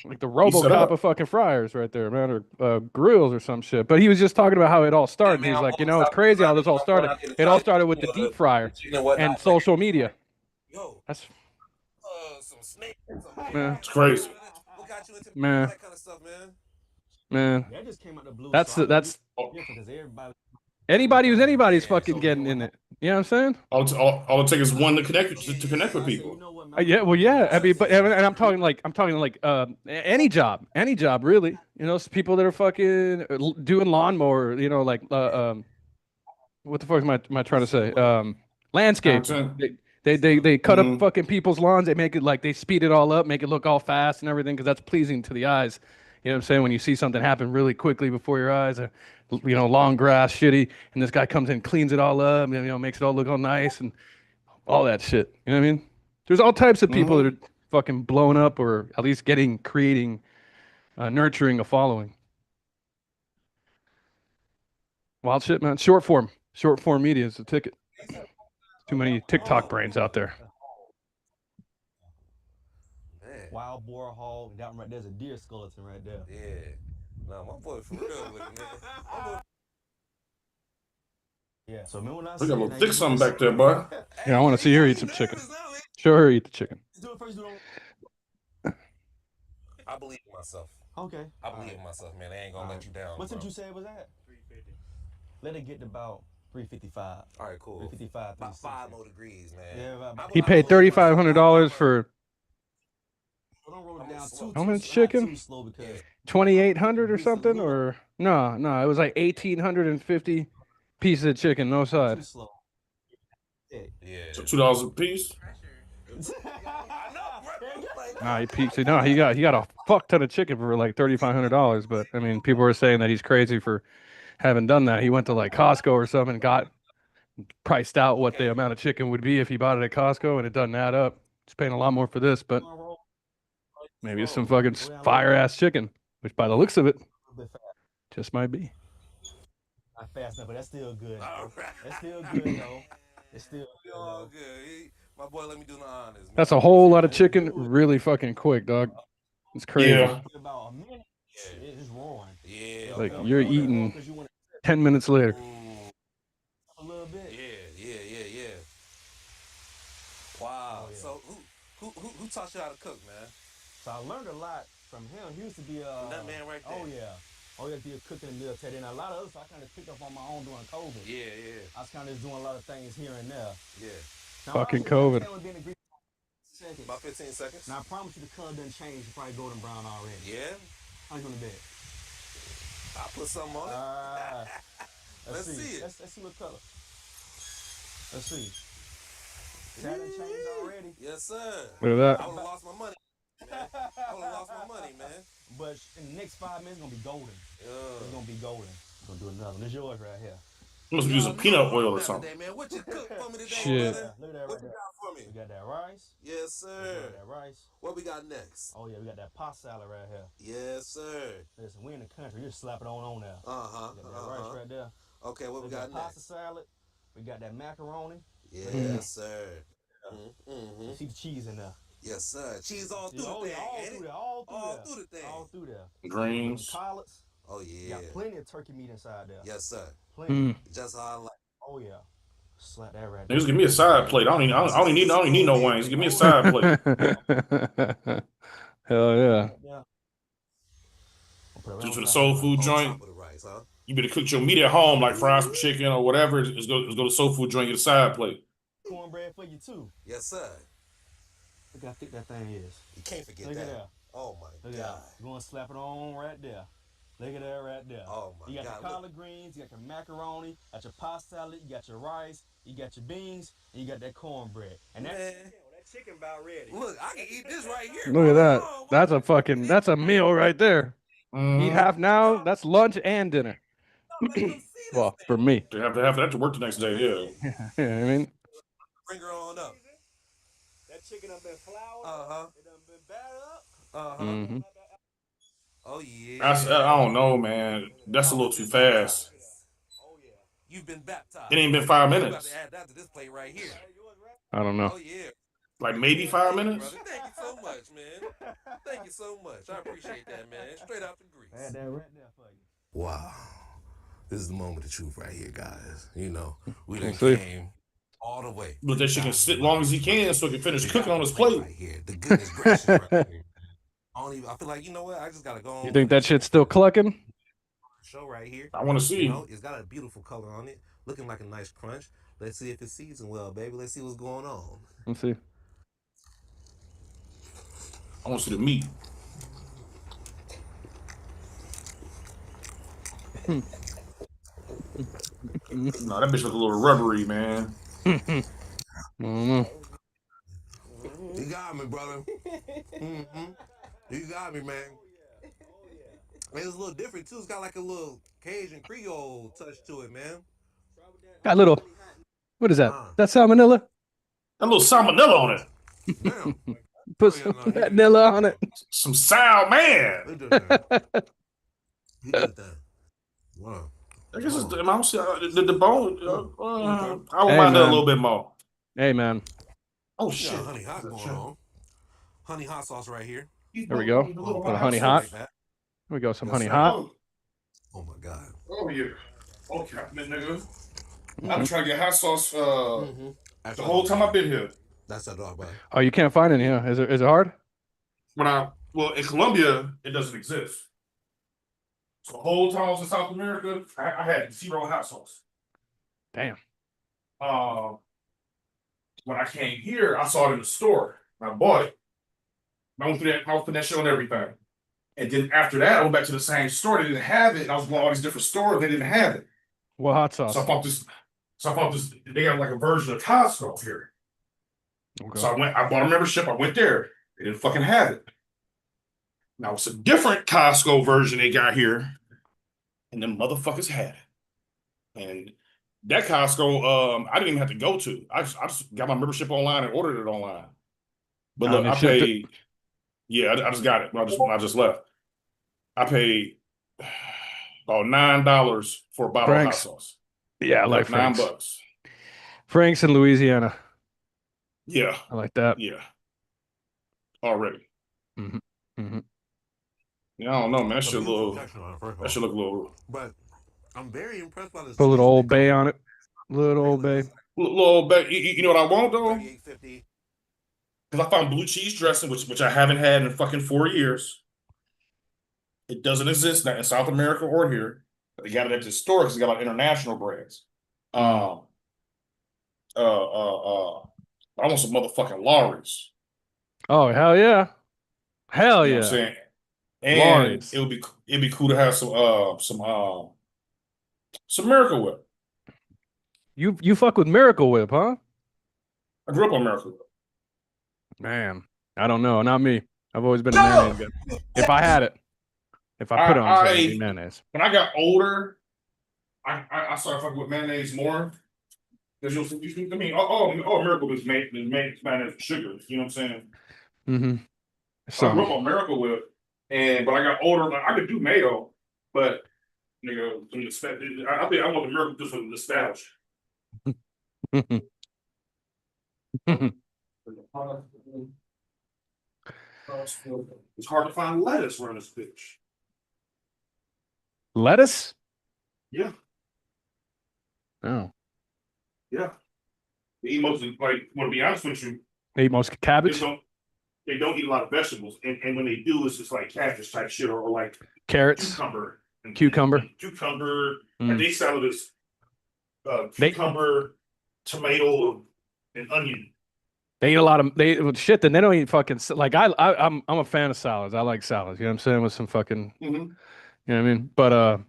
the RoboCop of fucking fryers right there, man, or grills or some shit. But he was just talking about how it all started. He's like, you know, it's crazy how this all started. It all started with the deep fryer and social media. That's man. It's crazy. Man. Man. That's anybody who's anybody's fucking getting in it. You know what I'm saying? All it takes is one to connect with people. Yeah, well, yeah. I mean, and I'm talking like any job really. You know, people that are fucking doing lawnmower. You know, like what the fuck am I trying to say? Landscape. They cut up fucking people's lawns. They make it like they speed it all up, make it look all fast and everything because that's pleasing to the eyes. You know what I'm saying? When you see something happen really quickly before your eyes, you know, long grass, shitty, and this guy comes in, cleans it all up, and, you know, makes it all look all nice and all that shit. You know what I mean? There's all types of people that are fucking blowing up or at least creating, nurturing a following. Wild shit, man. Short form media is the ticket. Too many TikTok brains out there. Wild boar hog, and down right there's a deer skeleton right there. Yeah. No, my boy for real with it, man. Yeah. So remember when I We said got a little that thick you something just- back there, boy. Yeah, I want to see her eat some chicken. Show her eat the chicken. I believe in myself. Okay. I believe in myself, man. They ain't gonna let you down. What bro. did you say it was at? 350. Let it get to about 355. All right, cool. 355. About 5 more degrees, man. Yeah, He paid $3,500 for how much chicken? 2,800 or something, or no, it was like 1,850 pieces of chicken, no side. Yeah. So $2 a piece. Nah, he got a fuck ton of chicken for like $3,500. But I mean, people were saying that he's crazy for having done that. He went to like Costco or something and got priced out what the amount of chicken would be if he bought it at Costco, and it doesn't add up. He's paying a lot more for this, but maybe it's some fucking fire ass chicken, which by the looks of it, just might be. Not fast enough, but that's still good. That's still good, though. It's still good. My boy, let me do the honors. Man. That's a whole lot of chicken, really fucking quick, dog. It's crazy. Yeah. About a minute, it's roaring. Yeah. Like you're eating 10 minutes later. A little bit. Yeah. Wow. So who taught you how to cook, man? So I learned a lot from him. He used to be that man right there. Oh yeah. Oh yeah, be a cook in the military. And a lot of others I kind of picked up on my own during COVID. Yeah. I was kind of just doing a lot of things here and there. Yeah. Now, Fucking COVID. About 15 seconds. Now I promise you the color doesn't change. It's probably golden brown already. Yeah. How you gonna bet? I'll put something on it. Let's see it. Let's see what color. Let's see. That done changed already. Yes, sir. Look at that. I would have lost my money. Man. I would have lost my money, man. But in the next 5 minutes, it's gonna be golden. It's gonna be golden. We're gonna do another one. This is yours right here. You must be using peanut oil or something. Today, man. What you cook for me today, Shit. brother? Look at that What right you there. got for me? We got that rice. Yes, sir. We got that rice. What we got next? Oh yeah, we got that pasta salad right here. Yes, sir. Listen, we in the country. You just slap it on there. Uh-huh. We got that rice right there. Okay, what we got pasta next? salad. We got that macaroni. Yes, sir. Mm-hmm. You see the cheese in there. Yes, sir. Cheese all through the thing, all ain't through it? there, all through the thing. All through there. Greens. Collards. Oh, You yeah. got plenty of turkey meat inside there. Yes, sir. Plenty. Just how I like. Oh yeah. Slap that right Niggas, give me a side plate. I don't even need no wings. Give me a side plate. Hell yeah. Just for the soul food joint. You better cook your meat at home, like fry some chicken or whatever. Let's go to soul food joint, get a side plate. Cornbread for you too. Yes, sir. Look how thick that thing is. You can't forget Look that. at that. Oh my Look God. at that. You're gonna slap it on right there. Look at that right there. Oh my You got God. your collard greens, you got your macaroni, got your pasta salad, you got your rice, you got your beans, and you got that cornbread. And that chicken about ready. Look, I can eat this right here. Look at that. That's a meal right there. Eat half now. That's lunch and dinner. Well, for me. They have to have that to work the next day. Yeah. Yeah, I mean, Bring her on up. That chicken done been floured. Uh-huh. It done been battered up. Uh-huh. mhm. Oh yeah. I don't know, man. That's a little too fast. You've been baptized. It ain't been 5 You about minutes. to add that to this plate right here. I don't know. Oh yeah. Like maybe 5 minutes. Brother, thank you so much, man. Thank you so much. I appreciate that, man. Straight out the grease. Add that right there for you. Wow. This is the moment of truth right here, guys. You know, we done Let's see. came all the way. Let that chicken sit long as he can so he can finish cooking on his plate. Right here. The goodness gracious right here. I feel like, you know what? I just gotta go on. You think that shit's still clucking? Show right here. I wanna see. You know, it's got a beautiful color on it. Looking like a nice crunch. Let's see if it's seasoned well, baby. Let's see what's going on. Let's see. I want to see the meat. No, that bitch look a little rubbery, man. Mhm. You got me, brother. Mm-hmm. You got me, man. It's a little different too. It's got like a little Cajun Creole touch to it, man. Got a little. What is that? That salmonella? A little salmonella on it. Damn. Put some vanilla on it. Some sour man. Who did that? Who did that? Wow. I guess it's the bone. I would Hey, mind that a man. little bit more. Hey, man. Oh Shit. shit. Honey hot going on. Honey hot sauce right here. There we go. Put a honey hot. There we go. Some honey hot. Oh my God. Oh yeah. Okay, nigga. I've been trying to get hot sauce the whole time I've been here. That's that dog, bro. Oh, you can't find any, huh? Is it hard? In Colombia, it doesn't exist. So the whole time I was in South America, I had 0 hot sauce. Damn. When I came here, I saw it in the store. I bought it. I went through that shit on everything. And then after that, I went back to the same store. They didn't have it. And I was going to all these different stores. They didn't have it. What hot sauce? So I found this. They got like a version of Costco here. Okay. So I bought a membership. I went there. They didn't fucking have it. Now it's a different Costco version they got here. And them motherfuckers had it. And that Costco, I didn't even have to go to. I just got my membership online and ordered it online. But look, I paid. Yeah, I just got it. I just left. I paid about $9 for a bottle of hot sauce. Yeah, I like Frank's. $9. Frank's in Louisiana. Yeah. I like that. Yeah. Already. Mm-hmm. Mm-hmm. Yeah, I don't know, man. That shit look a little. But I'm very impressed by this. Put a little Old Bay on it. Little Old Bay. Little Old Bay. You know what I want though? Because I found blue cheese dressing, which I haven't had in fucking 4 years. It doesn't exist now in South America or here. They got it at the store because they got like international brands. I want some motherfucking Lawry's. Oh, hell yeah. Hell You know yeah. what I'm saying? And Lawry's. it'd be cool to have some Miracle Whip. You fuck with Miracle Whip, huh? I grew up on Miracle Whip. Man, I don't know. Not me. I've always been a mayonnaise guy. If I had it. If I put it on something, it'd be mayonnaise. When I got older, I started fucking with mayonnaise more. Because I mean, all Miracle Whip is made mayonnaise with sugar. You know what I'm saying? Mm-hmm. So I grew up on Miracle Whip, but I got older. Like, I could do mayo, but nigga, I think I want the Miracle just for the nostalgia. It's hard to find lettuce around this bitch. Lettuce? Yeah. Oh. Yeah. They eat mostly, like, want to be honest with you, They eat most cabbage, they don't eat a lot of vegetables, and when they do, it's just like cabbage type shit or like carrots, cucumber. cucumber. And they salad is cucumber, tomato, and onion. They eat a lot of shit. Then they don't eat fucking like I'm a fan of salads. I like salads. You know what I'm saying? With some fucking, you know what I mean? But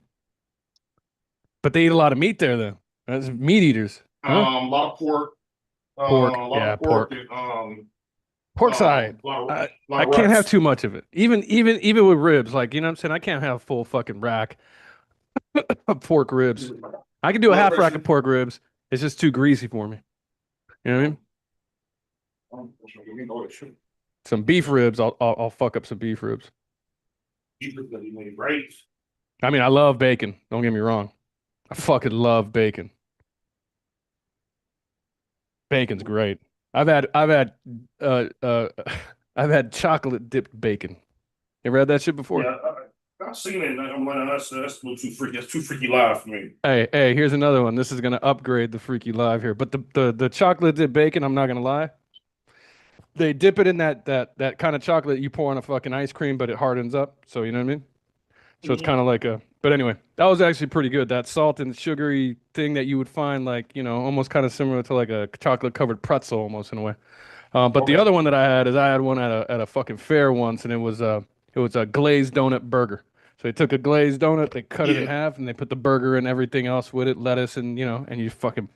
they eat a lot of meat there. Then that's meat eaters. Huh? A lot of pork. Pork, a lot of pork. And, Pork's alright. I can't have too much of it. Even with ribs, like, you know what I'm saying? I can't have full fucking rack of pork ribs. I can do a half rack of pork ribs. It's just too greasy for me. You know what I mean? Some beef ribs, I'll fuck up some beef ribs. I mean, I love bacon. Don't get me wrong. I fucking love bacon. Bacon's great. I've had chocolate dipped bacon. You ever had that shit before? Yeah, I've seen it. And I'm like, that's a little too freaky. That's too freaky live for me. Hey, here's another one. This is gonna upgrade the freaky live here. But the chocolate dipped bacon, I'm not gonna lie. They dip it in that kind of chocolate you pour on a fucking ice cream, but it hardens up. So you know what I mean? So it's kind of like a. But anyway, that was actually pretty good. That salt and sugary thing that you would find, like, you know, almost kind of similar to like a chocolate covered pretzel, almost in a way. But the other one that I had one at a fucking fair once, and it was a glazed donut burger. So they took a glazed donut, they cut it in half, and they put the burger and everything else with it, lettuce, and, you know, and you fucking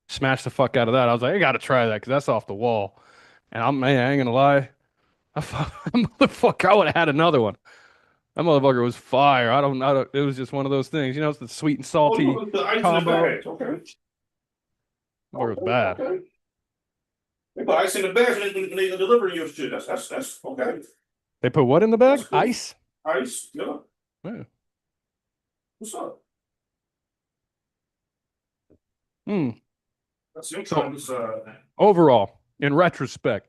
smash the fuck out of that. I was like, I gotta try that because that's off the wall. And I ain't gonna lie, motherfucker, I would have had another one. That motherfucker was fire. I don't. It was just one of those things, you know. It's the sweet and salty combo. Okay. Or it was bad. Okay. They put ice in the bag when they deliver your shit. That's okay. They put what in the bag? Cool. Ice. Ice. Yeah. Yeah. What's up? So, overall, in retrospect,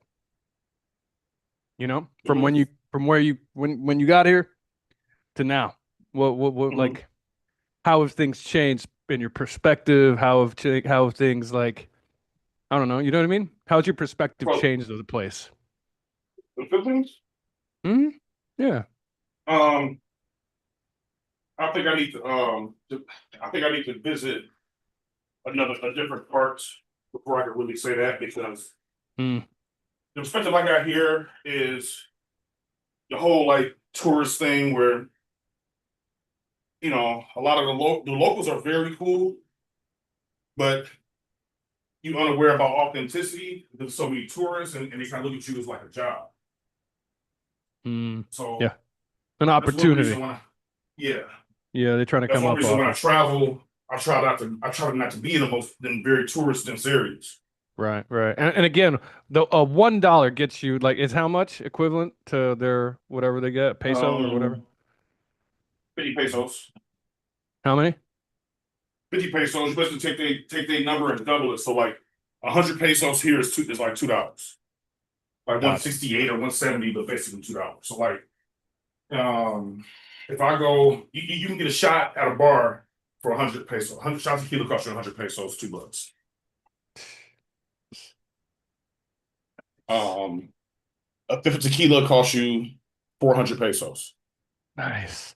you know, from when you got here to now, what like, how have things changed in your perspective? How have things, like, I don't know, you know what I mean? How's your perspective changed of the place? The Philippines? Yeah. I think I need to visit a different parts before I can really say that, because the perspective I got here is the whole, like, tourist thing where, you know, a lot of the locals are very cool, but you're unaware about authenticity. There's so many tourists, and they kind of look at you as like a job. So yeah, an opportunity. Yeah, they're trying to come up. That's one reason when I travel, I try not to be in in very tourist dense areas. Right. And again, the $1 gets you, like, is how much equivalent to their whatever they get, peso or whatever? 50 pesos. How many? 50 pesos. You basically take their number and double it. So, like, 100 pesos here is like $2. Like 168 or 170, but basically $2. So, like, if I go, you can get a shot at a bar for 100 pesos. 100 shots of tequila cost you 100 pesos, $2. A fifth of tequila costs you 400 pesos. Nice.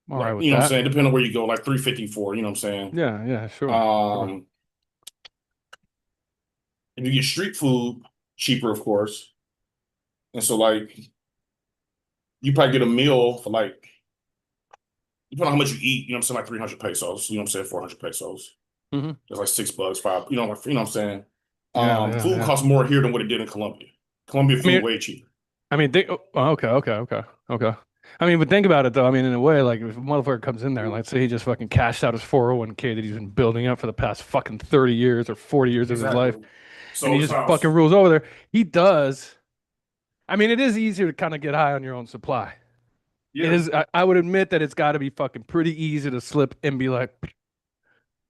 All right, you know what I'm saying? Depending on where you go, like 354, you know what I'm saying? Yeah, sure. And you get street food cheaper, of course. And so, like, you probably get a meal for, like, depending on how much you eat, you know what I'm saying, like 300 pesos, you know what I'm saying, 400 pesos. It's like $6, $5, you know what I'm saying? Food costs more here than what it did in Colombia. Colombia food way cheaper. I mean, okay. I mean, but think about it, though. I mean, in a way, like, if a motherfucker comes in there, let's say he just fucking cashed out his 401k that he's been building up for the past fucking 30 years or 40 years of his life, and he just fucking rules over there. He does. I mean, it is easier to kind of get high on your own supply. Yeah. It is. I would admit that it's got to be fucking pretty easy to slip and be like,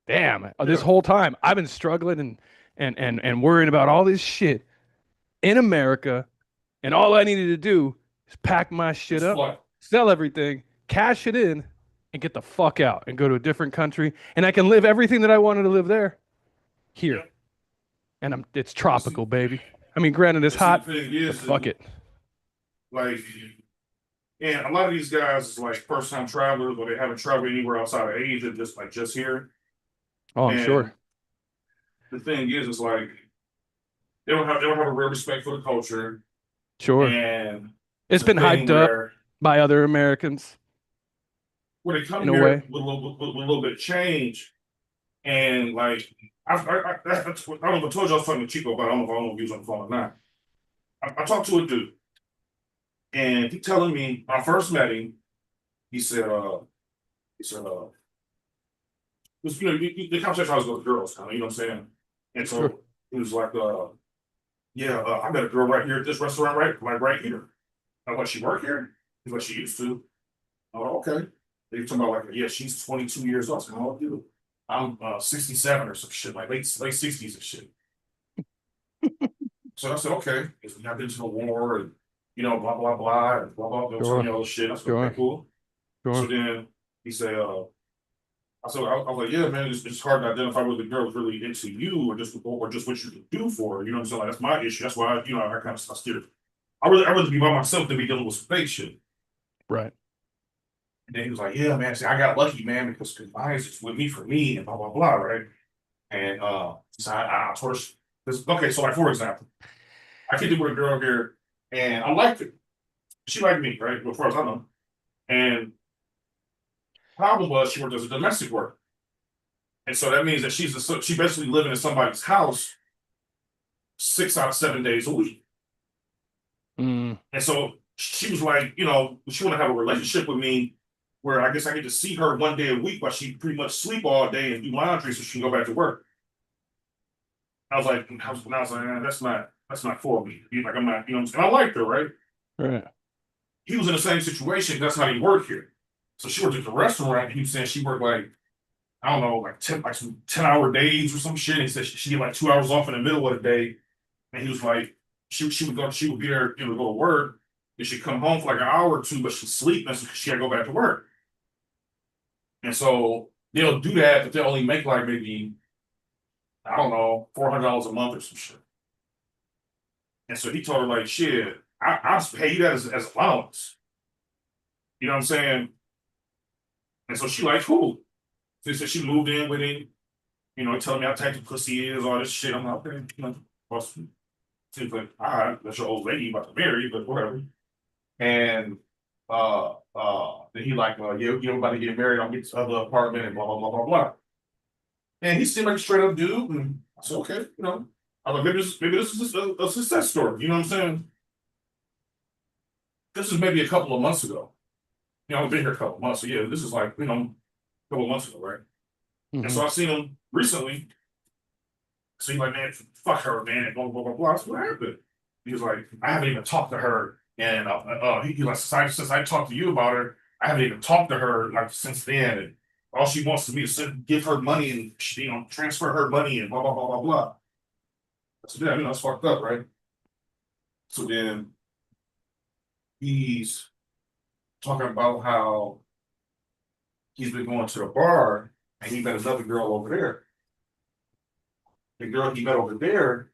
damn, this whole time I've been struggling and worrying about all this shit in America, and all I needed to do is pack my shit up, sell everything, cash it in, and get the fuck out and go to a different country, and I can live everything that I wanted to live there here. and it's tropical, baby. I mean, granted, it's hot. The thing is, But fuck it. Like, and a lot of these guys is like first time travelers, or they haven't traveled anywhere outside of Asia, just here. Oh, I'm And sure. The thing is like they don't have a real respect for the culture. Sure. And It's been hyped up by other Americans. Where they come in a here way. with a little bit of change, and like I don't know if I told you I was talking to Chico about it. I don't know if he was on the phone or not. I talked to a dude, and he telling me when I first met him, he said, because the conversation I was with girls, kind of, you know what I'm saying? And so Sure. he was like, I met a girl right here at this restaurant, right here. I'm like, she work here? He's like, she used to. Oh, okay. They were talking about like, yeah, she's 22 years old. I said, how old are you? I'm 67 or some shit, like late 60s and shit. So I said, okay. Because we got into the war and, you know, blah, blah, blah, and blah, blah, blah, Sure. all this shit. I said, Sure. okay, cool. Sure. So then he said, I was like, yeah, man, it's hard to identify whether the girl's really into you or just what you can do for her. You know what I'm saying? Like, that's my issue. That's why, I kind of steered. I'd rather be by myself than be dealing with some fake shit. Right. And then he was like, yeah, man, see, I got lucky, man, because mine is with me for me and blah, blah, blah, right? And so I told her, okay, so like, for example, I kicked it with a girl here, and I liked her. She liked me, right? Well, as far as I know. And problem was she worked as a domestic worker. And so that means that she basically living in somebody's house 6 out of 7 days a week. Mm. And so she was like, she want to have a relationship with me where I guess I get to see her 1 day a week, but she pretty much sleep all day and do laundry so she can go back to work. I was like, that's not for me. Like, I'm not, and I liked her, right? Right. He was in the same situation. That's how he worked here. So she worked at the restaurant, and he was saying she worked like, I don't know, like some 10-hour days or some shit. And he said she get like 2 hours off in the middle of the day. And he was like, she would be there, go to work, and she'd come home for like an hour or two, but she'd sleep, and so she had to go back to work. And so they'll do that, but they'll only make like maybe, I don't know, $400 a month or some shit. And so he told her like, shit, I'll pay you that as allowance. You know what I'm saying? And so she like, cool. So she moved in with him, telling me how tight the pussy is, all this shit. I'm like, okay, seems like, all right, that's your old lady you about to marry, but whatever. And then he like, you're about to get married, I'll get this other apartment and blah, blah, blah, blah, blah. And he seemed like a straight up dude. And I said, okay, I'm like, maybe this is a success story. You know what I'm saying? This is maybe a couple of months ago. I've been here a couple of months. So yeah, this is like, a couple of months ago, right? Mm-hmm. And so I seen him recently. So he's like, man, fuck her, man, and blah, blah, blah, blah. I said, what happened? He was like, I haven't even talked to her. And he's like, since I talked to you about her, I haven't even talked to her like since then. And all she wants to me is give her money and transfer her money and blah, blah, blah, blah, blah. I said, yeah, that's fucked up, right? So then he's talking about how he's been going to the bar and he met another girl over there. The girl he met over there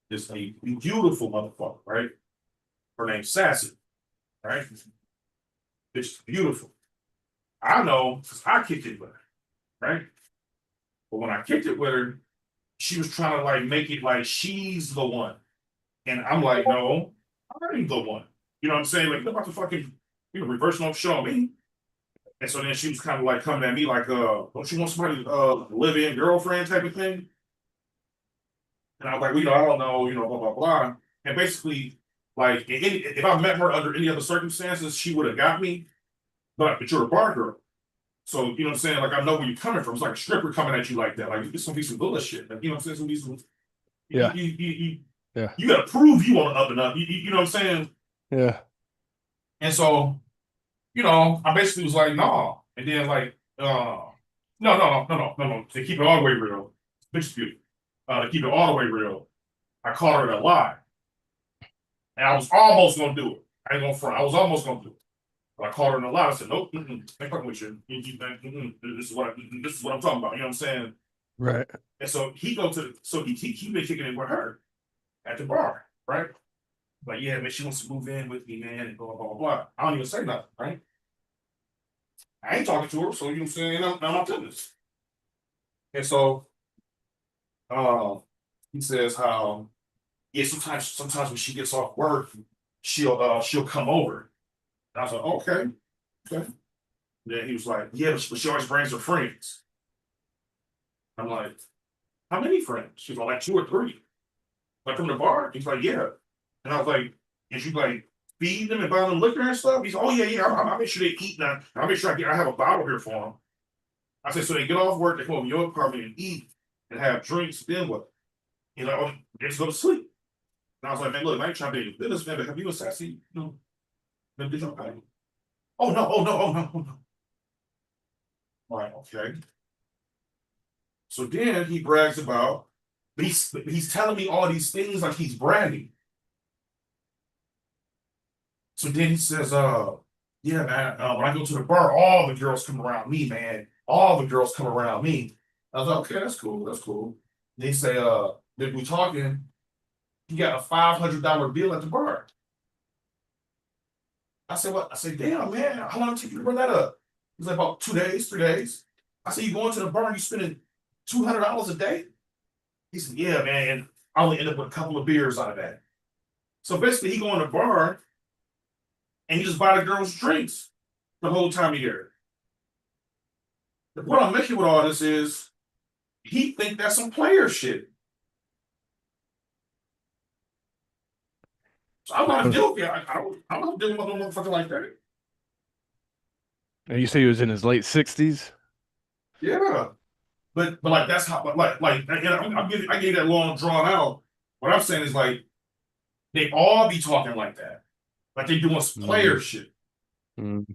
is a beautiful motherfucker, right? Her name's Sassy, right? It's beautiful. I know because I kicked it with her, right? But when I kicked it with her, she was trying to like make it like she's the one. And I'm like, no, I'm the one. You know what I'm saying? Like, you're about to fucking, reverse no show me. And so then she was kind of like coming at me like, don't you want somebody live-in girlfriend type of thing? And I was like, I don't know, blah, blah, blah. And basically, like, if I met her under any other circumstances, she would have got me. But you're a bar girl. So, you know what I'm saying? Like, I know where you're coming from. It's like a stripper coming at you like that. Like, it's gonna be some bullshit. Like, you know what I'm saying? It's gonna be some, yeah. You gotta prove you want to up and up. You know what I'm saying? Yeah. And so, I basically was like, no. And then like, no. To keep it all the way real, bitch is beautiful. To keep it all the way real, I caught her in a lie. And I was almost gonna do it. I ain't gonna front. I was almost gonna do it. But I caught her in a lie. I said, nope, ain't fucking with you. This is what I'm talking about. You know what I'm saying? Right. And so he been kicking it with her at the bar, right? Like, yeah, man, she wants to move in with me, man, and blah, blah, blah, blah. I don't even say nothing, right? I ain't talking to her, so you know what I'm saying? I'm not doing this. And so he says how, yeah, sometimes when she gets off work, she'll come over. And I was like, okay. Then he was like, yeah, but she always brings her friends. I'm like, how many friends? She's like 2 or 3. Like from the bar? He's like, yeah. And I was like, is you like feed them and buy them liquor and stuff? He's like, oh yeah, I'll make sure they eat now. I'll make sure I have a bottle here for them. I said, so they get off work, they come to your apartment and eat and have drinks, then what? He's like, oh, they just go to sleep. And I was like, man, look, I ain't trying to be a business man, but have you a sassy, been busy? Oh no. All right, okay. So then he brags about, he's telling me all these things like he's bragging. So then he says, yeah, man, when I go to the bar, all the girls come around me, man. All the girls come around me. I was like, okay, that's cool. Then he say, then we talking, he got a $500 bill at the bar. I said, what? I said, damn, man, how long did it take you to run that up? He's like, about 2 days, 3 days. I said, you going to the bar and you spending $200 a day? He said, yeah, man, and I only end up with a couple of beers out of that. So basically, he go in the bar and he just buy the girls drinks the whole time of year. The point I'm making with all this is he think that's some player shit. So I'm not dealing with I'm not dealing with no motherfucker like that. And you say he was in his late 60s? Yeah. But like that's how like I gave that long drawn out. What I'm saying is like they all be talking like that. Like they doing some player shit. And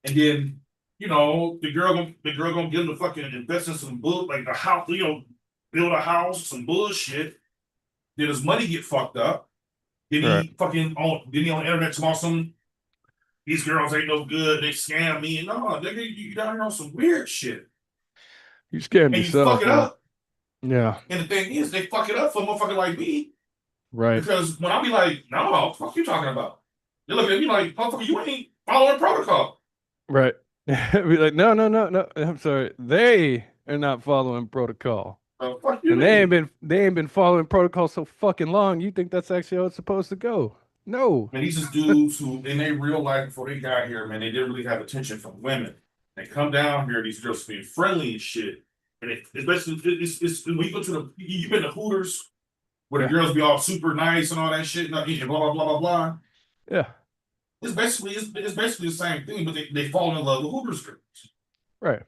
then, the girl gonna get them to fucking invest in some like a house, build a house, some bullshit. Then his money get fucked up. Then he on the internet talking some these girls ain't no good, they scam me. No, nigga, you down here on some weird shit. You scammed and yourself. You fuck it up. Yeah. And the thing is, they fuck it up for a motherfucker like me. Right. Because when I be like, no, what the fuck you talking about? They're looking at me like, motherfucker, you ain't following protocol. Right. Be like, no. I'm sorry. They are not following protocol. Fuck you. And they ain't been following protocol so fucking long. You think that's actually how it's supposed to go? No. And these is dudes who, in their real life before they got here, man, they didn't really have attention from women. They come down here, these girls being friendly and shit. And it's basically, when you go to you've been to Hooters, where the girls be all super nice and all that shit, and blah, blah, blah, blah. Yeah. It's basically the same thing, but they fall in love with Hooters girls. Right.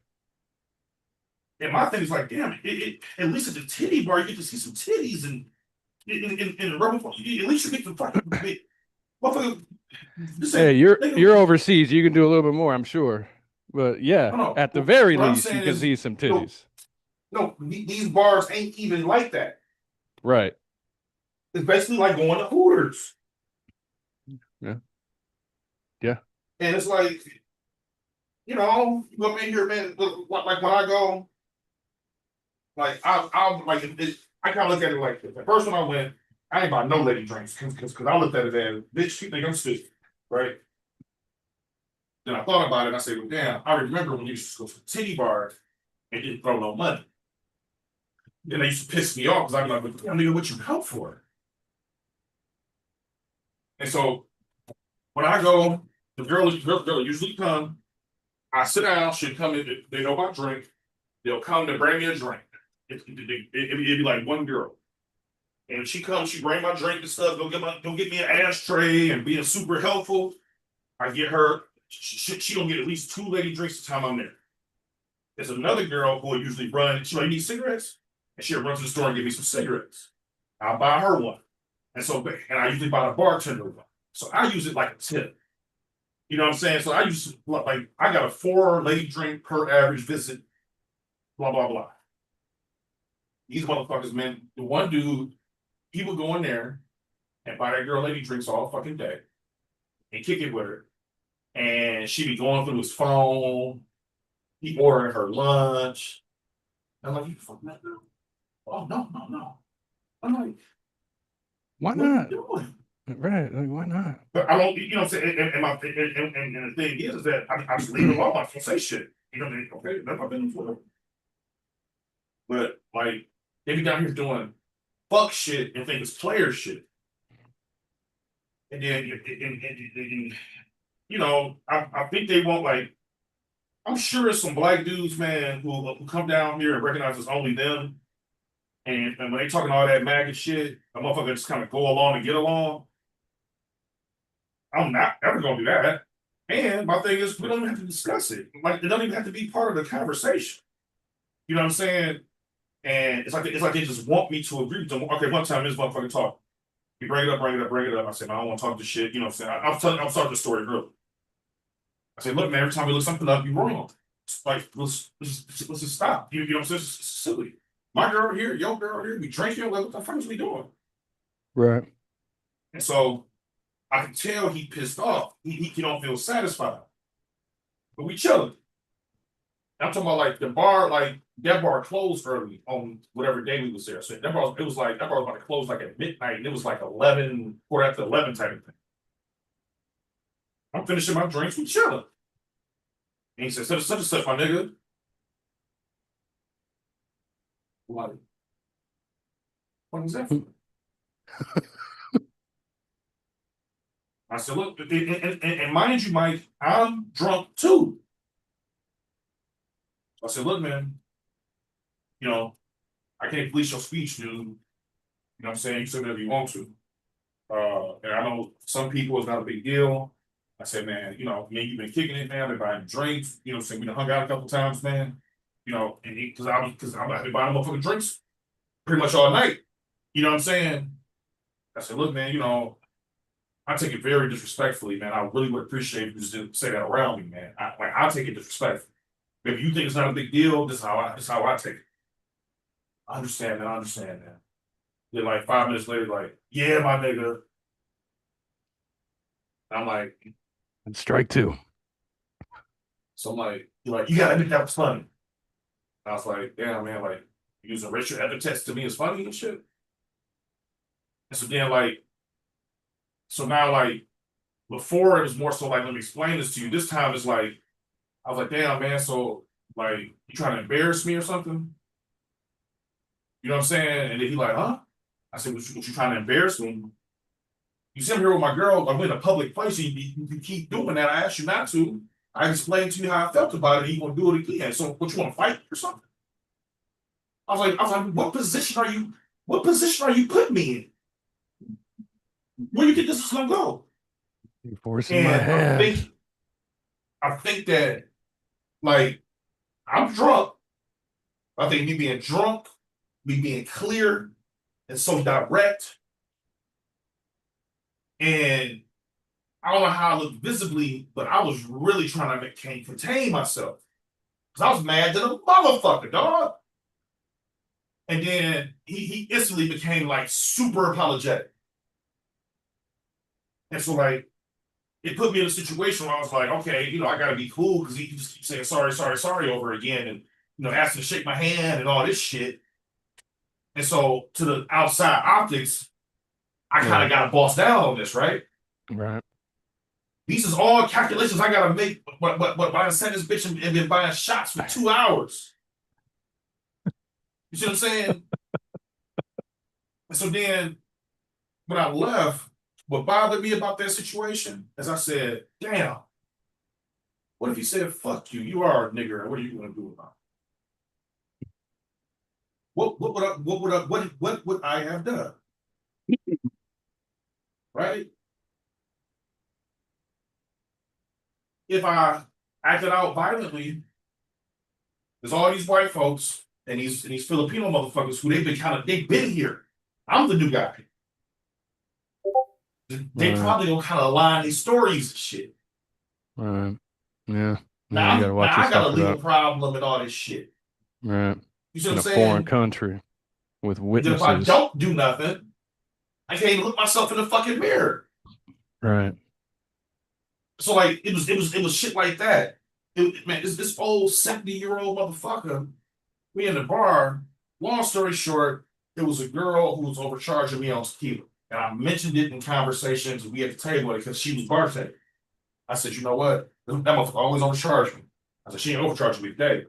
And my thing is like, damn, at least at the titty bar, you get to see some titties and in the rubber. At least you get the fucking bit. Motherfucker. Hey, you're overseas. You can do a little bit more, I'm sure. But yeah, at the very least, you can see some titties. No, these bars ain't even like that. Right. It's basically like going to Hooters. Yeah. Yeah. And it's like, you come in here, man. Like when I go, like I'll like I kind of look at it like this. The first one I went, I ain't buy no lady drinks because I looked at it as bitch. You think I'm stupid, right? Then I thought about it. And I said, well, damn. I remember when you used to go to the titty bar and didn't throw no money. Then they used to piss me off because I'd be like, damn, nigga, what you help for? And so when I go, the girl usually come. I sit down. She'll come in. They know about drink. They'll come to bring me a drink. It'd be like one girl. And she comes, she bring my drink and stuff. Go get me an ashtray and being super helpful. I get her. She don't get at least 2 lady drinks the time I'm there. There's another girl who will usually run. She's like, you need cigarettes? And she'll run to the store and give me some cigarettes. I'll buy her one. And I usually buy the bartender one. So I use it like a tip. You know what I'm saying? So I use like I got a 4 lady drink per average visit. Blah blah blah. These motherfuckers, man. The one dude, he would go in there and buy that girl lady drinks all fucking day and kick it with her. And she'd be going through his phone. He ordering her lunch. I'm like, you fucking that girl? Oh, no. I'm like, Why what are not? you doing? Right? Like, why not? But I don't, you know what I'm saying? And the thing is that I just leave it alone. I don't say shit. You know what I mean? Okay, that's my business, whatever. But, like, they be down here doing fuck shit and think it's player shit. And then, you know, I think they want, like, I'm sure it's some black dudes, man, who come down here and recognize it's only them. And when they talking all that MAGA shit, a motherfucker just kind of go along and get along. I'm not ever gonna do that. And my thing is, we don't even have to discuss it. Like, it doesn't even have to be part of the conversation. You know what I'm saying? And it's like they just want me to agree with them. Okay, one time this motherfucker talk. You bring it up. I said, man, I don't want to talk this shit. You know what I'm saying? I'm starting the story real. I said, look, man, every time we look something up, you're wrong. Like, let's just stop. You know what I'm saying? It's silly. My girl here, your girl here, we drinking. Like, what the fuck is we doing? Right. And so I can tell he pissed off. He don't feel satisfied. But we chilling. I'm talking about like the bar, like that bar closed early on whatever day we was there. So that bar was about to close like at midnight, and it was like 11, quarter after 11 type of thing. I'm finishing my drinks, we chilling. And he said, such and such, my nigga. What? What is that for? I said, look, and mind you, Mike, I'm drunk too. I said, look, man, you know, I can't police your speech, dude. You know what I'm saying? You say whatever you want to. And I know some people it's not a big deal. I said, man, you know, you've been kicking it, man. I've been buying drinks. You know what I'm saying? We done hung out a couple times, man. You know, and because I've been buying motherfucking drinks pretty much all night. You know what I'm saying? I said, look, man, you know, I take it very disrespectfully, man. I really would appreciate if you just didn't say that around me, man. I take it disrespectfully. If you think it's not a big deal, this is how I take it. I understand, man. Then like 5 minutes later, like, yeah, my nigga. I'm like, And strike two. so I'm like, you're like, you gotta admit that was funny. I was like, damn, man, like, using racial epithets to me is funny and shit. And so then, like, so now, like, before it was more so like, let me explain this to you. This time it's like, I was like, damn, man, so, like, you trying to embarrass me or something? You know what I'm saying? And then he like, huh? I said, what you trying to embarrass me? You see, I'm here with my girl, I'm in a public place, you keep doing that. I asked you not to. I explained to you how I felt about it, and you want to do it again. So what, you want to fight or something? I was like, what position are you putting me in? Where do you think this is gonna go? You're forcing my hand. I think that, like, I'm drunk. I think me being drunk, me being clear and so direct, and I don't know how I look visibly, but I was really trying to contain myself. Because I was mad to the motherfucker, dog. And then he instantly became like super apologetic. And so like, it put me in a situation where I was like, okay, you know, I gotta be cool because he just keeps saying sorry over again, and you know, asking to shake my hand and all this shit. And so to the outside optics, I kind of got bossed down on this, right? Right. These is all calculations I gotta make. But I sent this bitch and been buying shots for 2 hours. You see what I'm saying? And so then when I left, what bothered me about that situation is I said, damn, what if he said, fuck you, you are a nigger, and what are you gonna do about it? What would I have done? Right? If I acted out violently, there's all these white folks and these Filipino motherfuckers who they've been here. I'm the new guy. They probably gonna kind of align these stories and shit. Right. Yeah. Now, you gotta watch I got a yourself for legal that. problem and all this shit. Right. You see In what a I'm saying? foreign country with Then witnesses. if I don't do nothing, I can't even look myself in the fucking mirror. Right. So like it was shit like that. Man, this old 70-year-old motherfucker We in the bar. Long story short, it was a girl who was overcharging me on tequila. And I mentioned it in conversations. We at the table because she was bartending. I said, you know what? That motherfucker always overcharged me. I said, she ain't overcharging me today.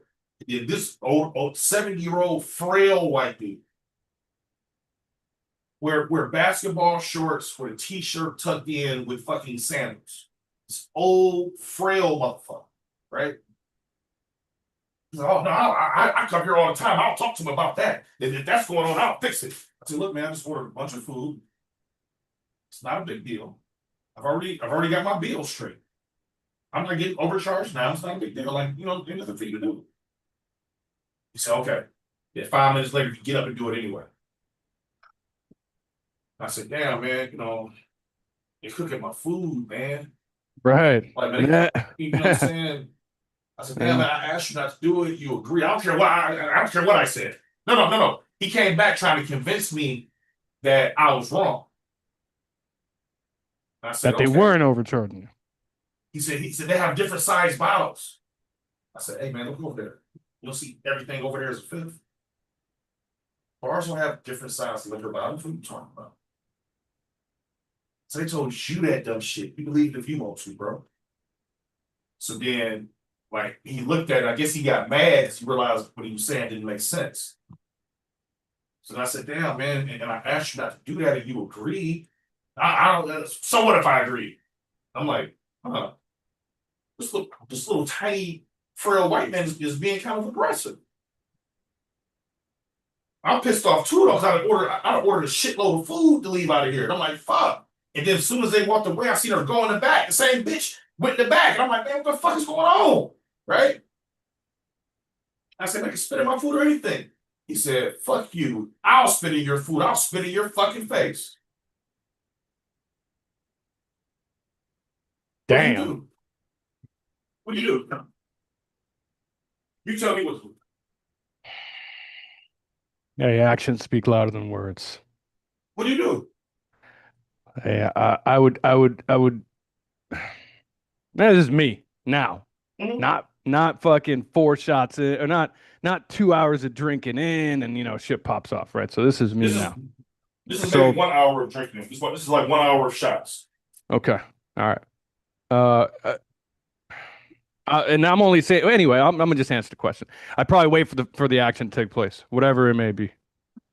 And this old 70-year-old frail white dude wear basketball shorts with a t-shirt tucked in with fucking sandals. This old frail motherfucker, right? He's like, oh no, I come here all the time. I'll talk to him about that. If that's going on, I'll fix it. I said, look, man, I just ordered a bunch of food. It's not a big deal. I've already got my bill straight. I'm not getting overcharged now. It's not a big deal. Like, there's nothing for you to do. He said, okay. Then 5 minutes later, you get up and do it anyway. I said, damn, man, you're cooking my food, man. Right. Like, man, you know what I'm saying? I said, damn, man, I asked you not to do it. You agree. I don't care what I said. No. He came back trying to convince me that I was wrong. I said, That they weren't overcharging you. He said they have different size bottles. I said, hey man, look over there. You'll see everything over there is a fifth. Bars will have different size liquor bottles. What are you talking about? So they told you that dumb shit. You believe it if you want to, bro. So then, like, he looked at it. I guess he got mad because he realized what he was saying didn't make sense. So I said, damn, man, and I asked you not to do that and you agreed. I don't. So what if I agree? I'm like, huh? This little tiny frail white man is being kind of aggressive. I'm pissed off too though, because I ordered a shitload of food to leave out of here. And I'm like, fuck. And then as soon as they walked away, I seen her go in the back. The same bitch went in the back. And I'm like, man, what the fuck is going on? Right? I said, I can spit in my food or anything. He said, fuck you. I'll spit in your food. I'll spit in your fucking face. Damn. What do you do? You tell me what to do. Yeah, your actions speak louder than words. What do you do? Yeah, I would. This is me now. Mm-hmm. Not fucking 4 shots in, or not 2 hours of drinking in, and shit pops off, right? So this is me now. This is maybe 1 hour of drinking. This is like 1 hour of shots. Okay, all right. And I'm only saying anyway. I'm gonna just answer the question. I probably wait for the action to take place, whatever it may be.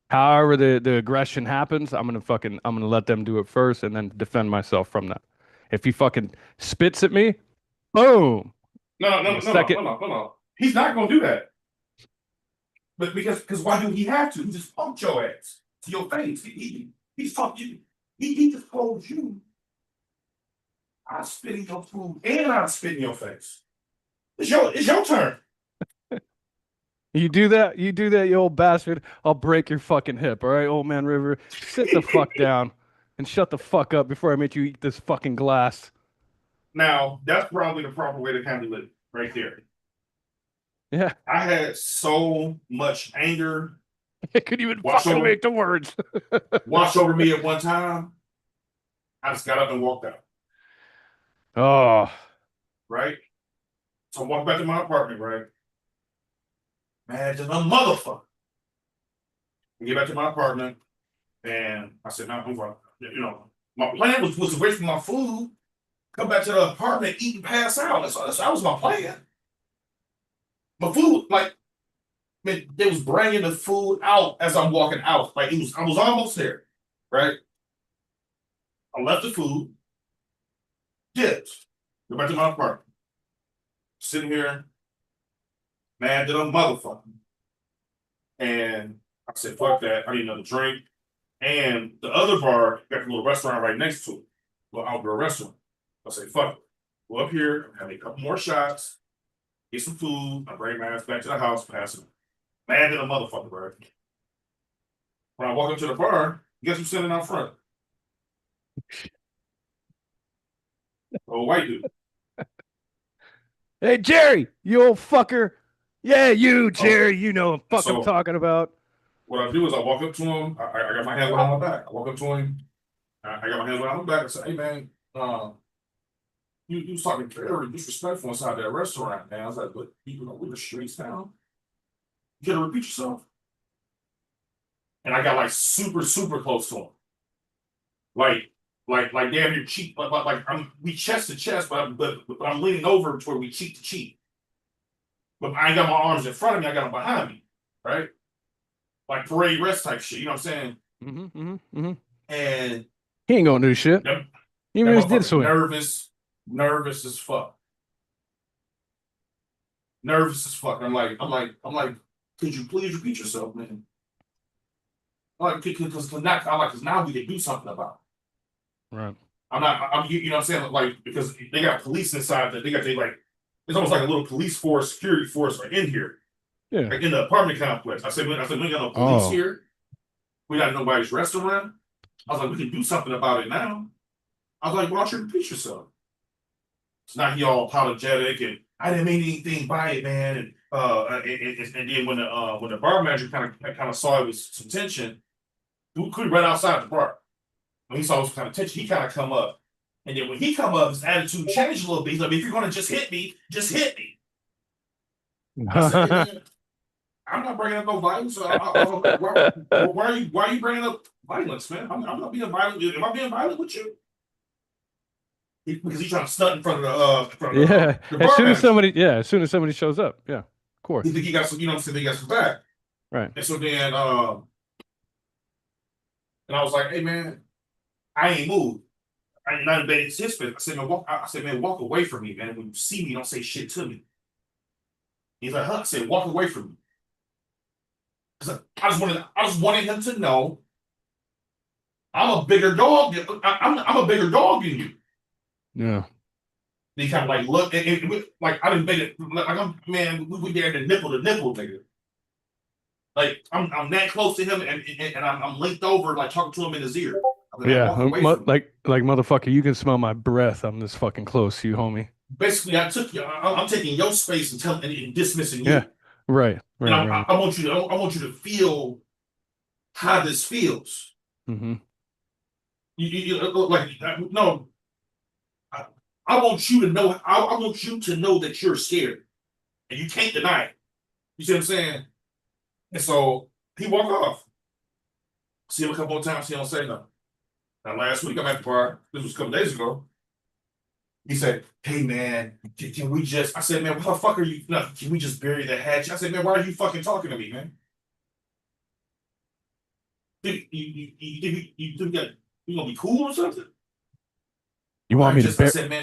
However the aggression happens, I'm gonna let them do it first, and then defend myself from that. If he fucking spits at me, boom. No. He's not gonna do that. But because why do he have to? He just punked your ass to your face. He's talking you. He just told you, I spit in your food and I spit in your face. It's your turn. You do that, you old bastard. I'll break your fucking hip, all right, old man River. Sit the fuck down and shut the fuck up before I make you eat this fucking glass. Now, that's probably the proper way to handle it right there. Yeah. I had so much anger. I couldn't even fucking make the words. Wash over me at one time. I just got up and walked out. Oh. Right? So I walked back to my apartment, right? Man, just a motherfucker. I get back to my apartment, and I said, "No, my plan was away from my food, come back to the apartment, eat and pass out. That was my plan. My food, man, they was bringing the food out as I'm walking out. I was almost there, right? I left the food, dipped, go back to my apartment, sitting here. Mad that I'm motherfucking. And I said, fuck that. I need another drink. And the other bar got a little restaurant right next to it. Little outdoor restaurant. I said, fuck it. Go up here, have a couple more shots, get some food, I bring my ass back to the house, pass it. Mad that a motherfucker, bro. When I walk up to the bar, guess who's sitting out front? Old white dude. Hey, Jerry, you old fucker. Yeah, you, Jerry, you know what I'm talking about. What I do is I walk up to him. I got my hands behind my back. I walk up to him. I got my hands behind my back. I say, hey, man, you was talking very disrespectful inside that restaurant, man. I was like, but people know where the streets now. You gotta repeat yourself. And I got like super, super close to him. Like damn near cheek, we chest to chest, but I'm leaning over to where we cheek to cheek. But I ain't got my arms in front of me, I got them behind me, right? Like parade rest type shit, you know what I'm saying? And He ain't gonna do shit. He that even did motherfucker swing. nervous as fuck. Nervous as fuck. I'm like, could you please repeat yourself, man? Because now we can do something about it. Right. You know what I'm saying? Like, because they got police inside that it's almost like a little police force, security force right in here. Yeah. Like in the apartment complex. I said, we ain't got no police here. We got nobody's restaurant. I was like, we can do something about it now. I was like, why don't you repeat yourself? So now he all apologetic and I didn't mean anything by it, man. And then when the bar manager kind of saw it was some tension, we could run outside the bar. When he saw some kind of tension, he kind of come up. And then when he come up, his attitude changed a little bit. He's like, if you're gonna just hit me, just hit me. I said, hey, man, I'm not bringing up no violence. Why are you bringing up violence, man? I'm not being violent. Am I being violent with you? Because he's trying to stunt in front of the As soon as somebody shows up, yeah, of course. He think he got some, you know what I'm saying? He got some back. Right. And so then, and I was like, hey man, I ain't moved. I ain't not in his fist. I said, man, walk away from me, man. When you see me, don't say shit to me. He's like, huh? I said, walk away from me. I just wanted him to know I'm a bigger dog. I'm a bigger dog than you. Yeah. They kind of like look, like I didn't make it. Like we there to nipple, nigga. Like I'm that close to him, and I'm linked over, like talking to him in his ear. Yeah, like motherfucker, you can smell my breath. I'm this fucking close to you, homie. Basically, I'm taking your space and dismissing you. Yeah, right. I want you to feel how this feels. Mm-hmm. No. I want you to know. I want you to know that you're scared, and you can't deny it. You see what I'm saying? And so he walked off. See him a couple of times. He don't say nothing. Now last week I'm at the bar. This was a couple days ago. He said, "Hey man, can we just?" I said, "Man, what the fuck are you? No, can we just bury the hatchet?" I said, "Man, why are you fucking talking to me, man? You think that you gonna be cool or something?" You want me to bury? I said, man,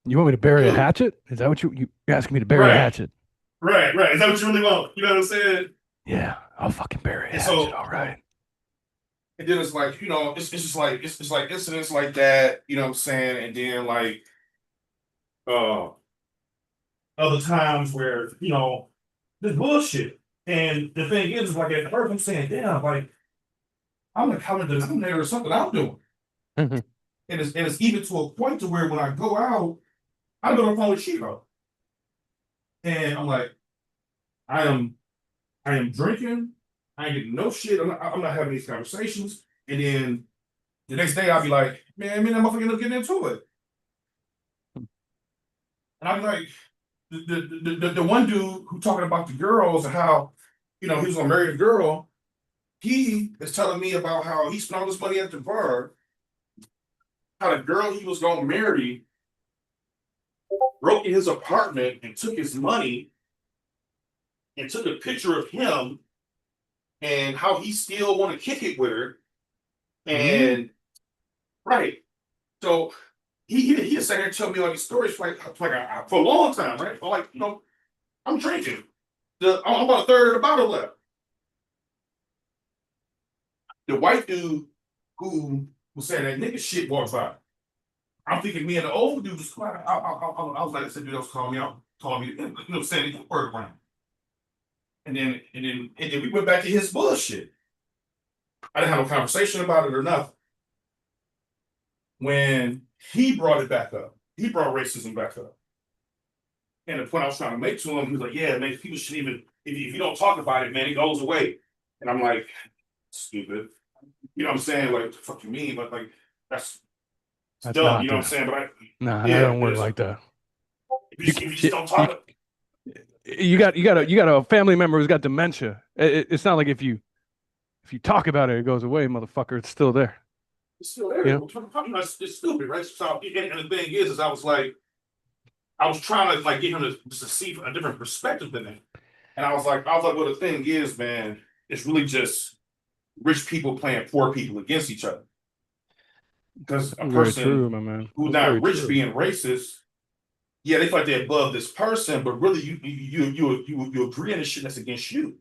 you want me to bury a hatchet? Is that what you're asking me to bury a hatchet? Right. Is that what you really want? You know what I'm saying? Yeah, I'll fucking bury a hatchet. All right. And then it's like, you know, it's just like it's like incidents like that, you know what I'm saying? And then like other times where, you know, this bullshit. And the thing is like at first I'm saying, damn, like I'm a common denominator or something I'm doing. Mm-hmm. And it's even to a point to where when I go out, I go on the phone with Chico. And I'm like, I am drinking. I ain't getting no shit. I'm not having these conversations. And then the next day I'll be like, man, me and that motherfucker end up getting into it. And I'm like, the one dude who talking about the girls and how, you know, he was gonna marry the girl, he is telling me about how he spent all this money at the bar, how the girl he was gonna marry broke in his apartment and took his money and took a picture of him and how he still want to kick it with her. And right. So he just sat here and tell me all these stories for a long time, right? But like, you know, I'm drinking. I'm about a third of the bottle left. The white dude who was saying that nigga shit walks by. I'm thinking me and the old dude was quiet. I was like, I said, dude, that was calling me, you know, saying the word around. And then we went back to his bullshit. I didn't have a conversation about it or nothing. When he brought it back up, he brought racism back up. And the point I was trying to make to him, he was like, yeah, man, people should even, if you don't talk about it, man, it goes away. And I'm like, stupid. You know what I'm saying? Like, what the fuck you mean? But like, that's dumb, you know what I'm saying? But I don't work like that. If you just don't talk you got a family member who's got dementia. It's not like if you talk about it, it goes away, motherfucker. It's still there. It's still there. Yeah. It's stupid, right? So, and the thing is I was trying to like get him to see a different perspective than that. And I was like, well, the thing is, man, it's really just rich people playing poor people against each other. Because a Very person true, my man. who's That's not very rich true. being racist, yeah, they feel like they're above this person, but really you agree on the shit that's against you.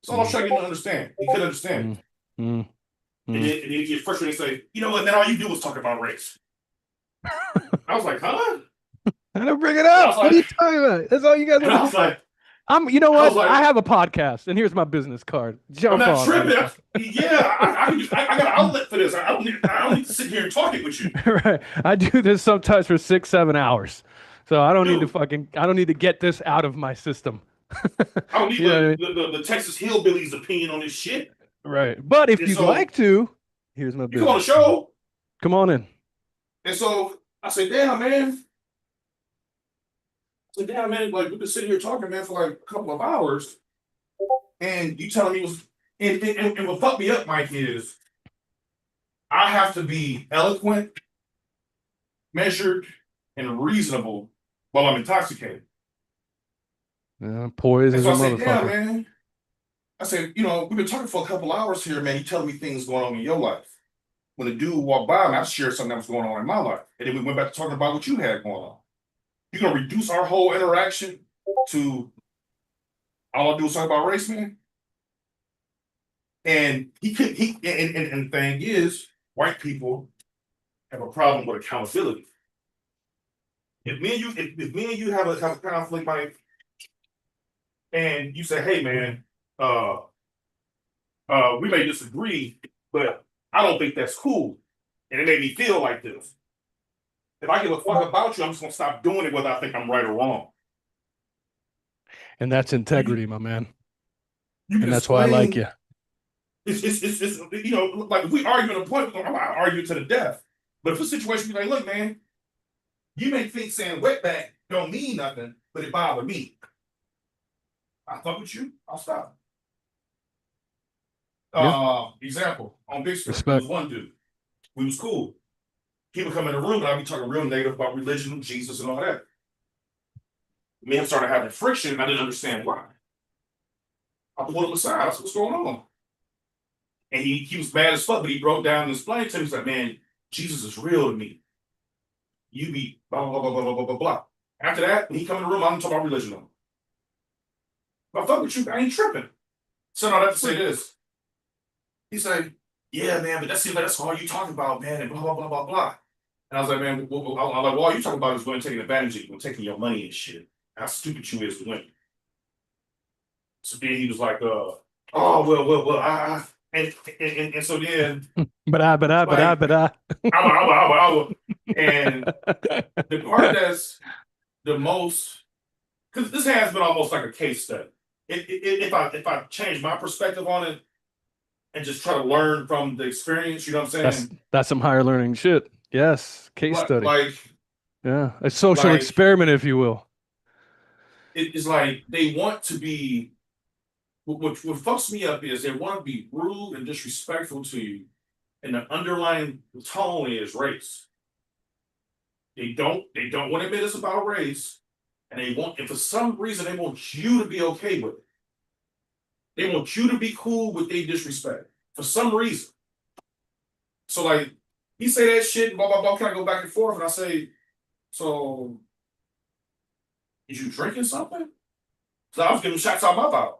That's all I'm trying to get him to understand. He couldn't understand. Mm. And then he get frustrated and say, you know what, then all you do is talk about race. I was like, huh? I don't bring it up. What are you talking about? That's all you guys And I was like, you know I was what? like- I have a podcast, and here's my business card. I'm Jump not on. tripping. I got an outlet for this. I don't need to sit here and talk it with you. Right. I do this sometimes for 6-7 hours. So I don't need to get this out of my system. I don't need You know what I mean? the Texas Hillbillies' opinion on this shit. Right. But if And you'd so- like to, here's my You business. come on the show. Come on in. And so I said, damn, man. Like, we've been sitting here talking, man, for like a couple of hours. And you telling me and what fucked me up, Mike, is I have to be eloquent, measured, and reasonable while I'm intoxicated. Yeah, poise And is so a I said, damn, motherfucker. man. I said, we've been talking for a couple hours here, man. You telling me things going on in your life. When the dude walked by, I shared something that was going on in my life. And then we went back to talking about what you had going on. You're going to reduce our whole interaction to all I do is talk about race, man? And and the thing is, white people have a problem with accountability. If me and you have a conflict, Mike, and you say, hey, man, we may disagree, but I don't think that's cool. And it made me feel like this. If I give a fuck about you, I'm just gonna stop doing it whether I think I'm right or wrong. And that's integrity, my man. You can And that's why I like explain- you. It's like if we argue at a point, I'm not arguing to the death. But if a situation be like, look, man, you may think saying wetback don't mean nothing, but it bothered me. I fuck with you, I'll stop. Example, on Big Street, there was one dude. We was cool. He would come in the room and I'd be talking real negative about religion, Jesus, and all that. Me and him started having friction and I didn't understand why. I pulled him aside. I said, what's going on? And he was mad as fuck, but he broke down and explained to me, he's like, man, Jesus is real to me. You be blah, blah, blah, blah, blah, blah, blah, blah. After that, when he come in the room, I don't talk about religion no more. If I fuck with you, I ain't tripping. So I have to say this. He said, yeah, man, but that seems like that's all you talking about, man, and blah, blah, blah, blah, blah. And I was like, man, all you talking about is going to take advantage of you, taking your money and shit. How stupid you is to win. So then he was like, well, and so then But and the part that's the most, because this has been almost like a case study. If I change my perspective on it and just try to learn from the experience, you know what I'm saying? That's some higher learning shit. Yes, case study. Yeah, a social like- experiment, if you will. It's like they want to be. What fucks me up is they want to be rude and disrespectful to you, and the underlying tone is race. They don't want to admit it's about race, and for some reason they want you to be okay with it. They want you to be cool with their disrespect for some reason. So like he say that shit, blah blah blah. Can I go back and forth? And I say, so is you drinking something? So I was giving shots out my mouth.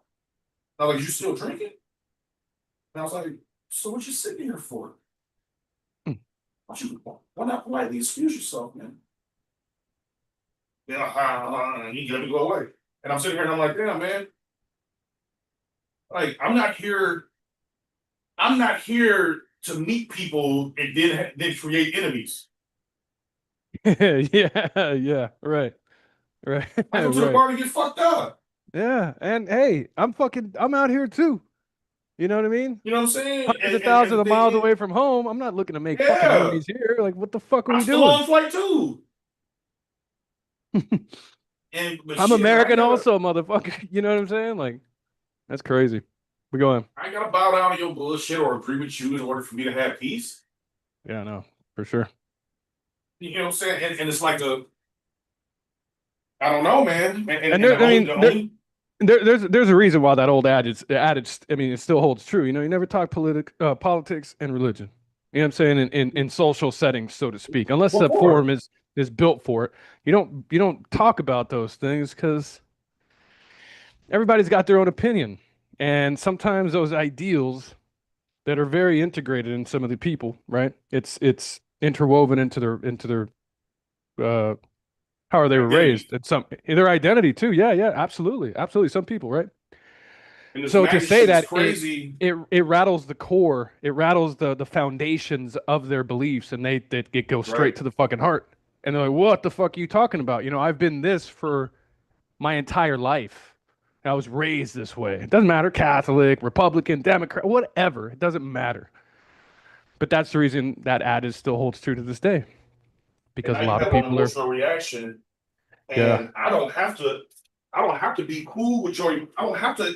I was like, you still drinking? And I was like, so what you sitting here for? Why not politely excuse yourself, man? Yeah, you let me go away. And I'm sitting here and I'm like, damn, man. Like, I'm not here to meet people and then create enemies. yeah, right. I go to the bar to get fucked up. Yeah, and hey, I'm out here too. You know what I mean? You know what I'm saying? Hundreds of thousands of miles away from home. I'm not looking to make fucking enemies here. Like, what the fuck are we I'm still doing? on flight too. But I'm shit, American I gotta- also, motherfucker. You know what I'm saying? Like, that's crazy. We going. I ain't gotta bow down to your bullshit or agree with you in order for me to have peace. Yeah, no, for sure. You know what I'm saying? And it's like I don't know, man. And there, there's a reason why that old adage, I mean, it still holds true. You know, you never talk politics and religion. You know what I'm saying? In social settings, so to speak, unless the forum is built for it. You don't talk about those things because everybody's got their own opinion, and sometimes those ideals that are very integrated in some of the people, right? It's interwoven into their how they were raised, and their identity too. Yeah, absolutely. Some people, right? So to say that it rattles the core, it rattles the foundations of their beliefs, and it goes straight to the fucking heart. And they're like, "What the fuck are you talking about? You know, I've been this for my entire life. I was raised this way. It doesn't matter, Catholic, Republican, Democrat, whatever. It doesn't matter." But that's the reason that adage still holds true to this day, because a lot of people are emotional reaction, and Yeah. I don't have to be cool with your. I don't have to.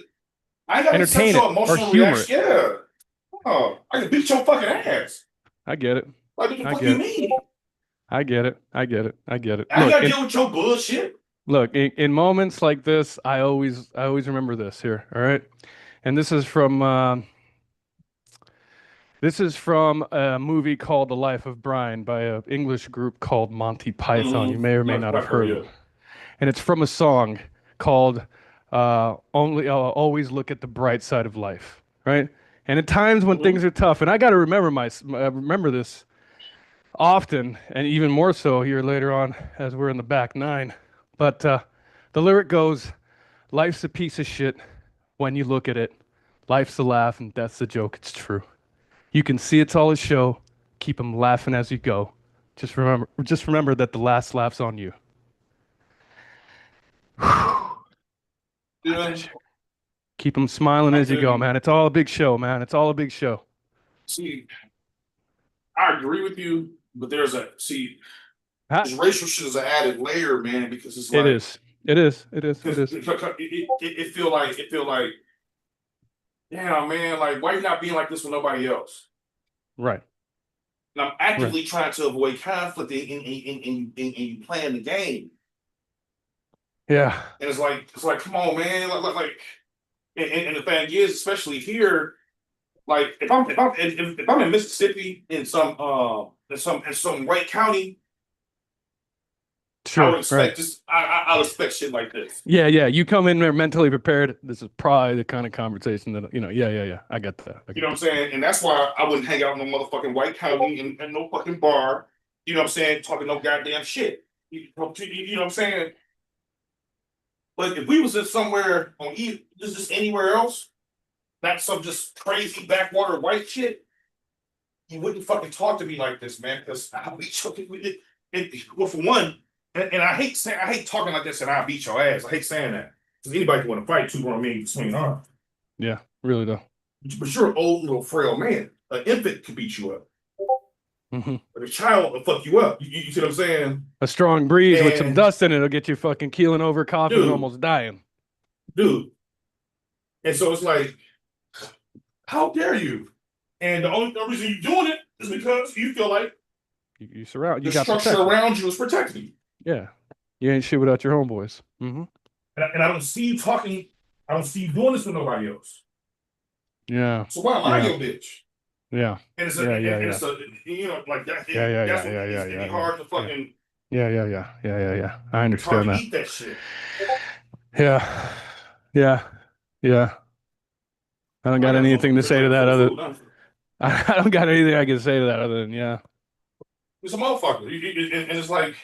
I got to Entertain accept your it or emotional humor reaction. Yeah. Oh, I can beat your fucking ass. I get it. Like what the I fuck get you it. mean? I get it. I I Look, gotta deal with your bullshit. Look, in moments like this, I always remember this here. All right, and this is from a movie called The Life of Brian by an English group called Monty Python. You may or may not have heard of it. And it's from a song called "Always Look at the Bright Side of Life." Right, and at times when things are tough, and I got to remember this often, and even more so here later on as we're in the back nine. But the lyric goes, "Life's a piece of shit when you look at it. Life's a laugh and death's a joke. It's true. You can see it's all a show. Keep 'em laughing as you go. Just remember that the last laugh's on you." Keep 'em smiling as you go, man. It's all a big show, man. It's all a big show. See, I agree with you, but there's this racial shit is an added layer, man, because it's like It is. It feel like, yeah, man, like why you not being like this with nobody else? Right. And I'm actively trying to avoid conflict in playing the game. Yeah. And it's like, come on, man, and the thing is, especially here, like if I'm in Mississippi in some white county, Sure. I would expect Right. this. I'll expect shit like this. Yeah. You come in there mentally prepared. This is probably the kind of conversation that Yeah. I get that. You know what I'm saying? And that's why I wouldn't hang out in no motherfucking white county and no fucking bar. You know what I'm saying? Talking no goddamn shit. You know what I'm saying? But if we was in somewhere on just anywhere else, not some just crazy backwater white shit, you wouldn't fucking talk to me like this, man. Because I'll be choking with it. Well, for one, and I hate talking like this, and I'll beat your ass. I hate saying that. Because anybody can want to fight too, want me swing on. Yeah. Really though. But you're an old little frail man. An infant could beat you up. Mm-hmm. But a child will fuck you up. You see what I'm saying? A strong breeze with some And- dust in it will get you fucking keeling over, coughing, and Dude. almost dying. Dude. And so it's like, how dare you? And the only reason you're doing it is because you feel like You surround. You the got structure protection. around you is protecting you. Yeah. You ain't shit without your homeboys. Mm-hmm. And I don't see you talking, I don't see you doing this with nobody else. Yeah. So why am I Yeah. your bitch? Yeah. And it's Yeah. it's like that. Yeah. That's what makes it hard to fucking Yeah. I hard understand to that. eat that shit. Yeah. I don't got anything to say to that other. I don't got anything I can say to that other than yeah. It's a motherfucker. And it's like,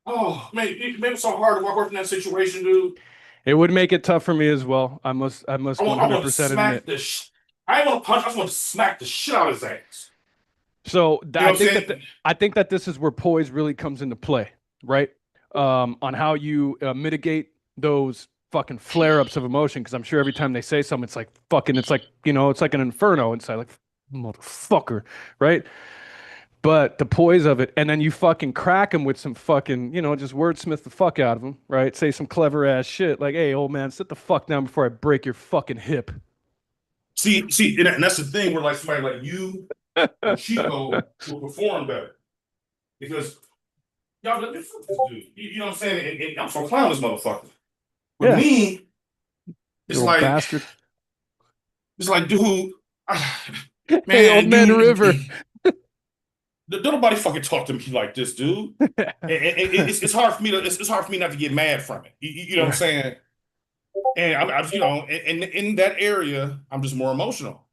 oh, man, it made it so hard to walk away from that situation, dude. It would make it tough for me as well. I must I want 100% to smack admit. the I ain't want to punch. I just want to smack the shit out of his ass. So You know what I'm saying? I think that this is where poise really comes into play, right? On how you mitigate those fucking flare-ups of emotion. Because I'm sure every time they say something, it's like fucking. It's like it's like an inferno inside. Like motherfucker, right? But the poise of it, and then you fucking crack him with some fucking, just wordsmith the fuck out of him, right? Say some clever ass shit like, "Hey, old man, sit the fuck down before I break your fucking hip." See, and that's the thing where like somebody like you, or Chico, will perform better because y'all, fuck this dude. You know what I'm saying? And I'm so clown this motherfucker. With me, it's Little like bastard. it's like, dude, man, Hey, old man River. Don't nobody fucking talk to me like this, dude. It's hard for me to it's hard for me not to get mad from it. You know what I'm saying? And I'm in that area, I'm just more emotional.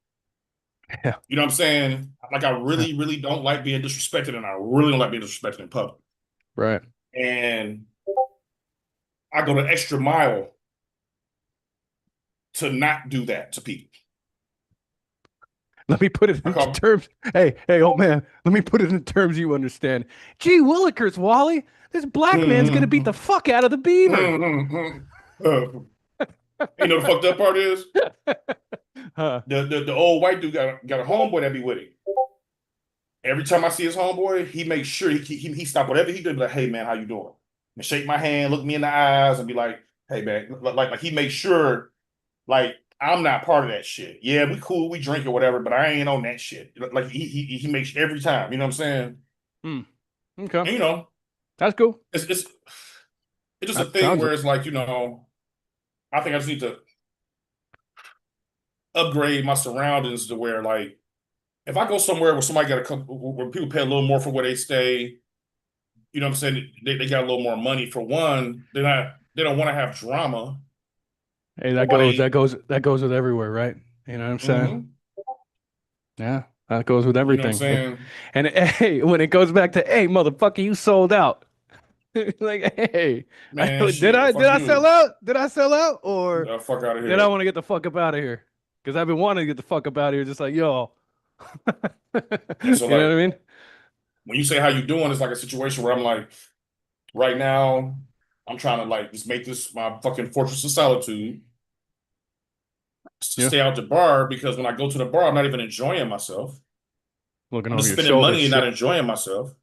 Yeah. You know what I'm saying? Like I really, really don't like being disrespected, and I really don't like being disrespected in public. Right. And I go the extra mile to not do that to people. Let me put it into terms. Hey, old man. Let me put it in terms you understand. Gee willikers, Wally. This black man's gonna beat the fuck out of the beaver. You know the fucked up part is the old white dude got a homeboy that be with him. Every time I see his homeboy, he makes sure he stop whatever he does. Be like, "Hey man, how you doing?" And shake my hand, look me in the eyes, and be like, "Hey man," like he makes sure like I'm not part of that shit. Yeah, we cool, we drink or whatever, but I ain't on that shit. Like he makes every time. You know what I'm saying? Okay. And, you know, that's cool. It's just a thing where it's like, I think I just need to upgrade my surroundings to where, like, if I go somewhere where somebody got where people pay a little more for where they stay, you know what I'm saying? They got a little more money for one. They don't want to have drama. Hey, that goes with everywhere, right? You know what I'm saying? Yeah, that goes with everything. You know what I'm saying? And hey, when it goes back to, "Hey, motherfucker, you sold out." Like, hey, Man, did I sell out? Did I sell out? Or the fuck out of here. Did I want to get the fuck up out of here? Because I've been wanting to get the fuck up out of here, just like y'all. So, You know what I mean? When you say how you doing, it's like a situation where I'm like, right now, I'm trying to like just make this my fucking fortress of solitude. Stay out the bar, because when I go to the bar, I'm not even enjoying myself. Looking I'm over just your spending shoulder. money and not enjoying myself.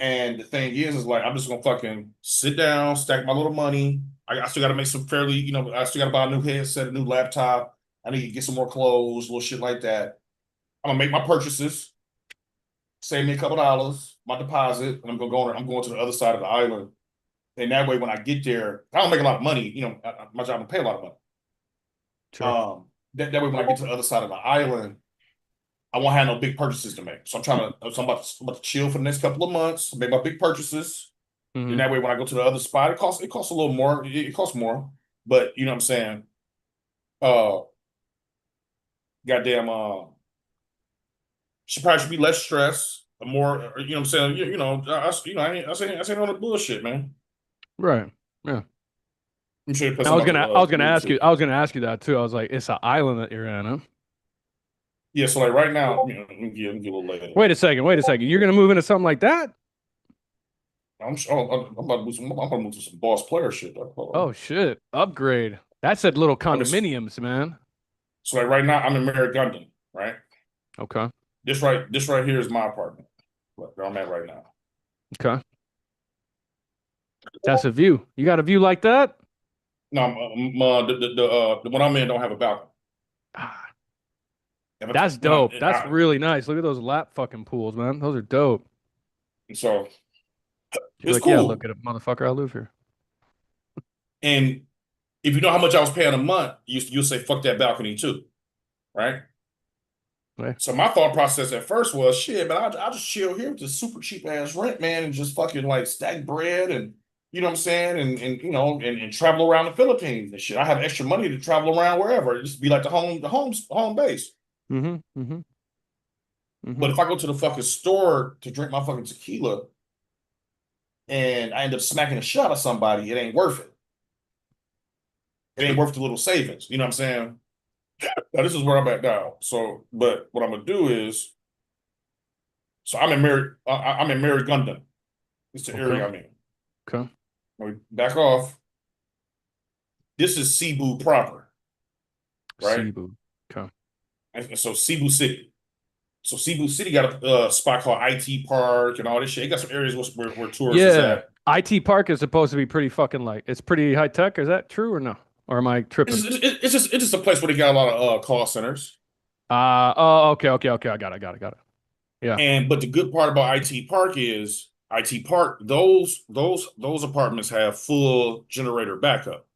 And the thing is like I'm just gonna fucking sit down, stack my little money. I still gotta make some fairly, I still gotta buy a new headset, a new laptop. I need to get some more clothes, little shit like that. I'm gonna make my purchases, save me a couple dollars, my deposit, and I'm going to the other side of the island. And that way, when I get there, I don't make a lot of money. My job don't pay a lot of money. Sure. That way, when I get to the other side of the island, I won't have no big purchases to make. So I'm about to chill for the next couple of months, make my big purchases. And that way, when I go to the other spot, it costs a little more. It costs more, but you know what I'm saying. Goddamn. Should be less stress, more. You know what I'm saying. I say no to bullshit, man. Right. Yeah. I'm sure I was gonna ask you that too. I was like, it's an island that you're in, huh? Yeah, so like right now, let me get a little later. Wait a second. You're gonna move into something like that? I'm about to move to some boss player shit. Oh shit! Upgrade. That said little condominiums, man. So like right now, I'm in Marigondon, right? Okay. This right here is my apartment. Where I'm at right now. Okay. That's a view. You got a view like that? No, the one I'm in don't have a balcony. That's dope. That's really nice. Look at those lap fucking pools, man. Those are dope. So it's like, cool. Yeah, look at it, motherfucker. I live here. And if you know how much I was paying a month, you'll say fuck that balcony too, right? Right. So my thought process at first was shit, but I'll just chill here with this super cheap ass rent, man, and just fucking like stack bread and you know what I'm saying, and travel around the Philippines and shit. I have extra money to travel around wherever. It just be like the home base. But if I go to the fucking store to drink my fucking tequila and I end up smacking a shot of somebody, it ain't worth it. It ain't worth the little savings. You know what I'm saying? Now, this is where I'm at now. So, but what I'm gonna do is, so I'm in Marigondon. It's the area I'm in. Okay. We back off. This is Cebu proper, right? Cebu. Okay. And so Cebu City. So Cebu City got a spot called IT Park and all this shit. It got some areas where tourists is Yeah, at. IT Park is supposed to be pretty fucking like it's pretty high tech. Is that true or no? Or am I tripping? It's just a place where they got a lot of call centers. Oh, okay. I got it. Yeah. But the good part about IT Park is IT Park, those apartments have full generator backup.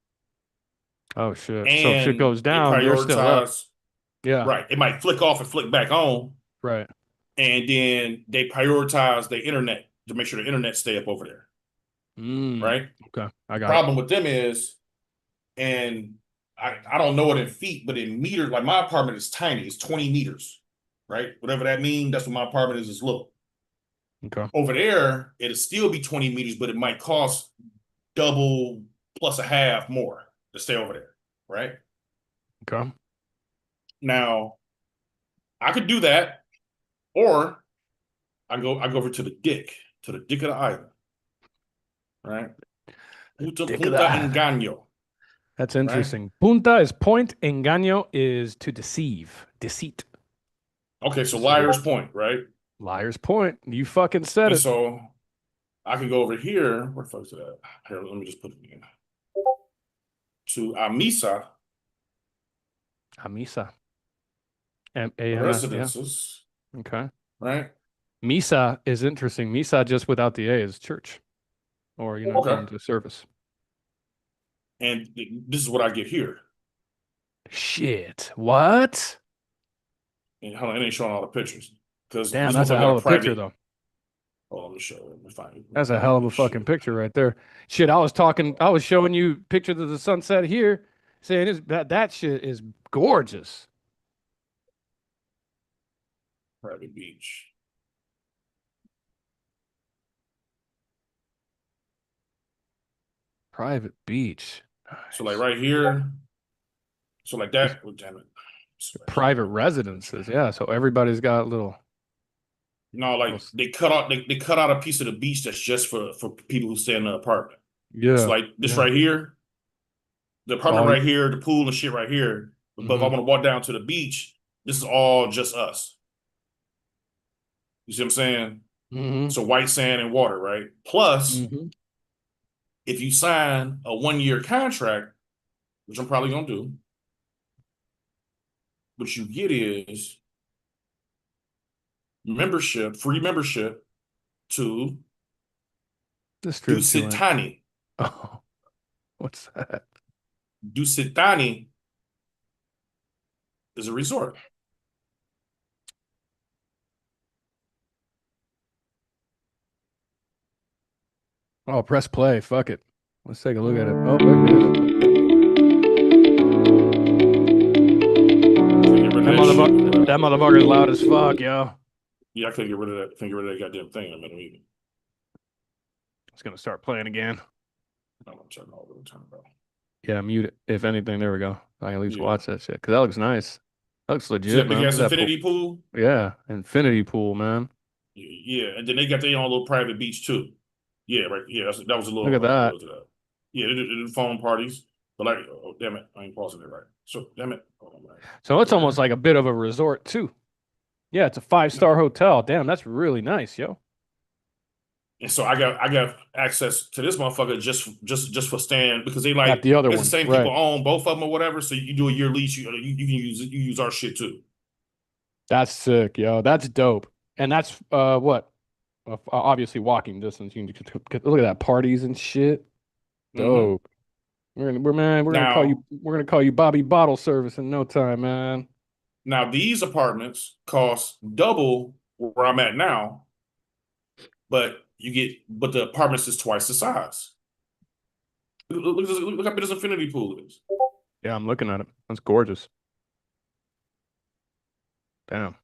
Oh shit. And so if shit goes they down, you're still up. prioritize Yeah. right. It might flick off and flick back on. Right. And then they prioritize the internet to make sure the internet stay up over there. Right? Okay. I got Problem with them is, and I don't know it in feet, but in meters, like my apartment is tiny, it's 20 meters, right? Whatever that means, that's what my apartment is little. it. Okay. Over there, it'll still be 20 meters, but it might cost double plus a half more to stay over there, right? Okay. Now, I could do that, or I go over to the dick of the island, right? Punta Engaño. That's interesting. Punta is point, engaño is to deceive, deceit. Okay, so Liar's Point, right? Liar's Point. You fucking said And it. so I can go over here. Where the fuck is that? Here, let me just put it in. To Amisa. Amisa. Residences. Yeah. Okay. Right? Misa is interesting. Misa just without the A is church. Or, going to service. And this is what I get here. Shit. What? And hold on, it ain't showing all the pictures. Damn, that's a hell of a picture, though. Oh, let me show you. Let me find it. That's a hell of a fucking picture right there. Shit, I was showing you pictures of the sunset here, saying that shit is gorgeous. Private beach. Private beach. So like right here. So like that. Oh, damn it. Private residences, yeah. So everybody's got a little. No, like they cut out a piece of the beach that's just for people who stay in the apartment. Yeah. It's like this right here, the apartment right here, the pool and shit right here. But if I want to walk down to the beach, this is all just us. You see what I'm saying? Mm-hmm. So white sand and water, right? Plus, if you sign a 1-year contract, which I'm probably gonna do, what you get is free membership to Dusitani. Oh, what's that? Dusitani is a resort. Oh, press play. Fuck it. Let's take a look at it. Oh, there it is. That motherfucker's loud as fuck, yo. Yeah, I couldn't get rid of that. Can't get rid of that goddamn thing in a minute either. It's gonna start playing again. I'm gonna turn it all the time, bro. Yeah, mute it. If anything, there we go. I can at least watch that shit because that looks nice. That looks legit. See that big man. ass infinity pool? Yeah, infinity pool, man. Yeah, and then they got their own little private beach too. Yeah, right. Yeah, that was a little. Look at that. Yeah, they did phone parties, but like, oh damn it, I ain't pausing it right. So damn it. Hold on, right. So it's almost like a bit of a resort too. Yeah, it's a 5-star hotel. Damn, that's really nice, yo. And so I got access to this motherfucker just for staying because they like Got the other it's one, the same right. people own both of them or whatever. So you do a year lease, you can use our shit too. That's sick, yo. That's dope. And that's what? Obviously walking distance. You can look at that, parties and shit. Dope. We're gonna call you Bobby Bottle Service in no time, man. Now these apartments cost double where I'm at now, but the apartments is twice the size. Look how big this infinity pool is. Yeah, I'm looking at it. That's gorgeous. Damn.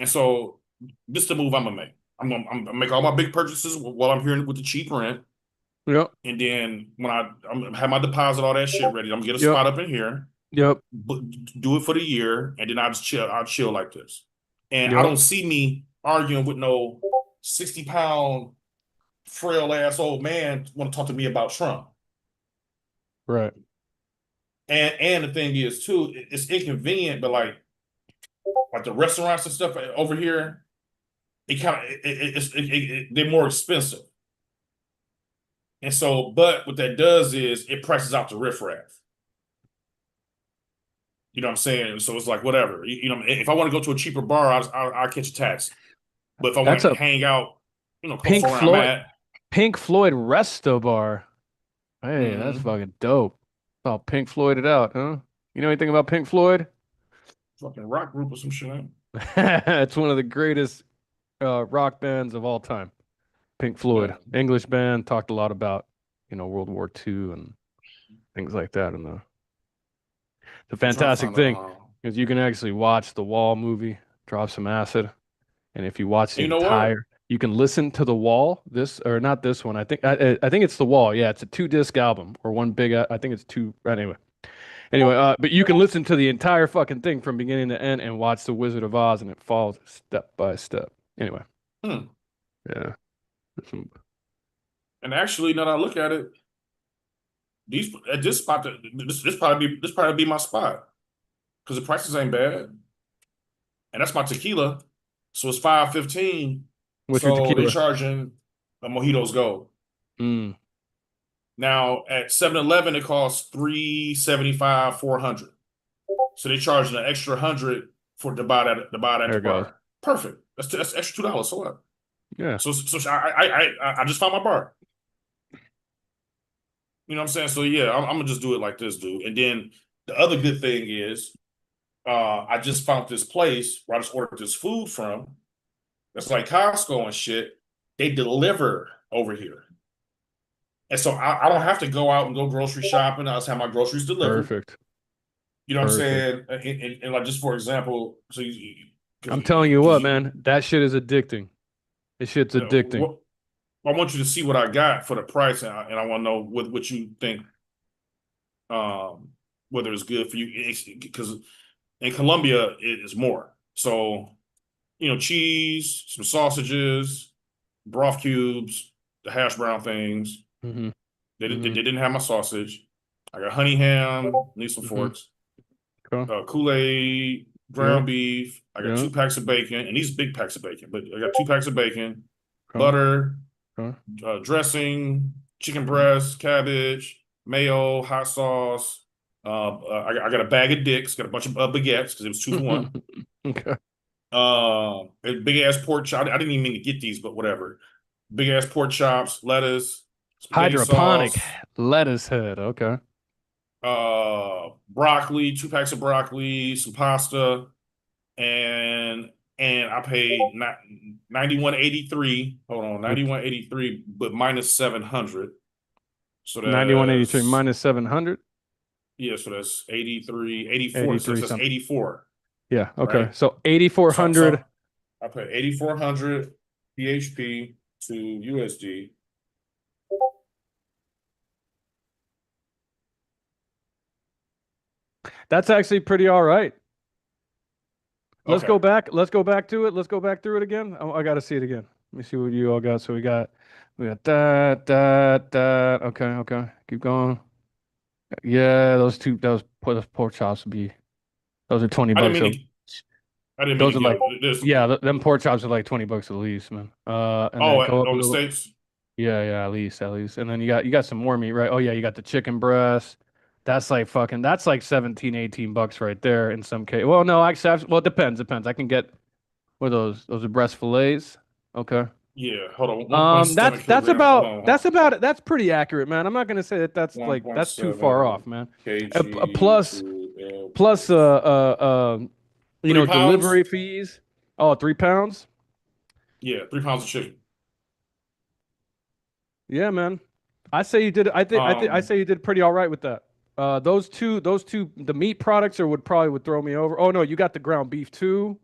And so this is the move I'm gonna make. I'm gonna make all my big purchases while I'm here with the cheap rent. Yep. And then when I'm have my deposit, all that shit ready, I'm gonna get a spot up in here. Yep. Do it for the year, and then I'll chill like this. And I don't see me arguing with no 60-pound frail ass old man want to talk to me about Trump. Right. And the thing is too, it's inconvenient, but like like the restaurants and stuff over here, they're more expensive. And so, but what that does is it prices out the riffraff. You know what I'm saying? So it's like whatever. You know, if I want to go to a cheaper bar, I'll catch a taxi. But if I want That's to a hang out, you know, Pink where I'm Floyd. at, Pink Floyd Resto Bar. Hey, that's fucking dope. Oh, Pink Floyded out, huh? You know anything about Pink Floyd? fucking rock group or some shit. It's one of the greatest rock bands of all time. Pink Floyd, English band, talked a lot about, World War II and things like that. And the fantastic thing is you can actually watch the Wall movie, Drop Some Acid, and if you watch the entire, you can listen to the Wall. This or not this one. I think it's the Wall. Yeah, it's a 2-disc album or one big. I think it's 2. Anyway, but you can listen to the entire fucking thing from beginning to end and watch The Wizard of Oz, and it follows step by step. Anyway, yeah. And actually, now that I look at it, these at this spot, this probably be my spot because the prices ain't bad, and that's my tequila, so it's $5.15. What's your tequila? They're charging a Mojitos Gold. Now at 7-Eleven it costs $3.75, $400. So they're charging an extra $100 to buy that at the bar. Perfect. That's extra $2. So what? Yeah. So I just found my bar. You know what I'm saying? So yeah, I'm gonna just do it like this, dude. And then the other good thing is, I just found this place where I just ordered this food from. That's like Costco and shit. They deliver over here, and so I don't have to go out and go grocery shopping. I just have my groceries delivered. Perfect. You know what I'm saying? And like just for example, so I'm telling you what, man, that shit is addicting. This shit's addicting. I want you to see what I got for the price, and I want to know what you think, whether it's good for you. Because in Colombia, it is more. So, cheese, some sausages, broth cubes, the hash brown things. They didn't have my sausage. I got honey ham, need some forks. Kool-Aid, ground beef. I got 2 packs of bacon, and these big packs of bacon, but I got 2 packs of bacon, butter, dressing, chicken breast, cabbage, mayo, hot sauce. I got a bag of dicks, got a bunch of baguettes because it was 2 for 1. Okay. A big ass pork chop. I didn't even mean to get these, but whatever. Big ass pork chops, lettuce, hydroponic sauce, lettuce head. Okay. Broccoli, 2 packs of broccoli, some pasta, and I paid $91.83. Hold on, $91.83, but minus $700. So that's $91.83 minus $700. Yeah, so that's 84. So that's 84. Yeah. Okay. Right? So 8,400. So I put 8,400 PHP to USD. That's actually pretty all right. Let's Okay. go back. Let's go back to it. Let's go back through it again. I got to see it again. Let me see what you all got. So we got that. Okay. Keep going. Yeah, those pork chops would be. Those are $20 bucks. I didn't mean Those to are like, get this. yeah, them pork chops are like $20 at least, man. And then Oh, go up a on the little- States? Yeah, at least. And then you got some more meat, right? Oh yeah, you got the chicken breast. That's like $17-$18 right there in some case. Well, no, actually, well, it depends. I can get what are those? Those are breast fillets. Okay. Yeah, hold on. 1.7 That's kilograms. Hold on. about it. That's pretty accurate, man. I'm not gonna say that's like that's too far off, man. kg Plus, to, you 3 know, pounds? delivery fees. Oh, 3 pounds. Yeah, 3 pounds of chicken. Yeah, man. I say you did. I say you did pretty all right with that. Those two, the meat products would probably throw me over. Oh no, you got the ground beef too.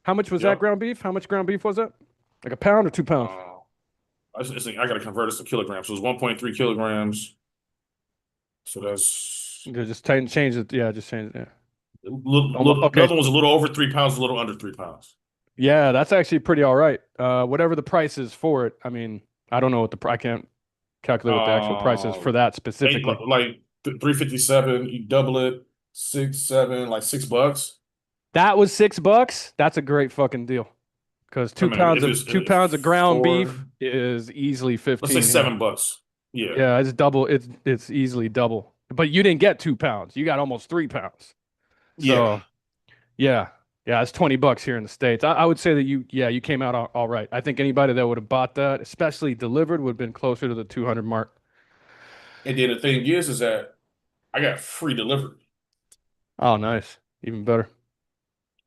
How much was that ground beef? How much ground beef was that? Like a pound or 2 pounds? I got to convert this to kilograms. So it's 1.3 kilograms. So that's Just change it. Yeah, just change it. Yeah. The other one's a little over 3 pounds, a little under 3 pounds. Yeah, that's actually pretty all right. Whatever the price is for it. I mean, I don't know what I can't calculate what the actual price is for that specifically. Like $3.57. You double it, $6, $7, like $6. that was $6, that's a great fucking deal. Because two pounds of ground beef is easily 15. Let's say $7. Yeah. Yeah, it's double. It's easily double. But you didn't get 2 pounds. You got almost 3 pounds. So, yeah, it's $20 here in the States. I would say that you came out all right. I think anybody that would have bought that, especially delivered, would have been closer to the 200 mark. And then the thing is that I got free delivery. Oh, nice. Even better.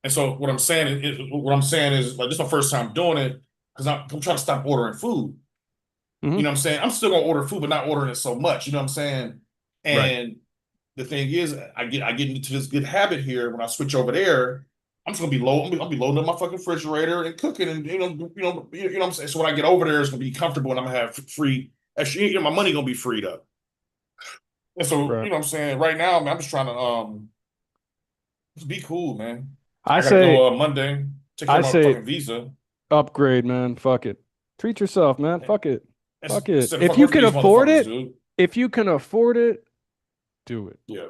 And so what I'm saying is like, this is my first time doing it because I'm trying to stop ordering food. Mm-hmm. You know what I'm saying? I'm still gonna order food, but not ordering it so much. You know what I'm saying? And the thing is, I get into this good habit here when I switch over there. I'm just gonna be loading. I'll be loading up my fucking refrigerator and cooking, and you know what I'm saying. So when I get over there, it's gonna be comfortable, and I'm gonna have free. Actually, my money gonna be freed up. And so you know what I'm saying. Right now, man, I'm just trying to just be cool, man. I gotta go Monday. Take care of my fucking visa. Upgrade, man. Fuck it. Treat yourself, man. Fuck it. Fuck it. If you can afford it, do it. Yeah.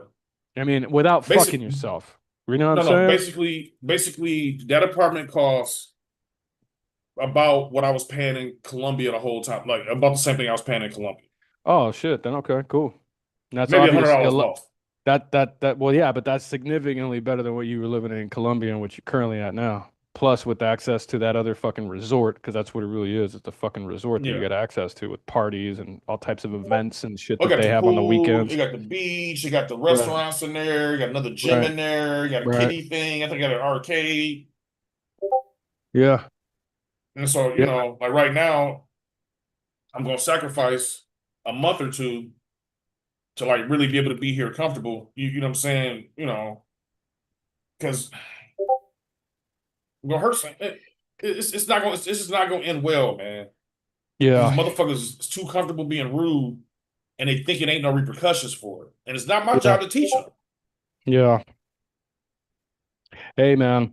I mean, without fucking yourself. You know what I'm saying? Basically, that apartment costs about what I was paying in Colombia the whole time. Like about the same thing I was paying in Colombia. Oh shit! Then okay, cool. And that's maybe obviously $100 off. That well, yeah, but that's significantly better than what you were living in Colombia and what you're currently at now. Plus, with access to that other fucking resort, because that's what it really is. It's a fucking resort that you get access to with parties and all types of events and shit that they have on the weekends. You got the beach, you got the restaurants in there, you got another gym in there, you got a kiddie thing, I think you got an arcade. Yeah. And so, you know, like right now, I'm gonna sacrifice a month or two to like really be able to be here comfortable. You know what I'm saying? You know, because gonna hurt something. It's just not gonna end well, man. Yeah. These motherfuckers is too comfortable being rude, and they think it ain't no repercussions for it. And it's not my job to teach them. Yeah. Hey, man.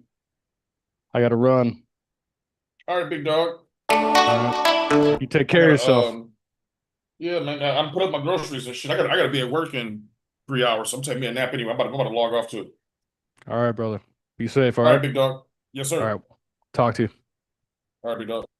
I gotta run. All right, big dog. You take care of yourself. Yeah, man. I'm putting up my groceries and shit. I gotta be at work in 3 hours. So I'm taking me a nap anyway. I'm about to log off to it. All right, brother. Be safe. All right, big dog. Yes, sir. All right. Talk to you. All right, big dog.